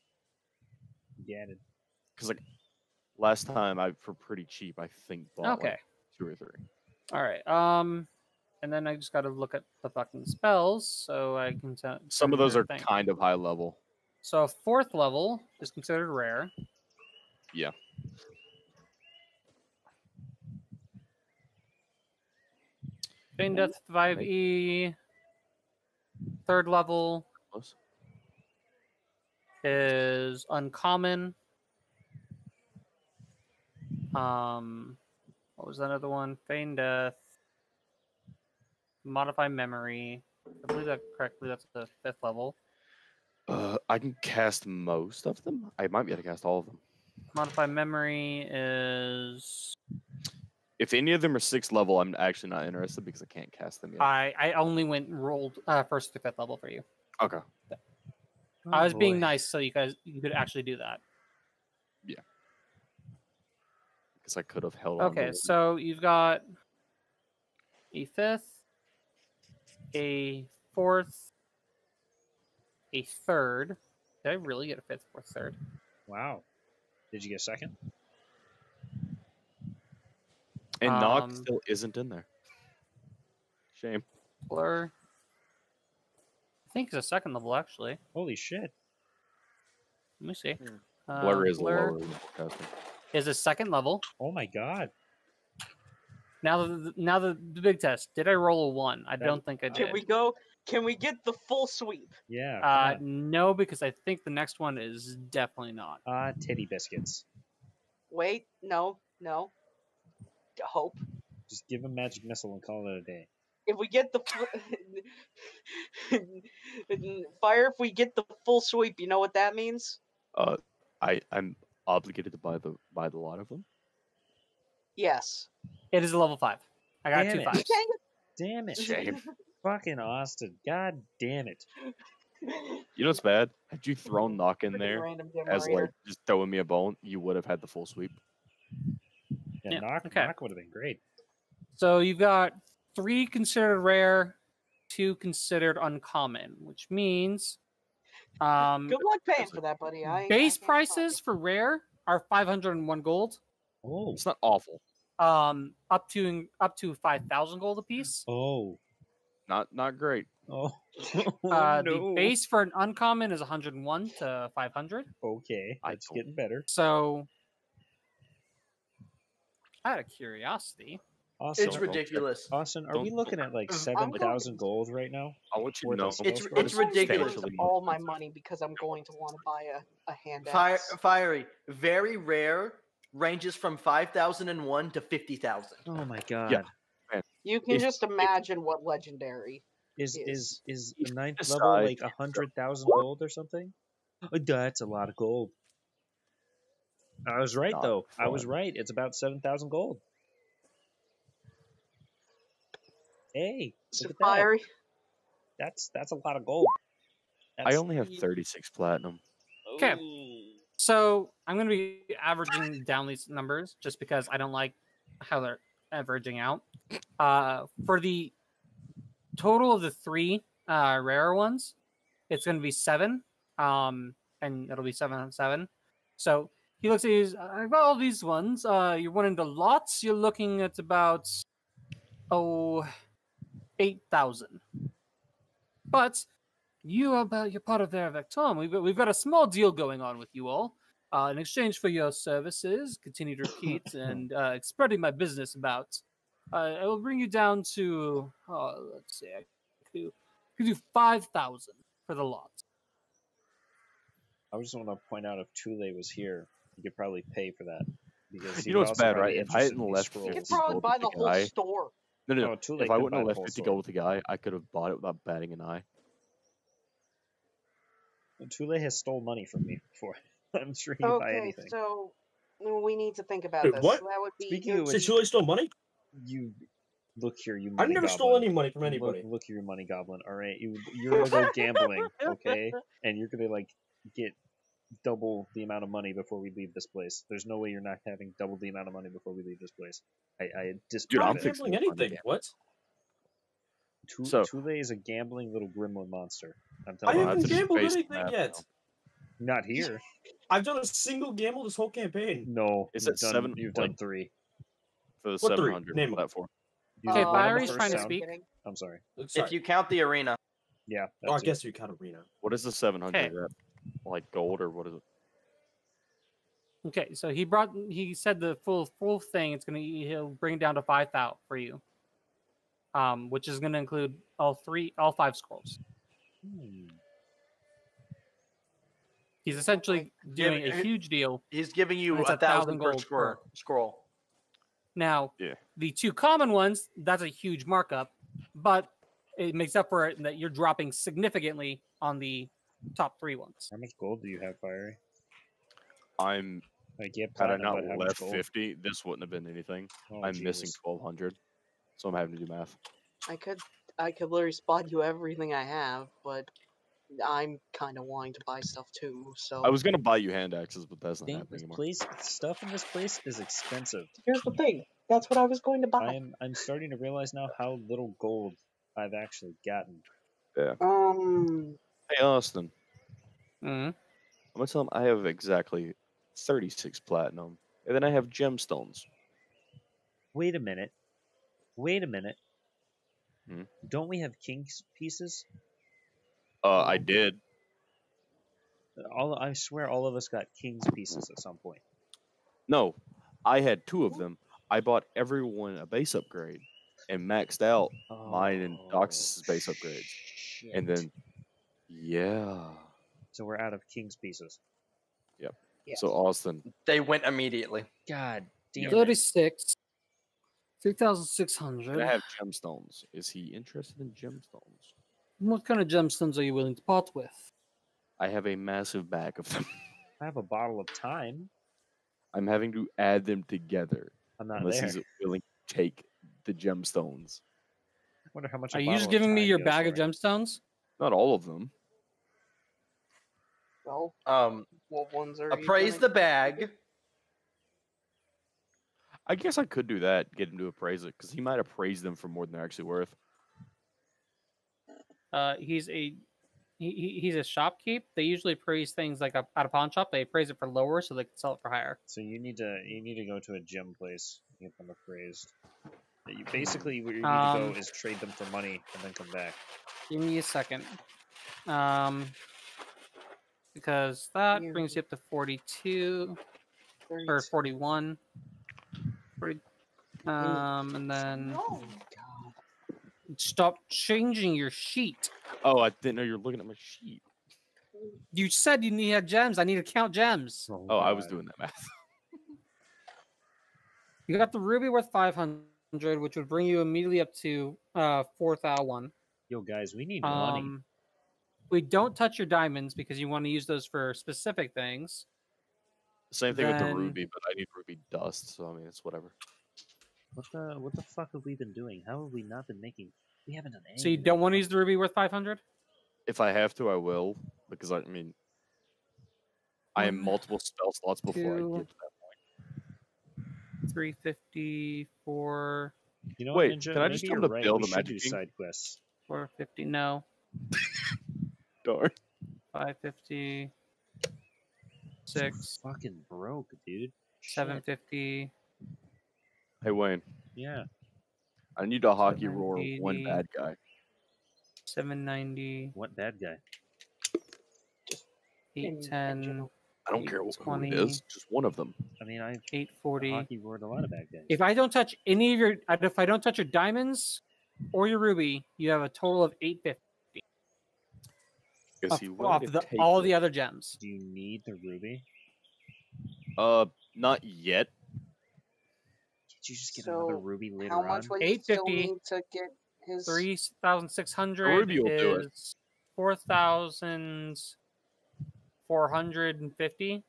it. Because like last time I for pretty cheap I think bought Okay. like 2 or 3. All right. And then I just got to look at the fucking spells so I can. Some of those are thing. kind of high level. So 4th level is considered rare. Yeah. Feign Death 5e. 3rd level Close. is uncommon. What was that other one? Feign Death. Modify Memory. I believe that correctly. That's the 5th level. I can cast most of them. I might be able to cast all of them. Modify Memory is. If any of them are 6th level, I'm actually not interested because I can't cast them yet. I only went and rolled 1st to 5th level for you. Okay. I was being nice so you could actually do that. Because I could have held on. Okay, so you've got a 5th, a 4th, a 3rd. Did I really get a 5th, 4th, 3rd? Wow. Did you get a 2nd? And Nog still isn't in there. Shame. Blur. I think it's a 2nd level, actually. Holy shit. Let me see. Blur is Blur lower level casting. is a 2nd level. Oh my God. Now the big test. Did I roll a 1? I don't think I did. Can we get the full sweep? Yeah. come on. No, because I think the next one is definitely not. Titty biscuits. Wait, no. Hope. Just give him magic missile and call it a day. If we get the fire, if we get the full sweep, you know what that means? I'm obligated to buy the lot of them. Yes. It is a level 5. I got Damn 2 it. 5s. Damn it. Shame. Fucking Austin. God damn it. You know what's bad? Had you thrown Knock in Freaking there random as like generator. just throwing me a bone, you would have had the full sweep. Yeah, Yeah, knock okay. would have been great. So you've got 3 considered rare, 2 considered uncommon, which means Good luck paying for that, buddy. base prices for rare are 501 gold. Oh. It's not awful. Up to 5,000 gold apiece. Oh. Not great. Oh. The base for an uncommon is 101 to 500. Okay. It's getting better. So, out of curiosity, Austin, It's Don't- ridiculous. Austin, are Don't- we looking at like I'm 7,000 gold right now? I want you For to know the spell It's scroll? it's ridiculous. substantially all my expensive. money because I'm going to want to buy a hand Fire, axe. fiery, very rare, ranges from 5,001 to 50,000. Oh my god. You can if- just imagine what legendary. Is the if you ninth decide level like to- 100,000 gold or something? Oh, that's a lot of gold. I was right Not though. I was fun. right. It's about 7,000 gold. Hey, So look at that. fiery. That's a lot of gold. I That's- only have 36 platinum. Okay. Ooh. So I'm going to be averaging down these numbers just because I don't like how they're averaging out. For the total of the three rare ones, it's going to be 7. And it'll be 7 on 7. So he looks at these. I've got all these ones. You're one into lots. You're looking at about 8,000. But you're part of their Vectom. We've got a small deal going on with you all. In exchange for your services, continue to repeat and spreading my business about, I will bring you down to, let's see, I could do 5,000 for the lot. I just want to point out if Tule was here, he could probably pay for that. Because he You know would what's also bad, probably right? be If I interested hadn't in these left You scrolls. could 50 probably gold buy with the the whole guy. store. No, Oh, too late if I to wouldn't buy have the left whole 50 store. gold with the guy, I could have bought it without batting an eye. Tule has stole money from me before. I'm sure he could buy Okay, anything. so we need to think about Wait, this. what? So that would be Speaking of Say which, Chile stole money? you look here, you I've money never goblin. stole any money from anybody. Look here, money goblin. All right, you're gonna go gambling, okay? And you're gonna like get double the amount of money before we leave this place. There's no way you're not having double the amount of money before we leave this place. I Dude, disprove I'm I'm it. fixing gambling to find a anything. game. What? So- Tule is a gambling little gremlin monster. I'm I telling Well, you. that's haven't just gambled basic anything math yet. Not here. I've done a single gamble this whole campaign. No, Is you've it done, 7? You've Like- done 3. For the What three? 700 Name 'em. platform. You Okay, did one on the Fiery's first trying to sound. speak. I'm sorry. Sorry. If you count the arena, Yeah, Oh, I that's it. guess you count arena. What is the 700 Okay. at? Like gold or what is it? Okay, so he said the full thing. He'll bring it down to 5,000 for you, which is gonna include all 5 scrolls. Hmm. He's essentially doing a Yeah, huge deal. he's giving you And it's 1,000 per gold per. scroll. Now, Yeah. the 2 common ones, that's a huge markup, but it makes up for it in that you're dropping significantly on the top 3 ones. How much gold do you have, Fiery? I'm Like, yeah, had I platinum, not but how much left gold? 50, this wouldn't have been anything. Oh, I'm missing Jesus. 1,200, so I'm having to do math. I could literally spot you everything I have, but I'm kind of wanting to buy stuff too. So I was gonna buy you hand axes, but that's not Thing, happening this anymore. place, stuff in this place is expensive. here's the thing. That's what I was going to buy. I'm starting to realize now how little gold I've actually gotten. Hey Austin, Mhm. I'm gonna tell him I have exactly 36 platinum, and then I have gemstones. Wait a minute. Wait a minute. Hmm? Don't we have king's pieces? I did. I swear all of us got king's pieces at some point. No, I had 2 of them. I bought everyone a base upgrade and maxed out mine and Dox's base upgrades. And then, yeah. So we're out of king's pieces. Yes. So Austin, They went immediately. God damn it. 36, can 3,600. I have gemstones? Is he interested in gemstones? What kind of gemstones are you willing to part with? I have a massive bag of them. I have a bottle of time. I'm having to add them together I'm not unless there. he's willing to take the gemstones. I wonder how much. Are a you bottle just of giving me time your goes bag of for. gemstones? Not all of them. Well, what ones are you Appraise gonna- the bag. I guess I could do that, get him to appraise it, because he might appraise them for more than they're actually worth. He's a shopkeep. They usually appraise things like at a pawn shop. They appraise it for lower so they can sell it for higher. So you need to go to a gem place and get them appraised. Basically, where you need to go is trade them for money and then come back. Give me a second. Because that Yeah. brings you up to 42 or 32. 41. 40, And then No. stop changing your sheet. Oh, I didn't know you were looking at my sheet. You said you need gems. I need to count gems. Oh, I was God. doing that math. You got the ruby worth 500, which would bring you immediately up to 4,001. Yo, guys, we need money. We don't touch your diamonds because you want to use those for specific things. Same thing with the Then- ruby, but I need ruby dust, so I mean it's whatever. What the fuck have we been doing? How have we not been making? We haven't done anything. So you don't want to use the ruby worth 500? If I have to, I will, because I mean, I am multiple spell slots before I two, get to that point. 354, You know Wait, what, Ninja? can I just Maybe come you're to right. build We the should do Magic King? side quests. 450. No, Darn. 550, 6, Fucking broke, dude. Shit. 750. Hey Wayne, Yeah. I need to hockey roar 780. one bad guy. 790, What bad guy? 810, I don't care who it 20. is, just one of them. I mean, I've 840. hockey roared a lot of bad guys. If I don't touch if I don't touch your diamonds or your ruby, you have a total of 850 Is he willing off to take all it? the other gems. Do you need the ruby? Not yet. Can't you just get another So, ruby later How much on? would you still 850. need to get his? 3,600 ruby will do it. is 4,450.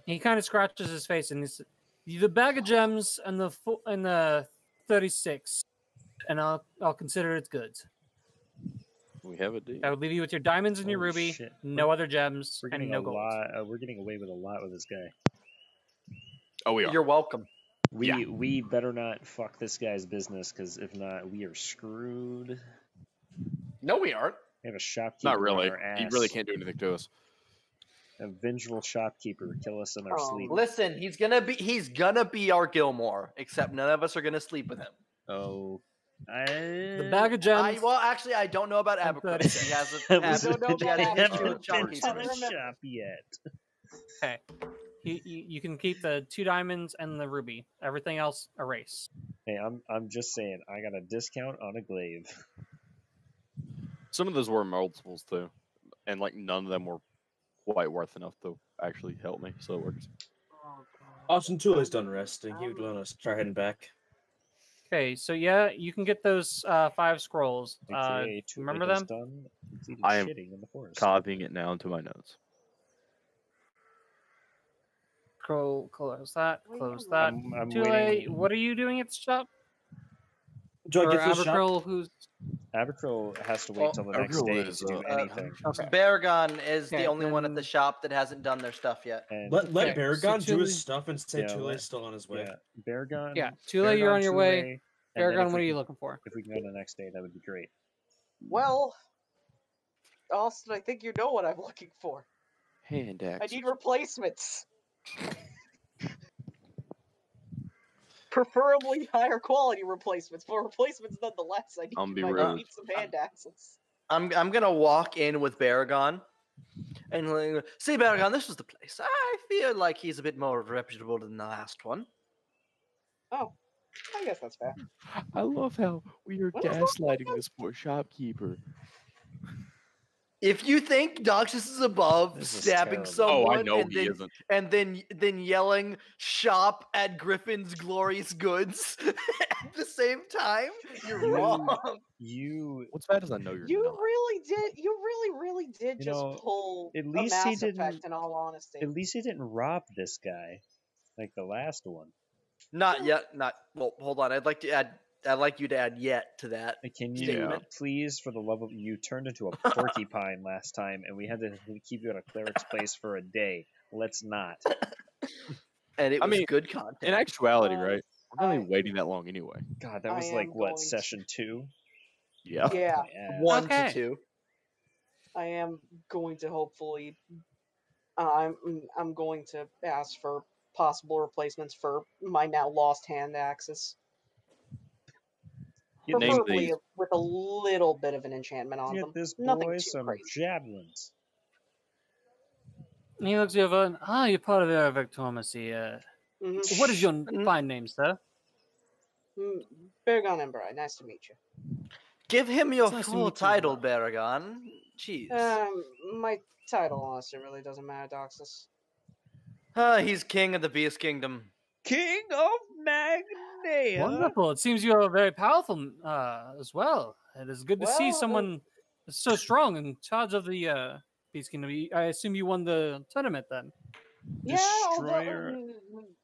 He kind of scratches his face and he's the bag of gems and the 36, and I'll consider it goods. We have a deal. I would leave you with your diamonds and your Holy ruby, shit. no other gems, We're and getting no a gold. lot. We're getting away with a lot with this guy. Oh, we are. You're welcome. We better not fuck this guy's business, because if not, we are screwed. No, we aren't. We have a shopkeeper Not on really. our ass. He really can't do anything to us. A vengeful shopkeeper kill us in our Oh, sleep. Listen, he's gonna be our Gilmore, except none of us are gonna sleep with him. Oh, The bag of gems. Actually, I don't know about I'm Abercrombie. 36. He has a That habit- was don't know he had a about history haven't with been shopkeepers. to the Remember. shop yet. Okay. You can keep the 2 diamonds and the ruby. Everything else, erase. Hey, I'm just saying, I got a discount on a glaive. Some of those were multiples too, and like none of them were quite worth enough to actually help me. So it works. Austin Tule's done resting. He would want to start heading back. Okay, so yeah, you can get those 5 scrolls. AKA Tule remember has them? done completed I am shitting in the forest. Copying it now into my notes. Close that. Wait, Close I'm that. I'm Too late. What are you doing at the shop? Do I Or get to the shop? Abercrombie, who's Abercroll has to wait Well, till the next Abercroll day is, to do anything. okay. Baragon is Okay, the only one at the then- shop that hasn't done their stuff yet. And Let Okay, so Baragon do his Tule- stuff and say Yeah, Tule's let- still on his way. yeah, Baragon. Yeah, Tule, you're Baragon, on your Tule, way. and then Baragon, if what we are you can- looking for? If we can go the next day, that would be great. Well, Austin, I think you know what I'm looking for. Hand I axe. need replacements. Preferably higher quality replacements, but replacements nonetheless. I I'll be might real. need some hand axes. I'm gonna walk in with Baragon and like, see Baragon. This was the place. I feel like he's a bit more reputable than the last one. Oh, I guess that's fair. I love how we are What is that? gaslighting this poor shopkeeper. If you think Noxus is above This is stabbing terrible. someone Oh, I know and he then isn't. and then yelling "shop at Griffin's Glorious Goods" at the same time, you're You- wrong. You What's bad is I know you're You not. really did. You really did You just know, pull at a least he Mass didn't- Effect. In all honesty, at least he didn't rob this guy, like the last one. Not yet. Not well. Hold on. I'd like you to add "yet" to that. Can you Statement. please, for the love of you, turned into a porcupine last time, and we had to keep you at a cleric's place for a day. Let's not. And it I was mean, good content. In actuality, Uh, right? We're only I- waiting that long anyway. God, that I was am like what, going to- session 2? Yeah. yeah, My ass. 1 Okay. to 2. I am going to hopefully. I'm going to ask for possible replacements for my now lost hand axes, Get this, Name preferably these. with a little bit of an enchantment on get them. this Nothing boy too some crazy. javelins. And he looks over and, you're part of the Victormacy. What is your Mm. fine name, sir? Baragon Ember, nice to meet you. Give him your It's nice to full meet you, title, Bob. Baragon. Jeez. My title, honestly, really doesn't matter, Doxus. He's king of the Beast Kingdom. King of Magnea. Wonderful. It seems you are very powerful as well. It is good to see Well, someone so strong in charge of the Beast Kingdom. I assume you won the tournament then. Yeah, Destroyer.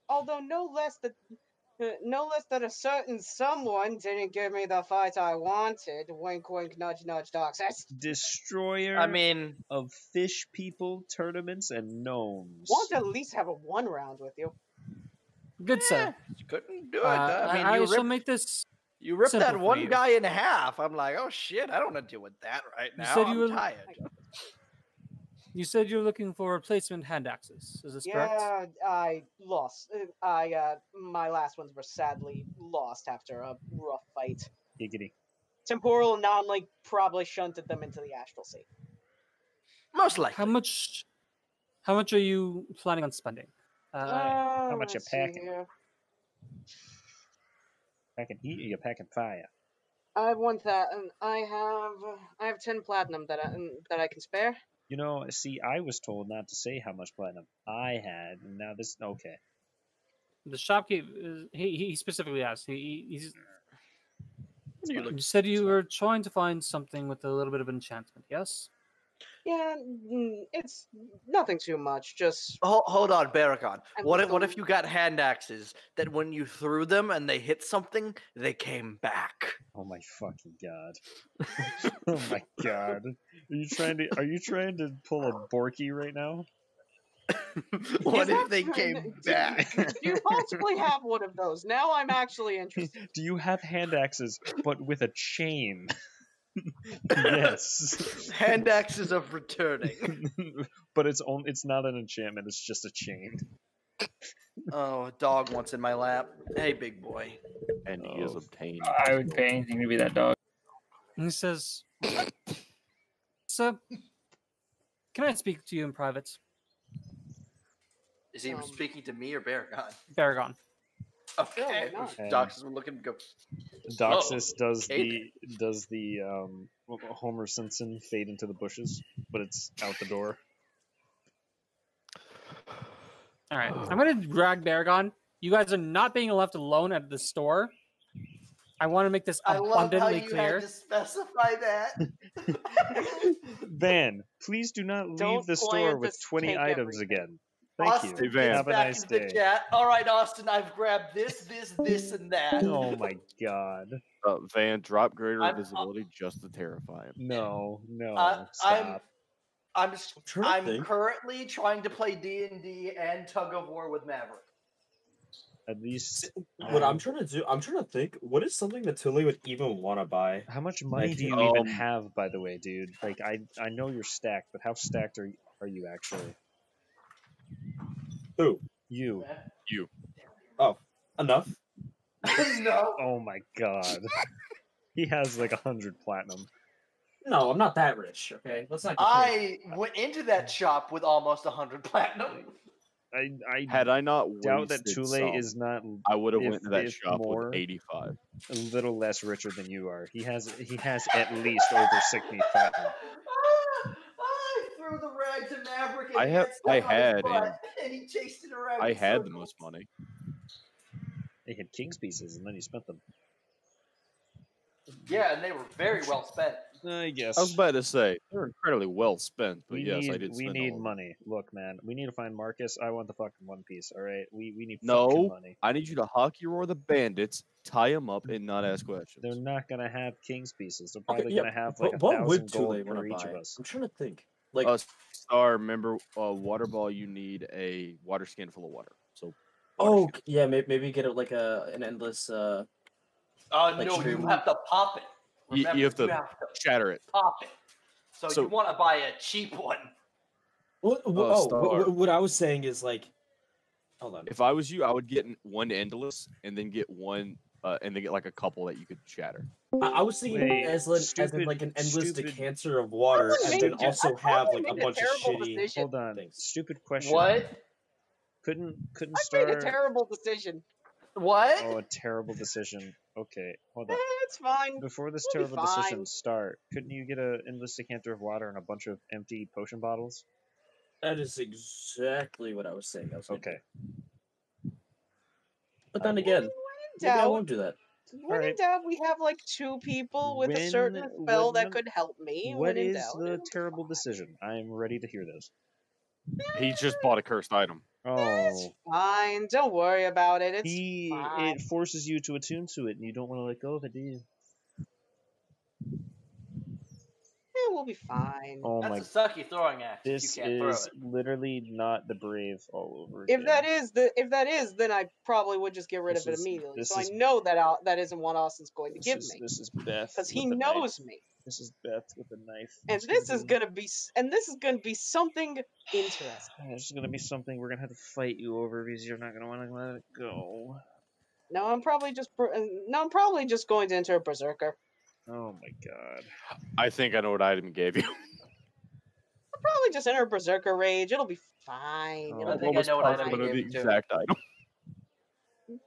although no less that a certain someone didn't give me the fight I wanted. Wink, wink, nudge, nudge, Doxus. Destroyer I mean, of fish people, tournaments, and gnomes. Want to at least have a one round with you. Good, sir. you couldn't do it. I mean, I you shall ripped, make this. you ripped simple that for one you. guy in half. I'm like, oh shit, I don't want to deal with that right You now. said I'm you were- tired. You said you're looking for replacement hand axes. Is this correct? Yeah, I lost. My last ones were sadly lost after a rough fight. Giggity. Temporal anomaly probably shunted them into the astral sea. Most likely. How much are you planning on spending? How much you Let's see packing? here. Packing heat or you packing fire? I want that, and I have 10 platinum that I can spare. You know, see, I was told not to say how much platinum I had, and now this. Okay. The shopkeep. He specifically asked. He's. You You said you were trying to find something with a little bit of enchantment. Yes. Yeah, it's nothing too much. Just Hold on, Baragon. I'm What still- if you got hand axes that when you threw them and they hit something, they came back? Oh my fucking god. Oh my god. Are you trying to pull a Borky right now? What Is if that they true? came back? Do you possibly have one of those? Now I'm actually interested. Do you have hand axes but with a chain? Yes. Hand axes of returning. But it's not an enchantment, it's just a chain. Oh, a dog wants in my lap. Hey, big boy. And he is Oh. obtained. I would pay anything to be that dog. And he says, "Sir, can I speak to you in private, Is he speaking to me or Baragon? Baragon?" Okay. not? Docs is looking to go. Doxus does okay. the Homer Simpson fade into the bushes, but it's out the door. All right, I'm gonna drag Baragon. You guys are not being left alone at the store. I want to make this I love how abundantly you clear. had to specify that. Van, please do not leave Don't the store plan to with 20 take items everything. again. Thank Austin you. Van. gets Have a back nice into day. the chat. All right, Austin, I've grabbed this, and that. Oh my god. Van, drop greater I'm- invisibility just to terrify him. No, I'm stop. I'm think. currently trying to play D&D and Tug of War with Maverick. At least. What I'm trying to think, what is something that Tilly would even want to buy? How much money Like, do you even have, by the way, dude? Like, I know you're stacked, but how stacked are you actually? Who? You. Enough. No. Oh my god. He has like 100 platinum. No, I'm not that rich. Okay, let's not. Get crazy. I went into that shop with almost 100 platinum. I Had I not doubt that wasted Tule some, is not I would have if- went to that if shop more. with 85. a little less richer than you are. He has at least over 60 platinum. I threw the rag to Maverick and I he have- got stuck I on his had, butt, and he chased it around. I in had the circles. most money. He had king's pieces, and then he spent them. Yeah, and they were very well spent. I guess. I was about to say, they're incredibly well spent, but we yes, need I did we spend need all of them. money. Look, man, we need to find Marcus. I want the fucking One Piece. All right, we need fucking No, money. I need you to hockey roar the bandits, tie them up, and not ask questions. They're not gonna have king's pieces. They're Okay, probably yeah, gonna have but like what 1,000 would gold Tule want per to each buy? of us. I'm trying to think. Like, Star, remember, water ball, you need a water skin full of water. So, oh yeah, maybe get it like an endless. No, you stream. have to pop it. you Remember, have to shatter it. pop it. So So- you want to buy a cheap one. Star. What I was saying is like, hold on. If I was you, I would get one endless and then get one, and then get like a couple that you could shatter. I was thinking Wait, as in like an endless stupid- decanter of water, and then also have like a bunch of shitty. Decision. Hold on. Thanks. Stupid question. What? Couldn't I Star? made a terrible decision. What? Oh, a terrible decision. Okay, hold Eh, on. it's fine. Before this We'll be terrible decision fine. start, couldn't you get a enlist decanter of water and a bunch of empty potion bottles? That is exactly what I was saying. I was gonna Okay. do. But then again, In maybe I doubt, won't do that. when in Alright. doubt, we have like 2 people with a certain spell that could help me. What when in is doubt, the it'll be terrible fine. decision? I'm ready to hear this. He just bought a cursed item. It's Oh, fine. Don't worry about it. It's fine. it forces you to attune to it, and you don't want to let go of it, do you? We'll be fine. Oh my! That's a sucky throwing axe. If This you can't throw is it. literally not the brave all over If again. that is, then I probably would just get rid This of it is- immediately. this So is- I know that that isn't what Austin's going to give me This is Beth because he with the knife. knows me, This is Beth with the knife. and It's this is be- gonna be something interesting. It's gonna be something we're gonna have to fight you over because you're not gonna want to let it go. No, I'm probably just going to enter a berserker. Oh my god. I think I know what item he gave you. I'll probably just enter a berserker rage. It'll be fine. Oh. It'll I be think I know what item fine. he the gave you too. exact item.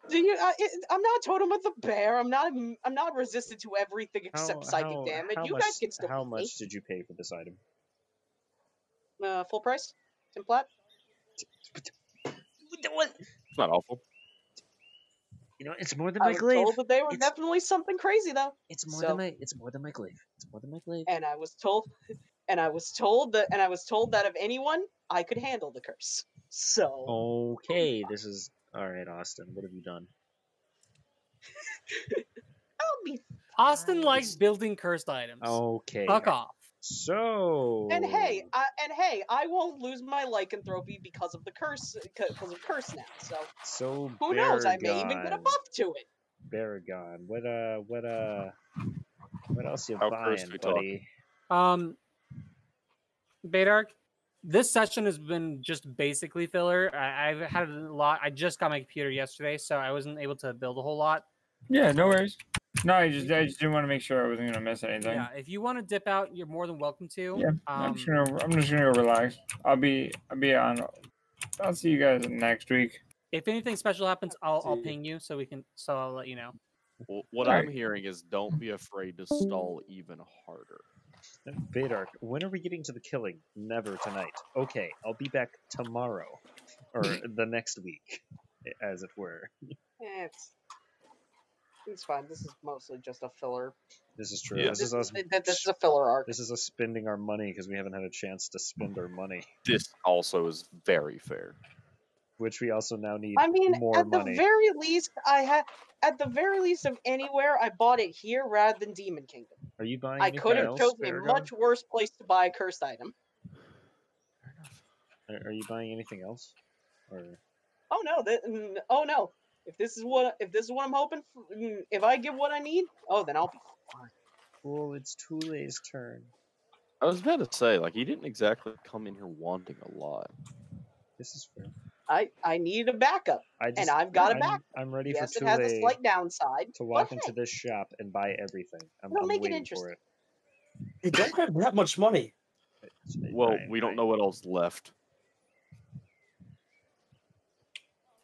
Do you? I'm not Totem of the Bear. I'm not resistant to everything except psychic damage. You guys can still How beat much did you pay for this item? me. Full price? Tim Platt? It's not awful. You know, it's more than I my was glaive. told that they were It's- definitely something crazy though. It's more So- than my. It's more than my glaive. It's more than my glaive. And I was told that of anyone, I could handle the curse. So Okay, this is all right, Austin. What have you done? I'll be Austin fine. likes building cursed items. Okay. Fuck off. So. And hey, I won't lose my lycanthropy because of the curse, because of curse now. So who knows? I may even get a Baragon. buff to it. Baragon. What else you How buying, cursed we talk? buddy? Badark, this session has been just basically filler. I've had a lot. I just got my computer yesterday, so I wasn't able to build a whole lot. Yeah, no worries. No, I just didn't want to make sure I wasn't gonna miss anything. Yeah, if you want to dip out, you're more than welcome to. Yeah, I'm just gonna go relax. I'll be on. I'll see you guys next week. If anything special happens, I'll See. ping you so I'll let you know. What Alright. I'm hearing is don't be afraid to stall even harder. Badark, when are we getting to the killing? Never tonight. Okay, I'll be back tomorrow, or the next week, as it were. It's fine. This is mostly just a filler. This is true. Yeah. This is us. This is a filler arc. This is us spending our money because we haven't had a chance to spend our money, This also is very fair. which we also now need I mean, more at the money. very least, at the very least of anywhere, I bought it here rather than Demon Kingdom. Are you buying? I anything could have else, chosen a Baragon? much worse place to buy a cursed item. Are you buying anything else? Or Oh no! If this is what I'm hoping for, if I get what I need, then I'll be fine. well, it's Tule's turn. I was about to say, like, he didn't exactly come in here wanting a lot. This is fair. I need a backup, I just, and I've got a backup. I'm ready Yes, for it has a Tule slight downside. to walk but into hey, this shop and buy everything. I'm It'll make it waiting for interesting. it. They don't have that much money. Well, we don't know what else left.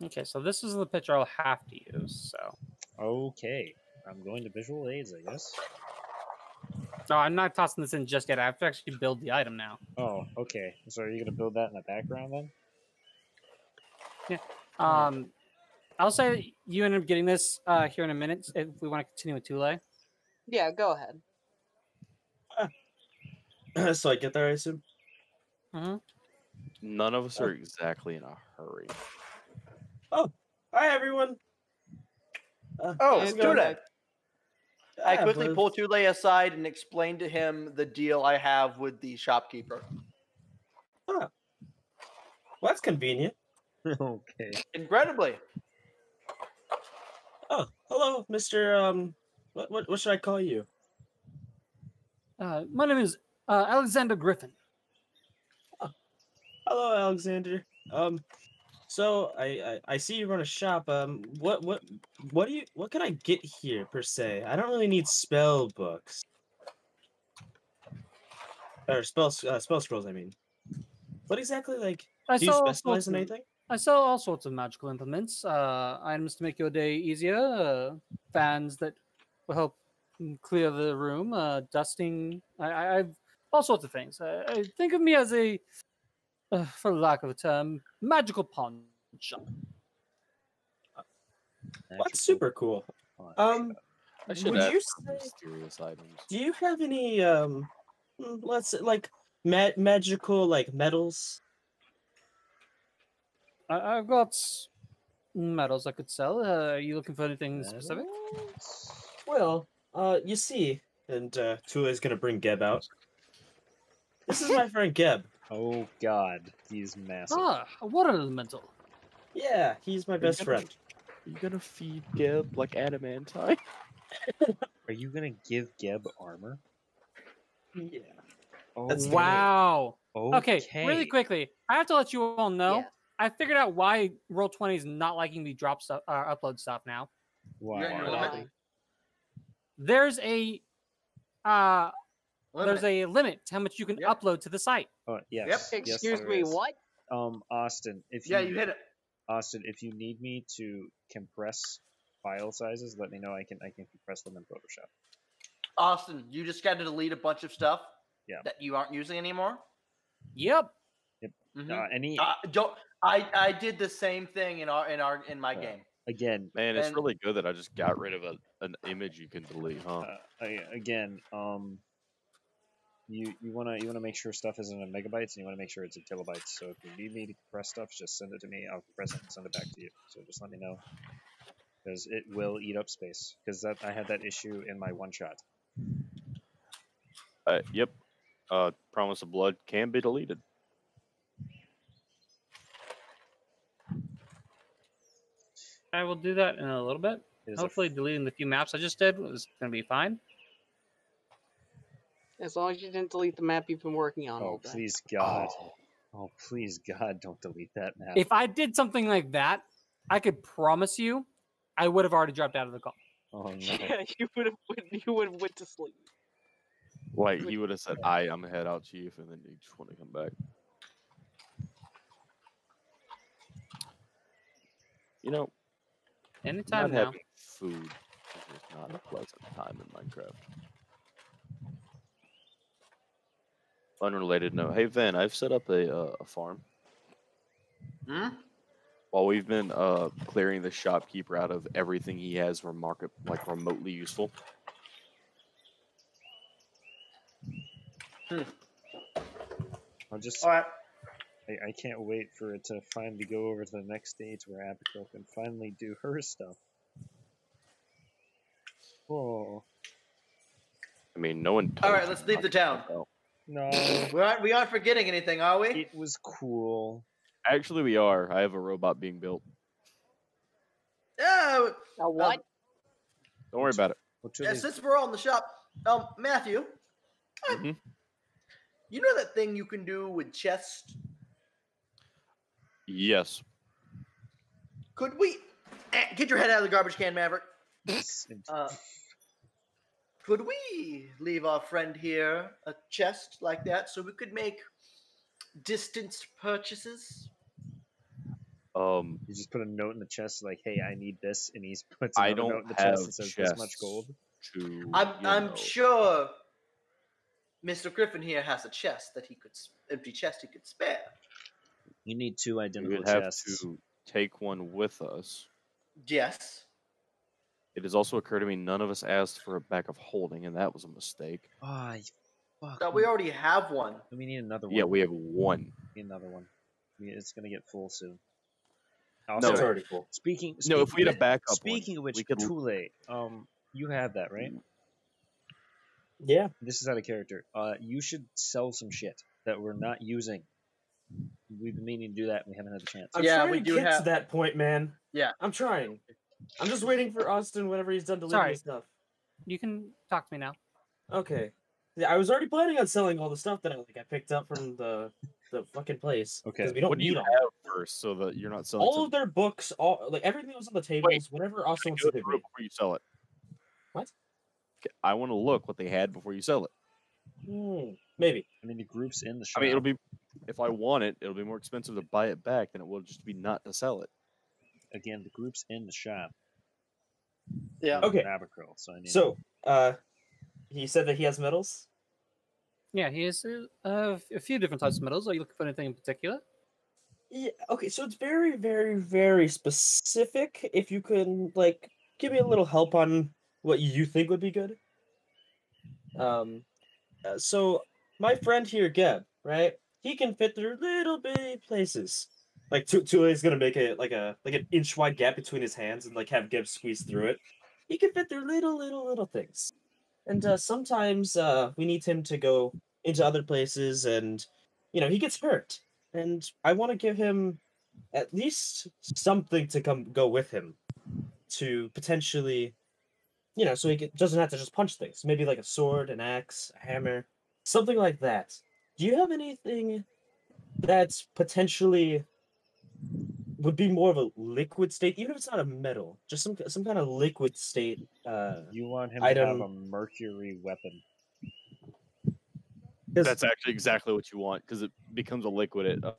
Okay, so this is the picture I'll have to use. So Okay, I'm going to visual aids, I guess. no, I'm not tossing this in just yet. I have to actually build the item now. Oh, okay. So are you gonna build that in the background then? I'll say that you end up getting this here in a minute if we want to continue with Tule. Yeah, go ahead. So I get there, I assume. None of us are exactly in a hurry. Hi, everyone. Oh, how's it going? Tule. I Ah, quickly bud. pull Tule aside and explain to him the deal I have with the shopkeeper. Well, that's convenient. Okay. Incredibly. Oh, hello, Mr. What should I call you? My name is Alexander Griffin. Hello, Alexander. So I see you run a shop. What can I get here per se? I don't really need spell books or spell scrolls. I mean, what exactly like? I Do you saw specialize in Solstice. anything? I sell all sorts of magical implements, items to make your day easier, fans that will help clear the room, dusting. I've all sorts of things. I think of me as a, for lack of a term, magical pawn shop. That's super cool. I should Would ask you for say? mysterious items. Do you have any let's say like magical like metals? I've got medals I could sell. Are you looking for anything specific? Well, you see, and Tula is gonna bring Geb out. This is my friend Geb. Oh God, he's massive. Ah, a water elemental. Yeah, he's my best gonna- friend. Are you gonna feed Geb like adamantine? Are you gonna give Geb armor? Yeah. Oh, That's Wow. Okay, really okay. quickly, I have to let you all know. Yeah. I figured out why Roll20 is not liking me drop stuff, upload stuff now. Why? You're Why? limited. There's a limit to how much you can Yep. upload to the site. Oh, yes. Yep. Yes, Excuse there me, is. what? Austin, if Yeah, you hit it. Austin, if you need me to compress file sizes, let me know. I can compress them in Photoshop. Austin, you just got to delete a bunch of stuff Yeah. that you aren't using anymore. Yep. Mhm. Any I did the same thing in my game. again, Man, it's And- really good that I just got rid of an image you can delete, huh? again, you wanna make sure stuff isn't in megabytes, and you wanna make sure it's in kilobytes. So if you need me to compress stuff, just send it to me. I'll compress it and send it back to you. So just let me know, because it will eat up space. Because I had that issue in my one shot. Yep. Promise of Blood can be deleted. I will do that in a little bit. It is a Hopefully, deleting the few maps I just did was going to be fine. As long as you didn't delete the map you've been working on all Oh day. please God! Oh please God! Don't delete that map. If I did something like that, I could promise you, I would have already dropped out of the call. Oh no! Yeah, you would have went to sleep. Like he would have said, I'm gonna head out, Chief, and then you just want to come back. You know, Anytime not now. having food is just not a pleasant time in Minecraft. Unrelated note. Hey, Van, I've set up a farm. Hmm? While we've been clearing the shopkeeper out of everything he has remotely useful. I'll just. All right. I can't wait for it to finally go over to the next stage where Abigail can finally do her stuff. Oh I mean, no one. All told right, you let's leave the town. about- no! We aren't forgetting anything, are we? It was cool. Actually, we are. I have a robot being built. Yeah. Now what? Don't worry about it. What are Yeah, these- since we're all in the shop, Matthew, Mhm. you know that thing you can do with chests? Yes. Could we get your head out of the garbage can, Maverick? Could we leave our friend here a chest like that so we could make distanced purchases? You just put a note in the chest like, "Hey, I need this," and he puts I another don't note in the have chest that says this much gold. chests to. I'm sure Mr. Griffin here has a chest that empty chest he could spare. You need two We identical would have chests. to take one with us. Yes. It has also occurred to me none of us asked for a bag of holding, and that was a mistake. Ah, fuck. That we already have one. We need another one. Yeah, we have one. We need another one. It's gonna get full soon. That's Also, already cool. speaking No, if we had a backup one, Speaking of which, we could- Tule, you have that, right? Yeah. This is out of character. You should sell some shit that we're not using. We've been meaning to do that, and we haven't had the chance. I'm Yeah, trying we to do get have- to that point, man. Yeah. I'm trying. I'm just waiting for Austin whenever he's done delivering Sorry. stuff. You can talk to me now. Okay. Yeah, I was already planning on selling all the stuff that I picked up from the fucking place. Okay. Because we don't What do need you all. have first, so that you're not selling All of their books, everything that was on the tables, whatever Austin wants to give me. before you sell it? What? Okay, I want to look what they had before you sell it. Maybe. I mean, the group's in the I shop. mean, it'll be if I want it, it'll be more expensive to buy it back than it will just be not to sell it. Again, the group's in the shop. Yeah. Okay. Abercrombie. So I mean, So, he said that he has medals. Yeah, he has a few different types of medals. Are you looking for anything in particular? Yeah. Okay. So it's very, very, very specific. If you can like give me a little help on what you think would be good. So my friend here, Geb, right? He can fit through little bitty places. Like Tule's gonna make it like an inch wide gap between his hands and like have Geb squeeze through it. He can fit through little things. And sometimes we need him to go into other places, and he gets hurt. And I want to give him at least something to go with him to potentially, so he doesn't have to just punch things. Maybe like a sword, an axe, a hammer, something like that. Do you have anything that's potentially would be more of a liquid state, even if it's not a metal, just some kind of liquid state you want him to have item? a mercury weapon. That's actually exactly what you want because it becomes a liquid at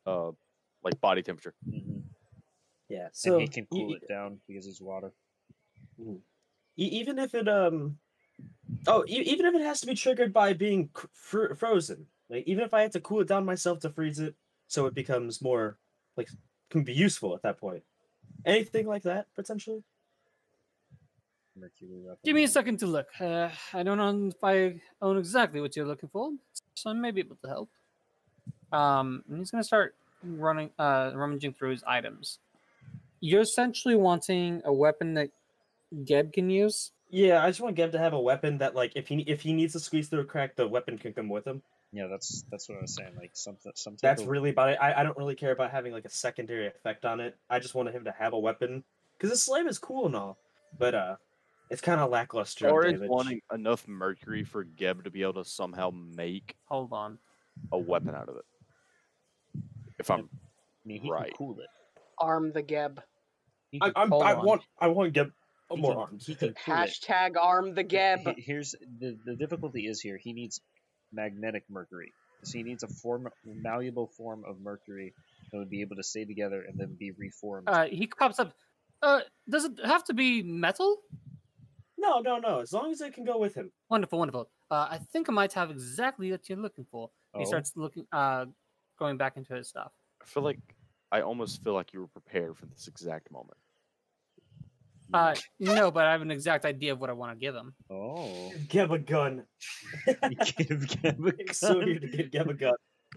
like body temperature. Mm-hmm. Yeah, so and he can cool it down because it's water. Even if it even if it has to be triggered by being frozen, like even if I had to cool it down myself to freeze it, so it becomes more like can be useful at that point. Anything like that potentially? Mercury weapon. Give me a second to look. I don't know if I own exactly what you're looking for, so I may be able to help. And he's gonna start rummaging through his items. You're essentially wanting a weapon that Geb can use. Yeah, I just want Geb to have a weapon that, like, if he needs to squeeze through a crack, the weapon can come with him. Yeah, that's what I was saying. Like some That's really about it. I don't really care about having like a secondary effect on it. I just wanted him to have a weapon because his slam is cool and all, but it's kind of lackluster Or on is damage. wanting enough mercury for Geb to be able to somehow make Hold on. a weapon out of it. If I'm he right. can cool it. Arm the Geb. I want Geb more arms. He can cool it. Hashtag arm the Geb. Here's the difficulty is here. He needs magnetic mercury. So he needs a malleable form of mercury that would be able to stay together and then be reformed. He pops up. Does it have to be metal? No. As long as it can go with him. Wonderful. I think I might have exactly what you're looking for. He starts looking, going back into his stuff. I almost feel like you were prepared for this exact moment. No, but I have an exact idea of what I want to give him. Oh. Give a gun. Give Geb a gun. It's so weird to give Geb a gun.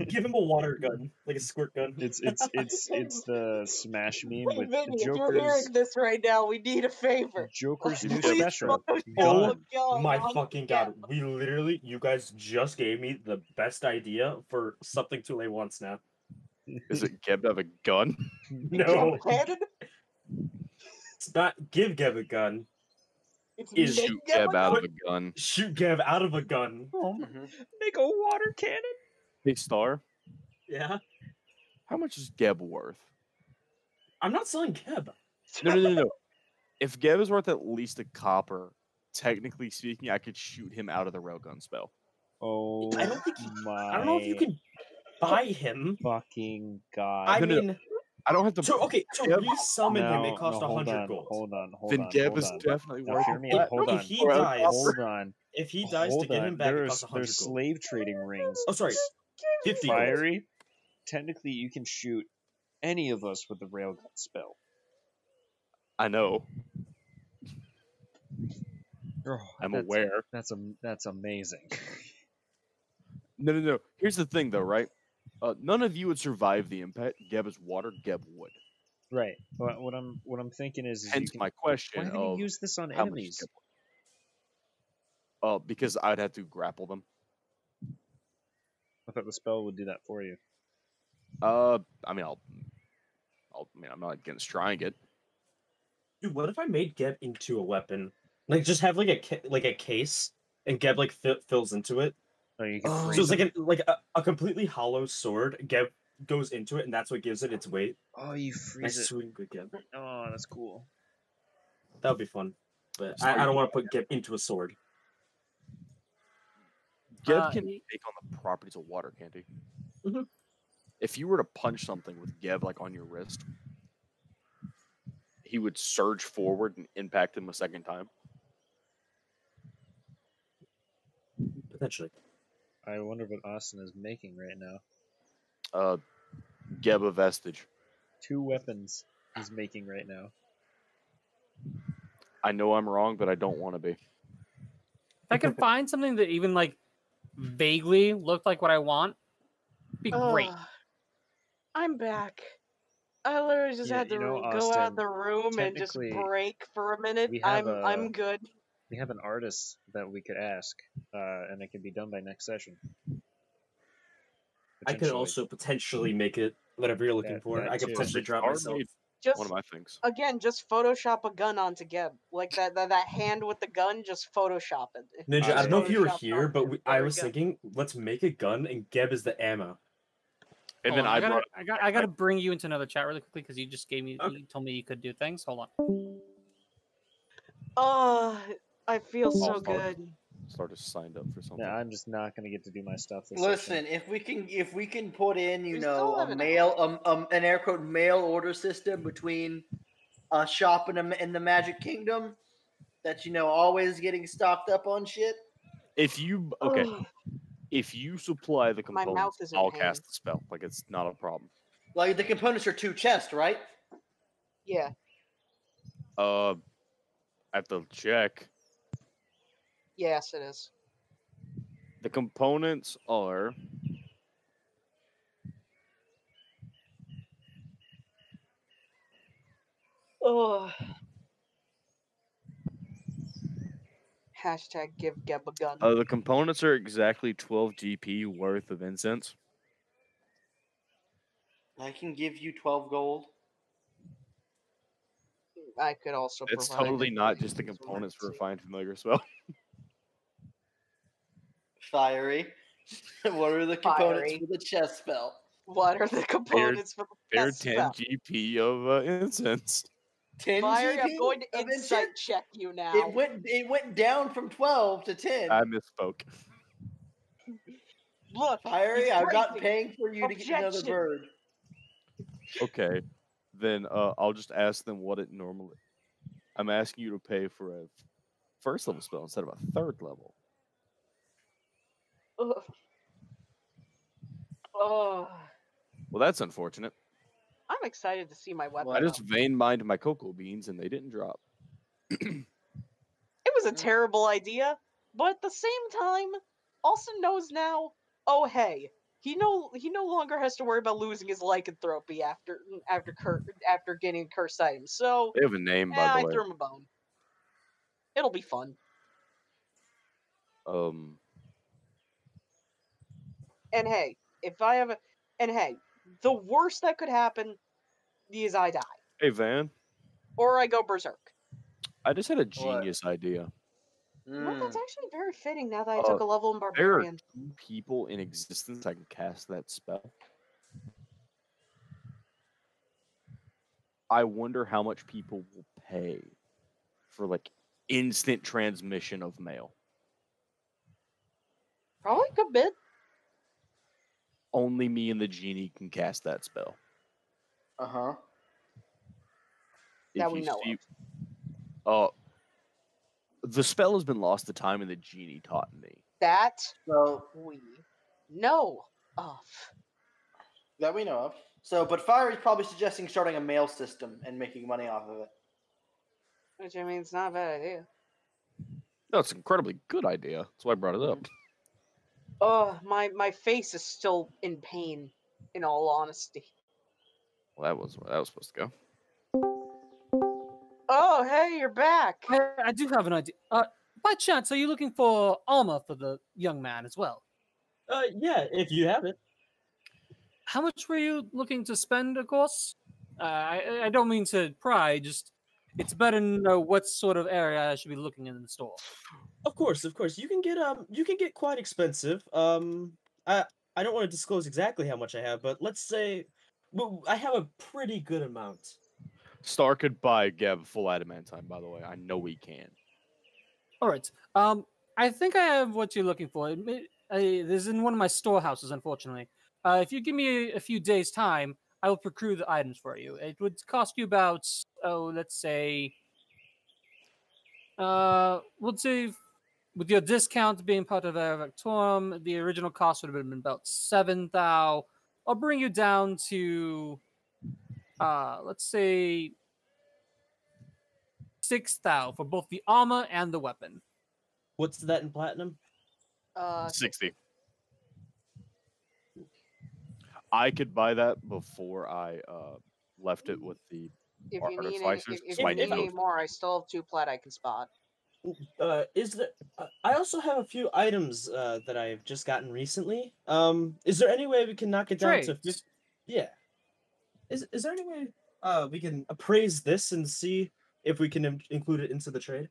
Give him a water gun, like a squirt gun. It's the Smash meme with Vinny, the if you're Joker's. hearing this right now, we need a favor. Joker's new Please special. put Oh a gun my on fucking the god! Geb. You guys just gave me the best idea for something Tule wants now. Is it Geb to have a gun? No, Cannon? it's not give Geb a gun. It's Is make Shoot Geb Geb a out gun. of a gun. Shoot Geb out of a gun. Make a water cannon. Hey, Star, Yeah, how much is Geb worth? I'm not selling Geb. No. If Geb is worth at least a copper, technically speaking, I could shoot him out of the railgun spell. Oh, I don't think my. I don't know if you can buy him. Fucking god. I No. mean, I don't have to. to resummon him, it costs 100 gold. Hold on. Then Geb is definitely No, worth hear me it. out. Hold on. If he dies, Hold on. if he dies, to Hold get on. him back, it There's costs 100 gold. slave trading rings. Oh, sorry, 50 gold. Fiery. Technically, you can shoot any of us with the railgun spell. I know. Oh, I'm that's- aware. That's amazing. No. Here's the thing, though, right? None of you would survive the impact. Geb is water. Geb would. Right. But what I'm thinking is Hence you can, my question why haven't of you used this on how much is enemies? Geb worth? Because I'd have to grapple them. I thought the spell would do that for you. I mean, I'm not against trying it. Dude, what if I made Geb into a weapon? Like, just have like a case, and Geb like fills into it. Oh, you can So freeze it's him? like a completely hollow sword. Geb goes into it, and that's what gives it its weight. Oh, you Nice freeze it. swing, good Geb. Oh, that's cool. That would be fun. But Sorry. I don't want to put Geb into a sword. Geb can take on the properties of water, can't he? Mhm. If you were to punch something with Geb like on your wrist, he would surge forward and impact him a second time. Potentially. I wonder what Austin is making right now. Geb a vestige. 2 weapons he's making right now. I know I'm wrong, but I don't want to be. If I could find something that even like vaguely looked like what I want, it'd be great. I'm back. I literally just Yeah, had to you know, go out Austin, of the room and just technically, break for a minute. we have I'm good. We have an artist that we could ask, and it can be done by next session. I could Potentially. also potentially make it whatever you're looking That- for. that I could too. potentially drop Art myself. made Just one of my things. again, just Photoshop a gun onto Geb, like that hand with the gun. Just Photoshop it. Ninja, I Just don't know if you were Photoshop it here, onto but him. I There we was go. thinking, let's make a gun and Geb is the ammo. And Hold then on, I brought. I gotta bring you into another chat really quickly because you just gave me, Okay. you told me you could do things. Hold on. Oh, I feel so sorry. good. Started signed up for something. Yeah, I'm just not gonna get to do my stuff this Listen, session. if we can put in, We still have an air quote mail order system between shop and the Magic Kingdom, that always getting stocked up on shit. If you if you supply the My mouth components, is in I'll pain. cast the spell. Like it's not a problem. Like the components are 2 chests, right? Yeah. I have to check. Yes, it is. The components are Oh. Hashtag give Geb a gun. the components are exactly 12 GP worth of incense. I can give you 12 gold. I could also It's provide. totally it not for just the you as components for emergency. refined familiar spell. Fiery. What are the components Fiery. for the chest spell? What are the components for the They're best 10 spell? GP of incense. 10 Fiery, GP I'm going to of insight enchant? check you now. It went down from 12 to 10. I misspoke. Look, Fiery, he's I'm not breaking. paying for you to get another Objection. bird. Okay, then I'll just ask them what it normally. I'm asking you to pay for a first level spell instead of a third level. Ugh. Oh, Well, that's unfortunate. I'm excited to see my weapon. I just up. vein mined my cocoa beans and they didn't drop. It was a terrible idea, but at the same time, Austin knows now. Oh hey, he no longer has to worry about losing his lycanthropy after getting cursed items. So They have a name, by the I way. threw him a bone. It'll be fun. And hey, the worst that could happen is I die Hey, Van. or I go berserk. I just had a genius idea. Well, that's actually very fitting now that I Uh, took a level in There are barbarian. 2 people in existence I can cast that spell. I wonder how much people will pay for like instant transmission of mail. Probably a good bit. Only me and the genie can cast that spell. Uh-huh. That we know of. The spell has been lost to time, and the genie taught me. That So we know of. that we know of. So, but Fiery's probably suggesting starting a mail system and making money off of it. Which I mean, it's not a bad idea. No, it's an incredibly good idea. That's why I brought it up. Oh, my face is still in pain, in all honesty. Well, that was where that was supposed to go. Oh, hey, you're back. I do have an idea. By chance, are you looking for armor for the young man as well? Yeah, if you have it. How much were you looking to spend, of course? I don't mean to pry, just it's better to know what sort of area I should be looking in the store. Of course. You can get quite expensive. I don't want to disclose exactly how much I have, but let's say I have a pretty good amount. Star could buy Geb full adamantine, by the way. I know he can. All right. I think I have what you're looking for. this is in one of my storehouses, unfortunately. If you give me a few days' time, I will procure the items for you. It would cost you about, let's say, with your discount being part of Era Victorum, the original cost would have been about 7,000. I'll bring you down to, let's say, 6,000 for both the armor and the weapon. What's that in platinum? 60. I could buy that before I left it with the If you need any, artificers. if so you I need didn't know any more, I still have 2 plat I can spot. Is there? I also have a few items that I've just gotten recently. Is there any way we can knock it down to Trades. 50? Yeah. Is there any way we can appraise this and see if we can include it into the trade?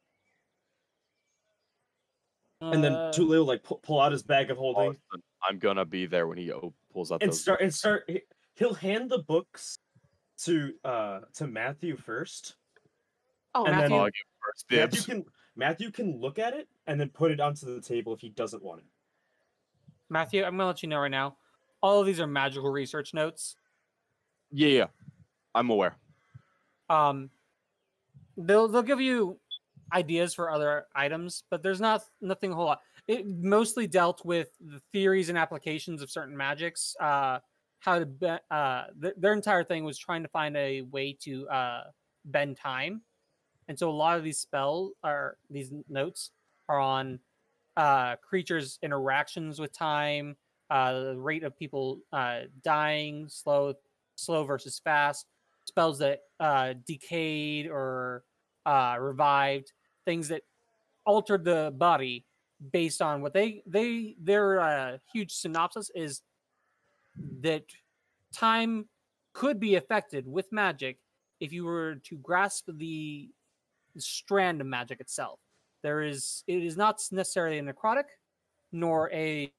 And then Tulio will like pull out his bag of holding I'm gonna be there when he pulls out and those. start. He'll hand the books to Matthew first. Oh, And Matthew, I'll give first dibs. Matthew can look at it and then put it onto the table if he doesn't want it. Matthew, I'm gonna let you know right now. All of these are magical research notes. Yeah, I'm aware. They'll give you ideas for other items, but there's nothing a whole lot. It mostly dealt with the theories and applications of certain magics. How to their entire thing was trying to find a way to bend time, and so a lot of these these notes are on creatures' interactions with time, the rate of people dying, slow versus fast, spells that decayed or revived, things that altered the body based on what their huge synopsis is that time could be affected with magic if you were to grasp the strand of magic itself. It is not necessarily a necrotic nor a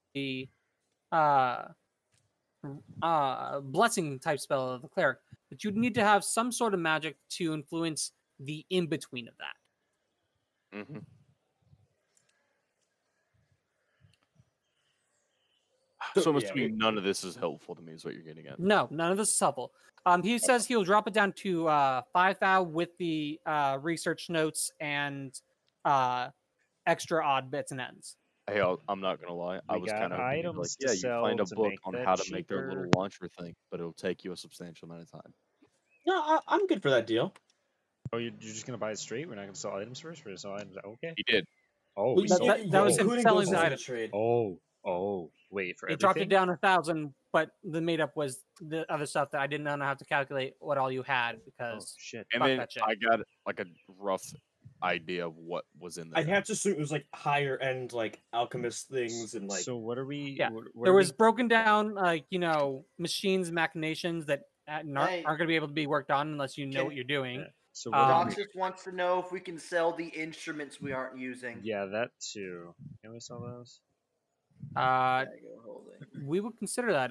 blessing type spell of the cleric, but you'd need to have some sort of magic to influence the in between of that. Mm-hmm. So I'm assuming none of this is helpful to me, is what you're getting at. No, none of this is helpful. He says he'll drop it down to 5,000 with the research notes and extra odd bits and ends. Hey, I'm not gonna lie. I was kind of like, to yeah, you sell find a to book make on that how to make their little cheaper. launcher thing, but it'll take you a substantial amount of time. No, I'm good for that deal. Oh, you're just gonna buy it straight? We're not gonna sell items first. We're gonna sell items. Okay. He did. Oh, Well, we That- sold. that- that was him including selling goes the into item. trade. Oh, wait for He everything. dropped it down 1,000, but the made up was the other stuff that I didn't know how to calculate what all you had Oh because shit. And fuck then that shit. I got like a rough idea of what was in there. I'd have to assume it was like higher end, like alchemist things and like. So what are we? Yeah, what there are was we, broken down machines, machinations that aren't Hey. going to be able to be worked on unless you know Can- what you're doing. yeah. So what are we? Roxas wants to know if we can sell the instruments we aren't using. Yeah, that too. Can we sell those? Uh, There you go, hold it. we would consider that.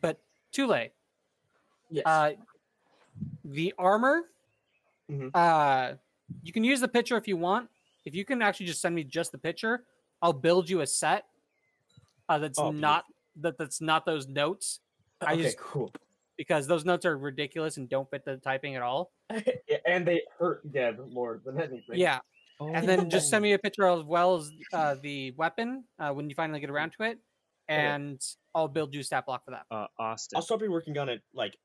But too late. Yes. The armor. Mhm. You can use the picture if you want. If you can actually just send me just the picture, I'll build you a set. That's Oh, not that's not those notes. I Okay, just cool. because those notes are ridiculous and don't fit the typing at all. Yeah, and they hurt Deb more than anything. Yeah. And then just send Oh. me a picture as well as the weapon when you finally get around to it, and I'll build you a stat block for that. Austin. I'll start working on it like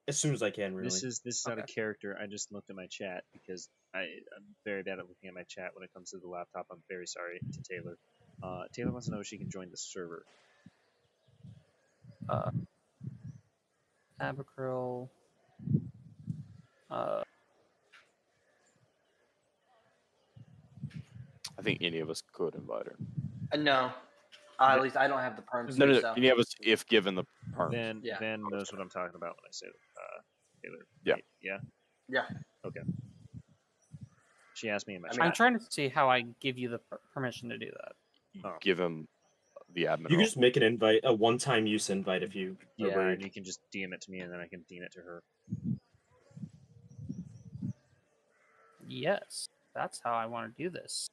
as soon as I can. Really. This is not a Okay. character. I just looked at my chat because I'm very bad at looking at my chat when it comes to the laptop. I'm very sorry to Taylor. Taylor wants to know if she can join the server. Abercrow. I think any of us could invite her. No. At least I don't have the perms. No, so. any of us, if given the perms. Van Yeah. Van knows what I'm talking about when I say Taylor. Yeah. Right? Yeah. Yeah. Okay. She asked me in my I chat. mean, I'm trying to see how I give you the permission to do that. You give him the admin. You can just make an invite, a one-time use invite, if you. are Yeah, worried. and you can just DM it to me, and then I can DM it to her. Yes, that's how I want to do this.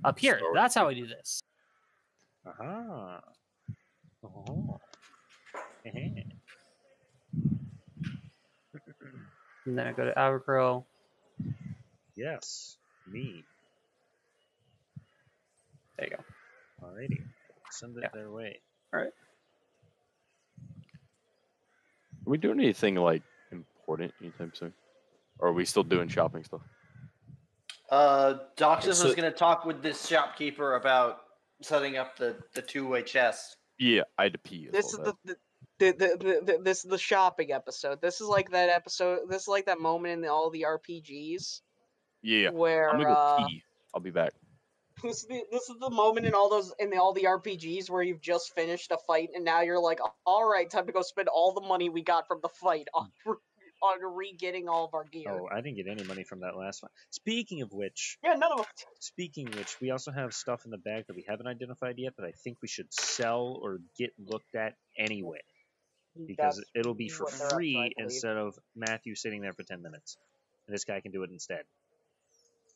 Up here. Start. That's how I do this. Aha. Oh. Heh. And then I go to Agricrow. Yes. Me. There you go. Alrighty. Send it Yeah. their way. All right. Are we doing anything like important anytime soon? Or are we still doing shopping stuff? Doxus So- was going to talk with this shopkeeper about setting up the two-way chest. Yeah, I had to pee. This is this is the shopping episode. This is like that episode. This is like that moment in all the RPGs Yeah, where I'm gonna go pee. I'll be back. this is the moment in all the RPGs where you've just finished a fight and now you're like, all right, time to go spend all the money we got from the fight on re-getting all of our gear. Oh, I didn't get any money from that last one. Speaking of which, Yeah, none of us. we also have stuff in the bag that we haven't identified yet, but I think we should sell or get looked at anyway. Because That's it'll be for what they're up to, I free believe. instead of Matthew sitting there for 10 minutes. And this guy can do it instead.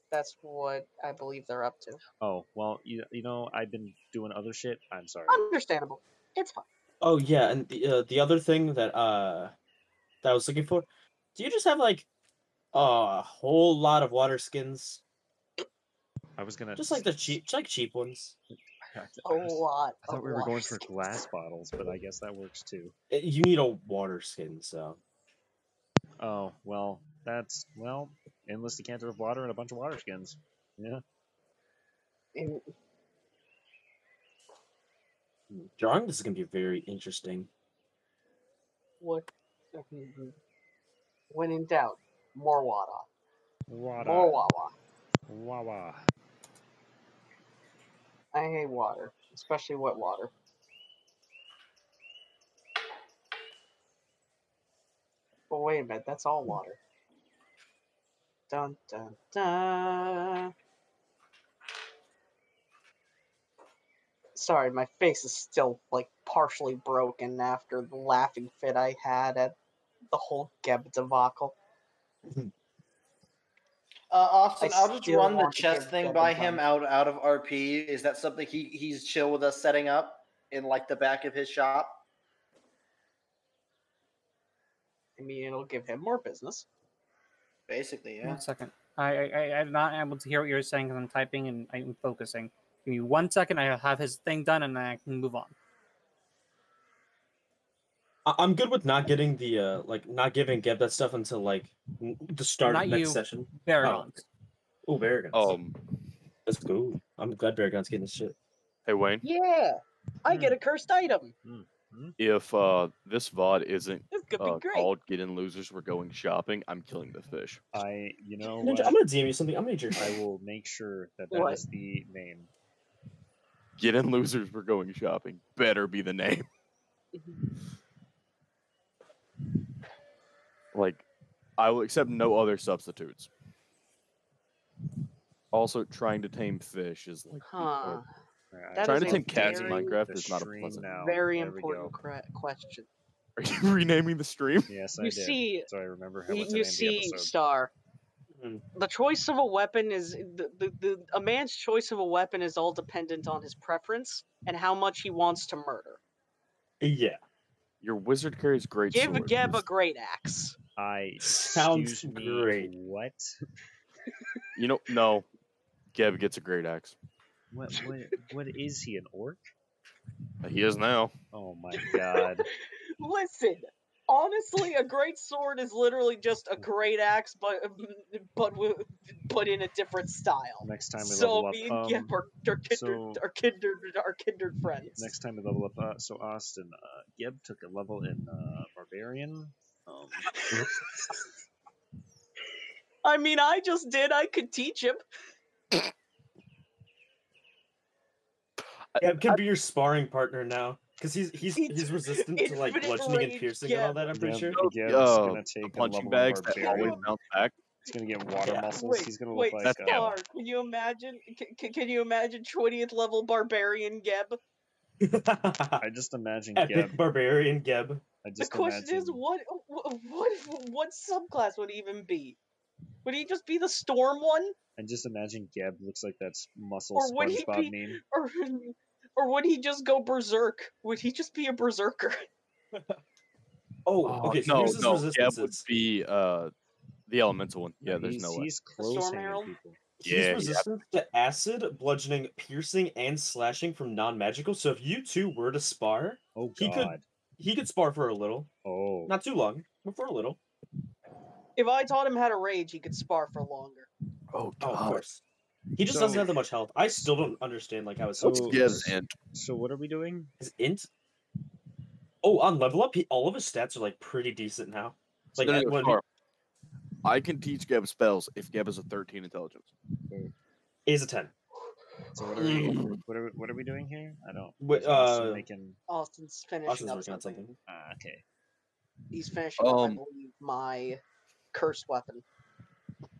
That's what I believe they're up to. Oh, well, you know, I've been doing other shit. I'm sorry. Understandable. It's fine. Oh yeah, and the other thing that I was looking for, do you just have like a whole lot of water skins? I was gonna Just like cheap ones. A lot. I thought of we were water going for skins. glass bottles, but I guess that works too. You need a water skin, so. Oh, well, endless decanter of water and a bunch of water skins. Yeah. In- Drawing this is gonna be very interesting. What? When in doubt, more water. Water. More wawa. Wawa. I hate water, especially wet water. But wait a minute, that's all water. Dun dun dun. Sorry, my face is still like partially broken after the laughing fit I had at the whole Geb debacle. Austin, I I'll just still run the want to chest give thing Geb by a him bun. out of RP. Is that something he's chill with us setting up in like the back of his shop? I mean, it'll give him more business. Basically, yeah. 1 second. I'm not able to hear what you're saying because I'm typing and I'm focusing. Give me 1 second. I'll have his thing done and then I can move on. I'm good with not getting the not giving Geb that stuff until like the start Not of next you, session. Baragons. Oh, Baragons. Um, Let's go. I'm glad Baragons getting this shit. hey Wayne, Yeah, I get a cursed item. if this VOD isn't This could be great. called "Get In Losers, We're Going Shopping," I'm killing the fish. You know Ninja, what? I'm gonna DM you something. I'm gonna need your I will make sure that What? is the name. Get In Losers, We're Going Shopping. Better be the name. Like, I will accept no other substitutes. Also, trying to tame fish is like Huh. Alright, That trying is to a tame cats in very- Minecraft the is not a stream pleasant. now. Very There we important go. question. Are you renaming the stream? Yes, I You did. see, So I remember how you to name the see, episode. Star. Mhm. The choice of a weapon is a man's choice of a weapon is all dependent on his preference and how much he wants to murder. Yeah. Your wizard carries great Give swords. Geb a great axe. Sounds Excuse me, great. what? You know, no. Geb gets a great axe. What is he, an orc? He is now. Oh my god. Listen, honestly, a great sword is literally just a great axe, but in a different style. Next time we So level up, me and Geb are kindred friends. next time we level up, so Austin, Geb took a level in Barbarian. I mean, I just did. I could teach him. Geb can be your sparring partner now. Because he's resistant to like Infinite bludgeoning and rage piercing and all that, I'm pretty sure. Geb's Oh, gonna take a punching level in bags that Barbarian. always bounce back. He's gonna get water Yeah. muscles. He's gonna look Wait, like That's Star, can you imagine? Can you imagine 20th level barbarian Geb? I just imagine Epic Geb. barbarian Geb. I The just question is, imagine. what subclass would he even be? Would he just be the storm one? And just imagine Geb looks like that muscle Or would he SpongeBob be- meme. Or would he just go berserk? Would he just be a berserker? Oh, okay. So no, here's his no. Geb would resistances. be the elemental one. Yeah, there's no way. He's The close storm hanging arrow? people. He's Yeah, resistant to acid, bludgeoning, piercing, and slashing from non-magical. So if you two were to spar, Oh he could god. he could spar for a little, Oh. not too long, but for a little. If I taught him how to rage, he could spar for longer. Oh Oh, god. of course. He just So- doesn't have that much health. I still don't understand like how his So- health Geb's int. So what are we doing? is int. Oh, on level up, all of his stats are like pretty decent now. Like No, no, when Scar, I can teach Geb spells if Geb is a 13 intelligence. he's a 10. So what are we? What are we doing here? I don't. Wait, is Austin making. Austin's finishing Austin's up working on something. something. Okay. He's finishing up, I Um, believe, my cursed weapon,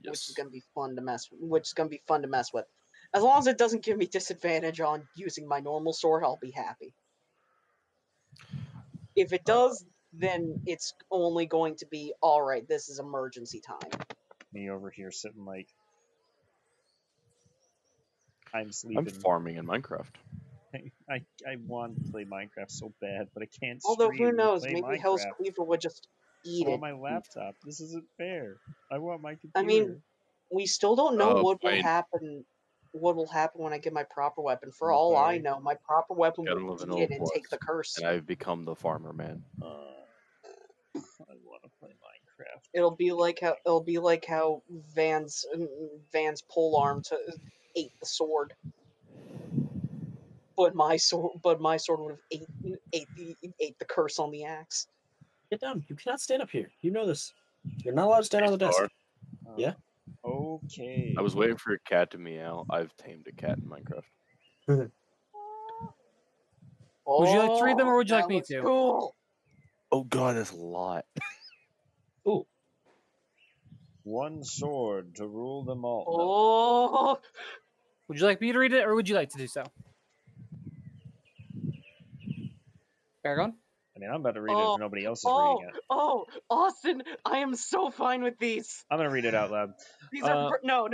which is Yes. gonna be fun to mess. Which is gonna be fun to mess with. As long as it doesn't give me disadvantage on using my normal sword, I'll be happy. If it does, then it's only going to be all right. This is emergency time. Me over here sitting like. I'm I'm sleeping. farming in Minecraft. I want to play Minecraft so bad, but I can't. Although who stream and knows, play maybe Hell's Minecraft Cleaver would just eat on it. my laptop. This isn't fair. I want my computer. I mean, we still don't know what will fine. happen. What will happen when I get my proper weapon? For I'm all I sorry. know, my proper weapon Gotta will live in eat it and Old take the West, curse. And I've become the farmer man. I want to play Minecraft. It'll be like how Van's polearm ate the sword. But my sword would have ate the curse on the axe. Get down. You cannot stand up here. You know this. You're not allowed to stand on the desk. Scar, Yeah. Okay. I was waiting for a cat to meow. I've tamed a cat in Minecraft. Would you like to read them, or would you like that me looks to? Cool. Oh god, that's a lot. Ooh. One sword to rule them all. Oh, Would you like me to read it, or would you like to do so? Paragon? I mean, I'm about to read it Oh, if nobody else is oh, reading it. oh, Austin, I am so fine with these. I'm gonna read it out loud. These are no.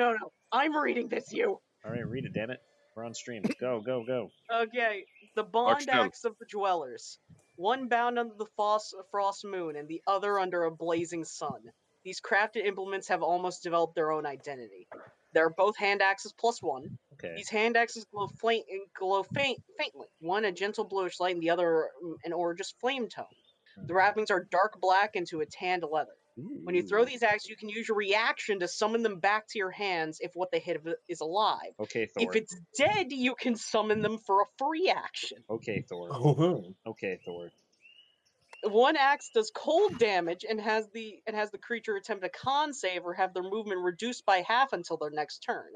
I'm reading this. You. All right, read it. Damn it. We're on stream. Go, go, go. Okay, the bond Archdale. axe of the dwellers. One bound under the frost moon, and the other under a blazing sun. These crafted implements have almost developed their own identity. They're both hand axes +1. Okay. These hand axes glow faintly. One a gentle bluish light, and the other an orange flame tone. The wrappings are dark black into a tanned leather. When you throw these axes, you can use your reaction to summon them back to your hands if what they hit is alive. Okay, Thor. If it's dead, you can summon them for a free action. Okay, Thor. Oh, Okay, Thor. One axe does cold damage and has the creature attempt a con save or have their movement reduced by half until their next turn.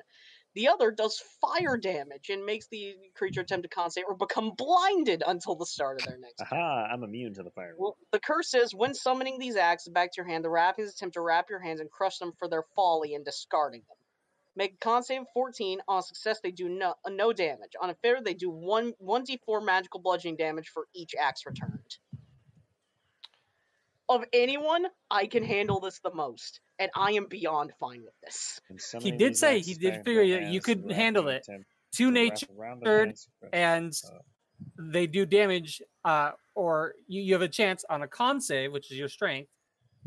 The other does fire damage and makes the creature attempt a con save or become blinded until the start of their next turn. Aha, I'm immune to the fire. Well, the curse is when summoning these axes back to your hand, the wrappings attempt to wrap your hands and crush them for their folly in discarding them. Make a con save of 14. On success, they do no damage. On a failure, they do 1d4 magical bludgeoning damage for each axe returned. Of anyone, I can handle this the most, and I am beyond fine with this. And He summoning did these say axes he did back figure into that you hands, could the handle wrapping it. attempt Two to wrap nature, around the hands, and they do damage, or you have a chance on a con save, which is your strength,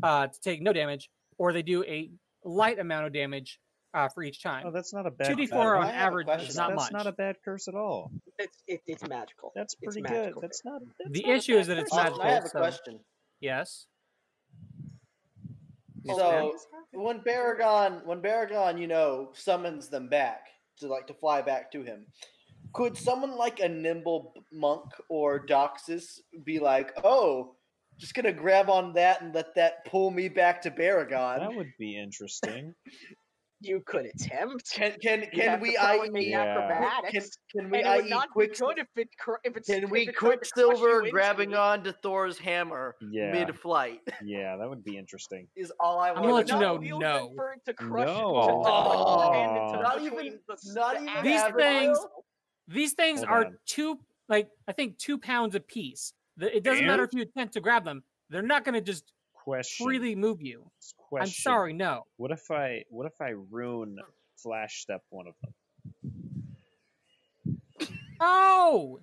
to take no damage, or they do a light amount of damage for each time. Oh, that's not a bad. 2d4 I on have a average question. is not That's much. not a bad curse at all. It's magical. That's It's pretty good. magical. That's not. That's The not a issue bad is that it's curse at magical. I have a so- question. Yes. So when Baragon, summons them back to fly back to him, could someone like a nimble monk or Doxus be like, "Oh, just gonna grab on that and let that pull me back to Baragon"? That would be interesting. You could attempt. Can we IE Yeah. acrobatics? can we And it would IE not be quick good if it's. can we if it tried to crush you Quicksilver into grabbing it. on to Thor's hammer Yeah. mid-flight? Yeah, that would be interesting. Is all I I'm want. gonna let It you would know, not feel no. good for it to crush No. to your hand into Not between even- the, not the even axe These and the things- file. These things Hold are on. I think 2 pounds apiece. It doesn't matter if you attempt to grab them; they're not going to just Question. freely move you. Question. I'm sorry, no. What if I rune flash step one of them? Oh!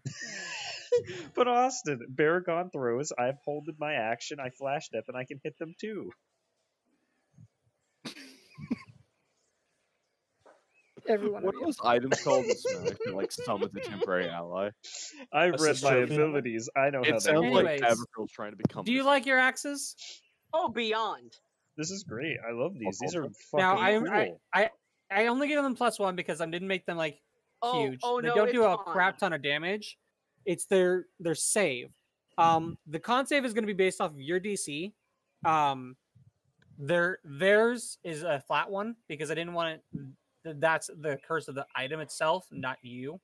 But Austin, Baragon throws, I've holded my action, I flash step, and I can hit them too. Everyone. What are those items called in Smash that like summon the temporary ally? I've read Assist my trophy. abilities. I know how It they sounds work. like Anyways, Avergirl's trying to become. Do you this like your axes? Oh, beyond. This is great. I love these. These are Now, fucking cool. I only give them +1 because I didn't make them like huge. Oh, They no, don't do it's a crap ton of damage. It's their save. The con save is going to be based off of your DC. Theirs is a flat one because I didn't want it. That's the curse of the item itself, not you.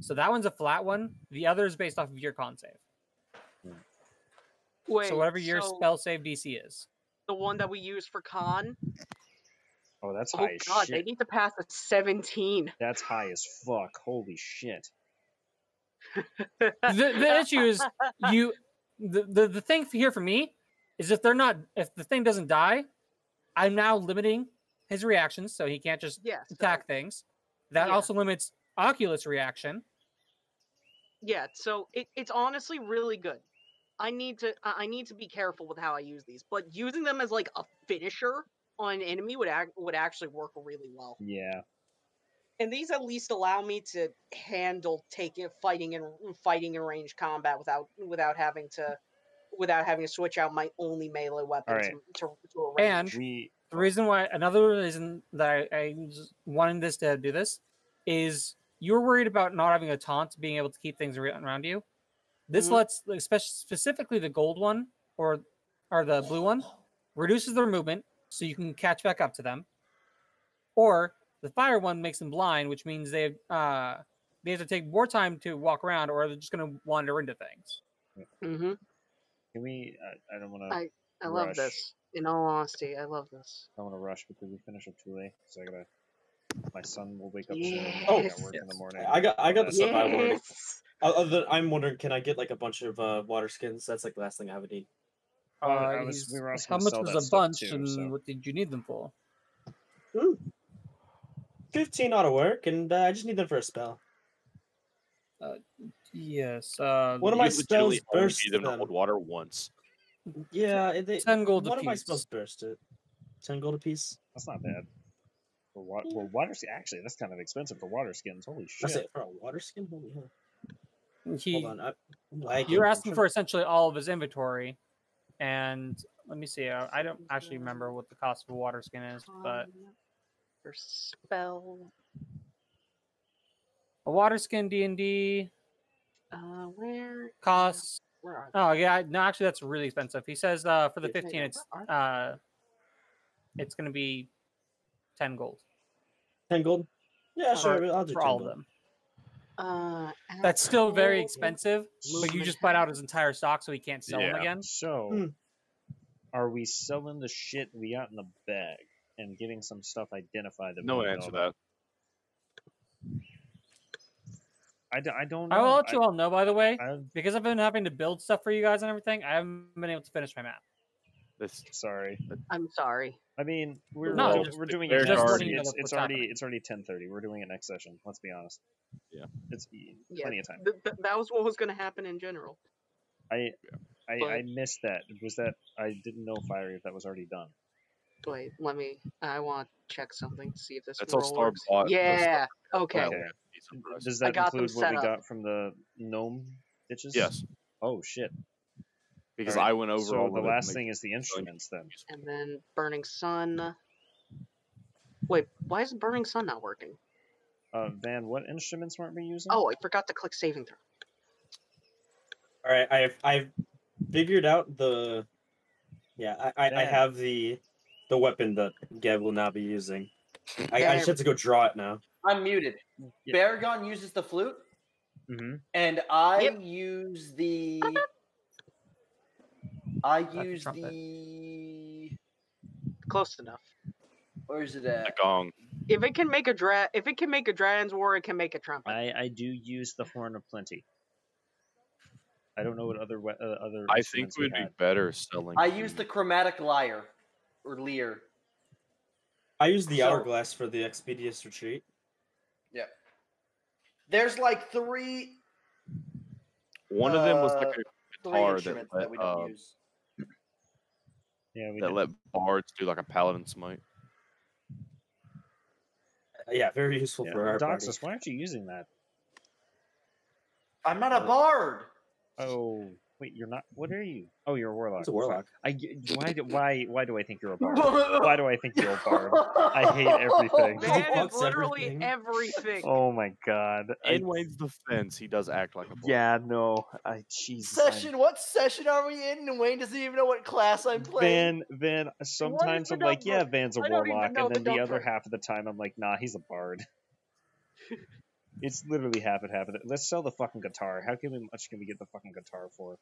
So that one's a flat one. The other is based off of your con save. Wait, So whatever your spell save DC is. the one that we use for con. Oh, that's Oh high as god, shit. they need to pass a 17. That's high as fuck. Holy shit. The issue is the thing here for me is if the thing doesn't die, I'm now limiting his reactions so he can't just attack things. That also limits Oculus reaction. Yeah, so it's honestly really good. I need to be careful with how I use these, but using them as like a finisher on an enemy would actually work really well. Yeah. And these at least allow me to handle fighting in range combat without having to switch out my only melee weapon Right. to a range. And the reason why, another reason that I wanted this to do this is you're worried about not having a taunt, being able to keep things around you. This lets, specifically the gold one or the blue one, reduces their movement so you can catch back up to them. Or the fire one makes them blind, which means they have to take more time to walk around, or they're just going to wander into things. Mm-hmm. Can we? I don't want to. I love this. In all honesty, I love this. I want to rush because we finish up too late. So I gotta. My son will wake up soon. Yes. I got work in the morning. I got the stuff I wanted. Yes. I'm wondering, can I get like a bunch of water skins? That's like the last thing I would need. We were also How gonna much sell was that a stuff bunch, too, and so. what did you need them for? 15 ought to work, and I just need them for a spell. Yes. One of my spells burst them to them. hold water once. Yeah, 10 gold one of my apiece. spells burst it. 10 gold apiece. That's not bad. For water skin, actually, that's kind of expensive for water skins. Holy That's shit! it for a water skin. Holy hell! He, Hold on, I'm lagging. you're asking for essentially all of his inventory, and let me see. I don't actually remember what the cost of a water skin is, but For spell. a water skin D&D Where costs. Where are Oh yeah, no, actually that's really expensive. He says for the Wait, 15, where it's going to be 10 gold 10 gold? Yeah, for, sure. I'll do for 10 all of gold. them. they? That's still very Gold. expensive, but you just bought out his entire stock, so he can't sell them Yeah. again. So, are we selling the shit we got in the bag and getting some stuff identified? That No we don't answer know that. about? I don't know. I will let you all know, by the way, I, because I've been having to build stuff for you guys and everything. I haven't been able to finish my map. This sorry. I'm sorry. I mean, we're No, we're, just- we're doing they're it. just Next, letting you know it's what's already happening. it's already 10:30. We're doing it next session. Let's be honest. Yeah. It's Yeah, plenty of time. that was what was going to happen in general. I But- missed that. Was that I didn't know, Fiery, if that was already done. Wait, I want to check something, see if this That's all roll Star works. bought. Yeah, okay. Okay. Does I that got them include what set we up. got from the gnome bitches? Yes, Oh shit. because Alright, I went over. So all the of it to last make thing it is the instruments then. And then Burning Sun. Wait, why is Burning Sun not working? Van, what instruments weren't we using? Oh, I forgot to click saving throw. All right, I've figured out the. Yeah, I Damn. have the weapon that Gav will now be using. I Damn. just have to go draw it now. I'm muted. Yeah. Baragon uses the flute, Mm-hmm. and I Yep. use the. trumpet. the. Close enough. Where is it the at? gong. If it can make a dragon's war, it can make a trumpet. I do use the horn of plenty. I don't know what other other. I think instruments it would we be had. better selling. I use the chromatic lyre or lyre. I use the So- hourglass for the Expedious Retreat. Yeah. There's like three One of them was like a three guitar instruments that we don't use. Yeah, we that did. let bards do like a paladin smite. Yeah, very useful Yeah. for our party. Doxus, why aren't you using that? I'm not a bard. Oh, wait, you're not. What are you? Oh, you're a warlock. It's a warlock. Why do I think you're a bard? Why do I think you're a bard? I hate everything. Man, Man, fucks it's literally everything. everything. Oh my god. In Wayne's defense, he does act like a bard. Yeah, no. Jesus. Session? What session are we in? And Wayne doesn't even know what class I'm playing. Van, sometimes the I'm like, yeah, number? Van's a I don't even warlock, know and then the the other number. half of the time I'm like, nah, he's a bard. It's literally half and half of it. Let's sell the fucking guitar. How much can we get the fucking guitar for?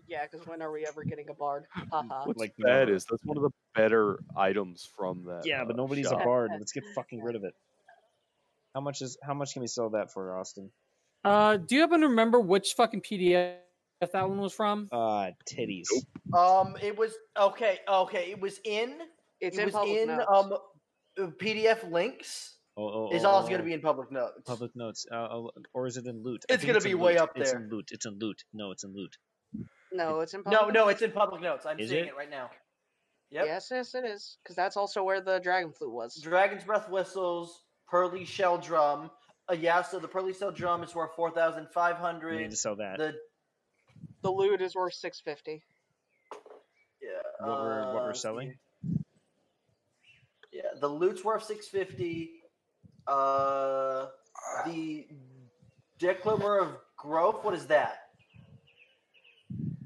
Yeah, because when are we ever getting a bard? Haha. What's Like, bad never. is that's one of the better items from that. Yeah, but nobody's shop. a bard. Let's get fucking rid of it. How much can we sell that for, Austin? Do you happen to remember which fucking PDF that one was from? Titties. It was okay. It was in. It's it in was public in notes. PDF links. It's Also going to be in public notes. public notes. Or is it in loot? It's I think gonna be in way loot. up It's there. in loot. It's in loot. No, it's in loot. No, it's in public No, it's in public notes. I'm Is seeing it? it right now. Yep. Yes, it is. Because that's also where the dragon flute was. Dragon's breath whistles, pearly shell drum. Yeah, so the pearly shell drum is worth We need 4,500. to sell that. The lute is worth 650. Yeah. What we're let's selling? see. Yeah, the loot's worth 650. The Declamer of Growth. What is that?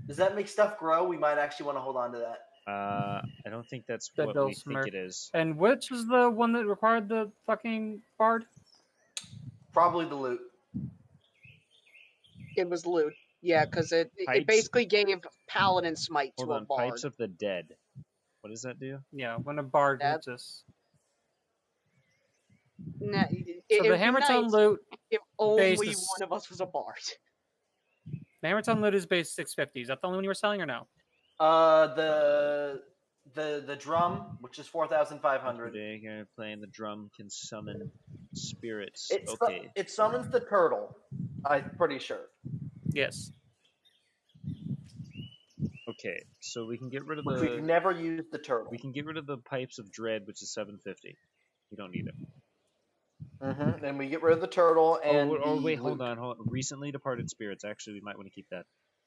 Does that make stuff grow? We might actually want to hold on to that. I don't think that's The what we dulcimer. think it is. And which is the one that required the fucking bard? Probably the loot. It was lute. Yeah, because it Pipes. basically gave paladin smite to Hold a on. bard. Pipes of the Dead. What does that do? Yeah, when a bard That- uses. Nah, So it the would be Hammertone nice loot, if only basis- one of us was a bard. the Hammertone loot is base 650. Is that the only one you were selling or no? The drum, which is 4,500. Today, playing the drum can summon spirits. It Okay. it summons the turtle. I'm pretty sure. Yes. Okay. So we can get rid of Which we've the never used the turtle. we can get rid of the pipes of dread, which is 750. We don't need it. Mm-hmm. And we get rid of the turtle and Oh, the wait, hold loot. on. Recently departed spirits. Actually, we might want to keep that.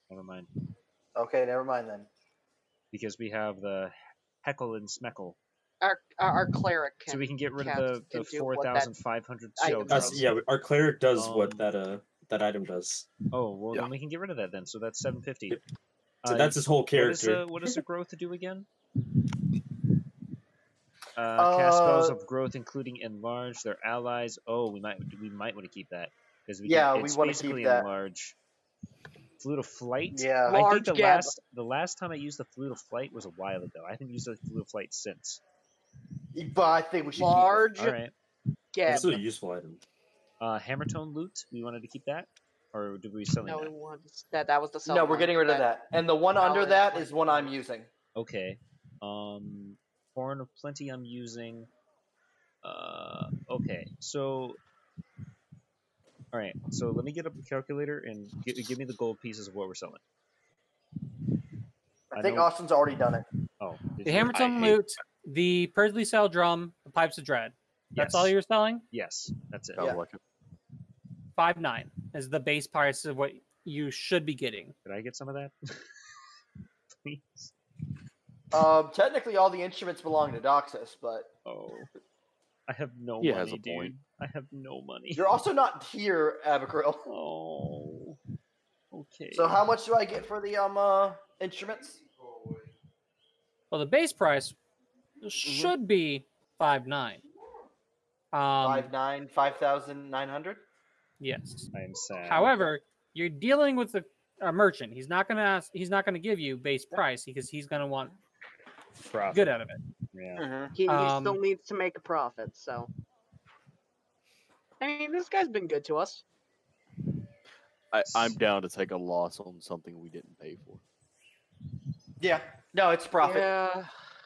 Never mind, Okay, never mind then. because we have the heckle and smeckle. Our cleric can. So we can get rid of cast the can do what that 4,500 item shell does. drums. Yeah, our cleric does Um, what that item does. Oh well, Yeah. then we can get rid of that then. So that's 750. Yep. So that's his whole character. What does the growth do again? Cast spells of growth, including enlarge their allies. Oh, we might want to keep that because Yeah, we it's wanna keep basically that. enlarge. Flute of flight. Yeah. I think Large gab. the last time I used the flute of flight was a while ago. I haven't used the flute of flight since. But I think we should large All right. gab. It's a useful item. Hammertone loot. We wanted to keep that, or did we selling No, we that? wanted that was the keep it. sell No, we're point getting rid of that. And the one under Paladin that Smite. is one I'm using. Okay. Horn of Plenty I'm using. Okay. So. All right. So let me get up the calculator and give me the gold pieces of what we're selling. I think know- Austin's already done it. Oh. did The you? Hammertone hate loot, the Pursley Cell drum, the Pipes of Dread. That's all Yes. you're selling? Yes. That's it. Sounds Yeah. like it. 5.9 is the base price of what you should be getting. Could I get some of that? Please. Technically, all the instruments belong to Doxus, but Oh. I have no He money, has a dude. point. I have no money. you're also not here, Abigail. Oh. Okay. So how much do I get for the instruments? Well, the base price should be 5.9. 5,900. Yes. I am sad. However, you're dealing with a merchant. He's not gonna ask. He's not gonna give you base price because he's gonna want Profit. good out of it. Yeah. Mm-hmm. He Um, still needs to make a profit, so. I mean, this guy's been good to us. I'm down to take a loss on something we didn't pay for. Yeah. No, it's profit. Yeah.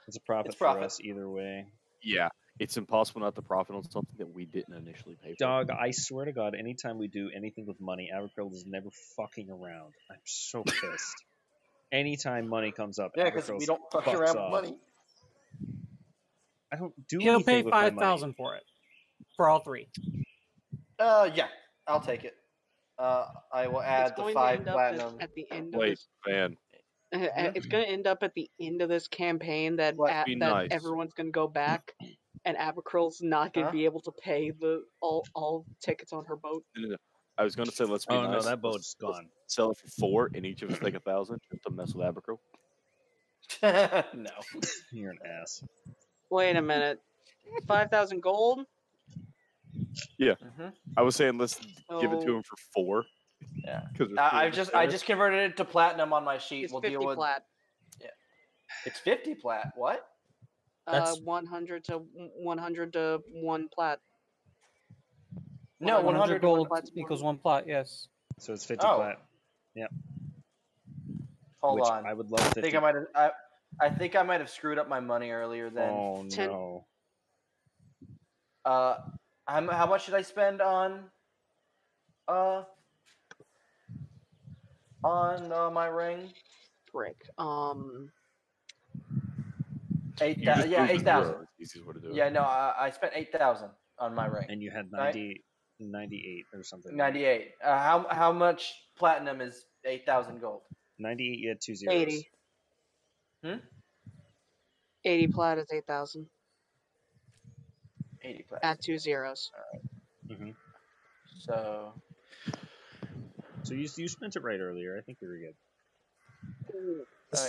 It's a profit It's for profit. us either way. Yeah, it's impossible not to profit on something that we didn't initially pay for. Dog, I swear to God, anytime we do anything with money, Abercrombie is never fucking around. I'm so pissed. Anytime money comes up, Yeah, because we don't fuck around with money. I don't do He'll anything pay with my money. 5,000 for it, for all three. Yeah, I'll take it. I will add It's the going 5 to end up platinum. at the end of Wait, this. man. It's going to end up at the end of this campaign that What? Be that nice. everyone's going to go back, and Abercrombie's not going to Huh? be able to pay the all tickets on her boat. No. I was going to say, let's be Oh nice. no, that Let's- boat's let's gone. Sell it for 4, and each of us take 1,000 just to mess with Abercrombie. No. You're an ass. Wait a minute, 5,000 gold. Mhm. I was saying, let's give it to So him for 4. Yeah. Because I just converted it to platinum on my sheet. it's We'll 50 deal with. plat. It's 50 plat. What? That's- 100 to 1 plat. No, 100 gold plats equals more. 1 plot. Yes. So it's 50 Oh. plat. Hold which on. I would love I 50. think I might have. I think I might have screwed up my money earlier. Then. Oh 10. no. How much should I spend on my ring? Frick. 8,000. Yeah, 8,000. Easiest way to do it. Yeah, no, I spent 8,000 on my ring. And you had Right? 98 or something. 98. How much platinum is 8,000 gold? 98, you had 2 zeros. 80. 80 plat is 8,000. 80 platinum. Add 2 zeros. Mm-hmm. So So you spent it right earlier. I think you were good.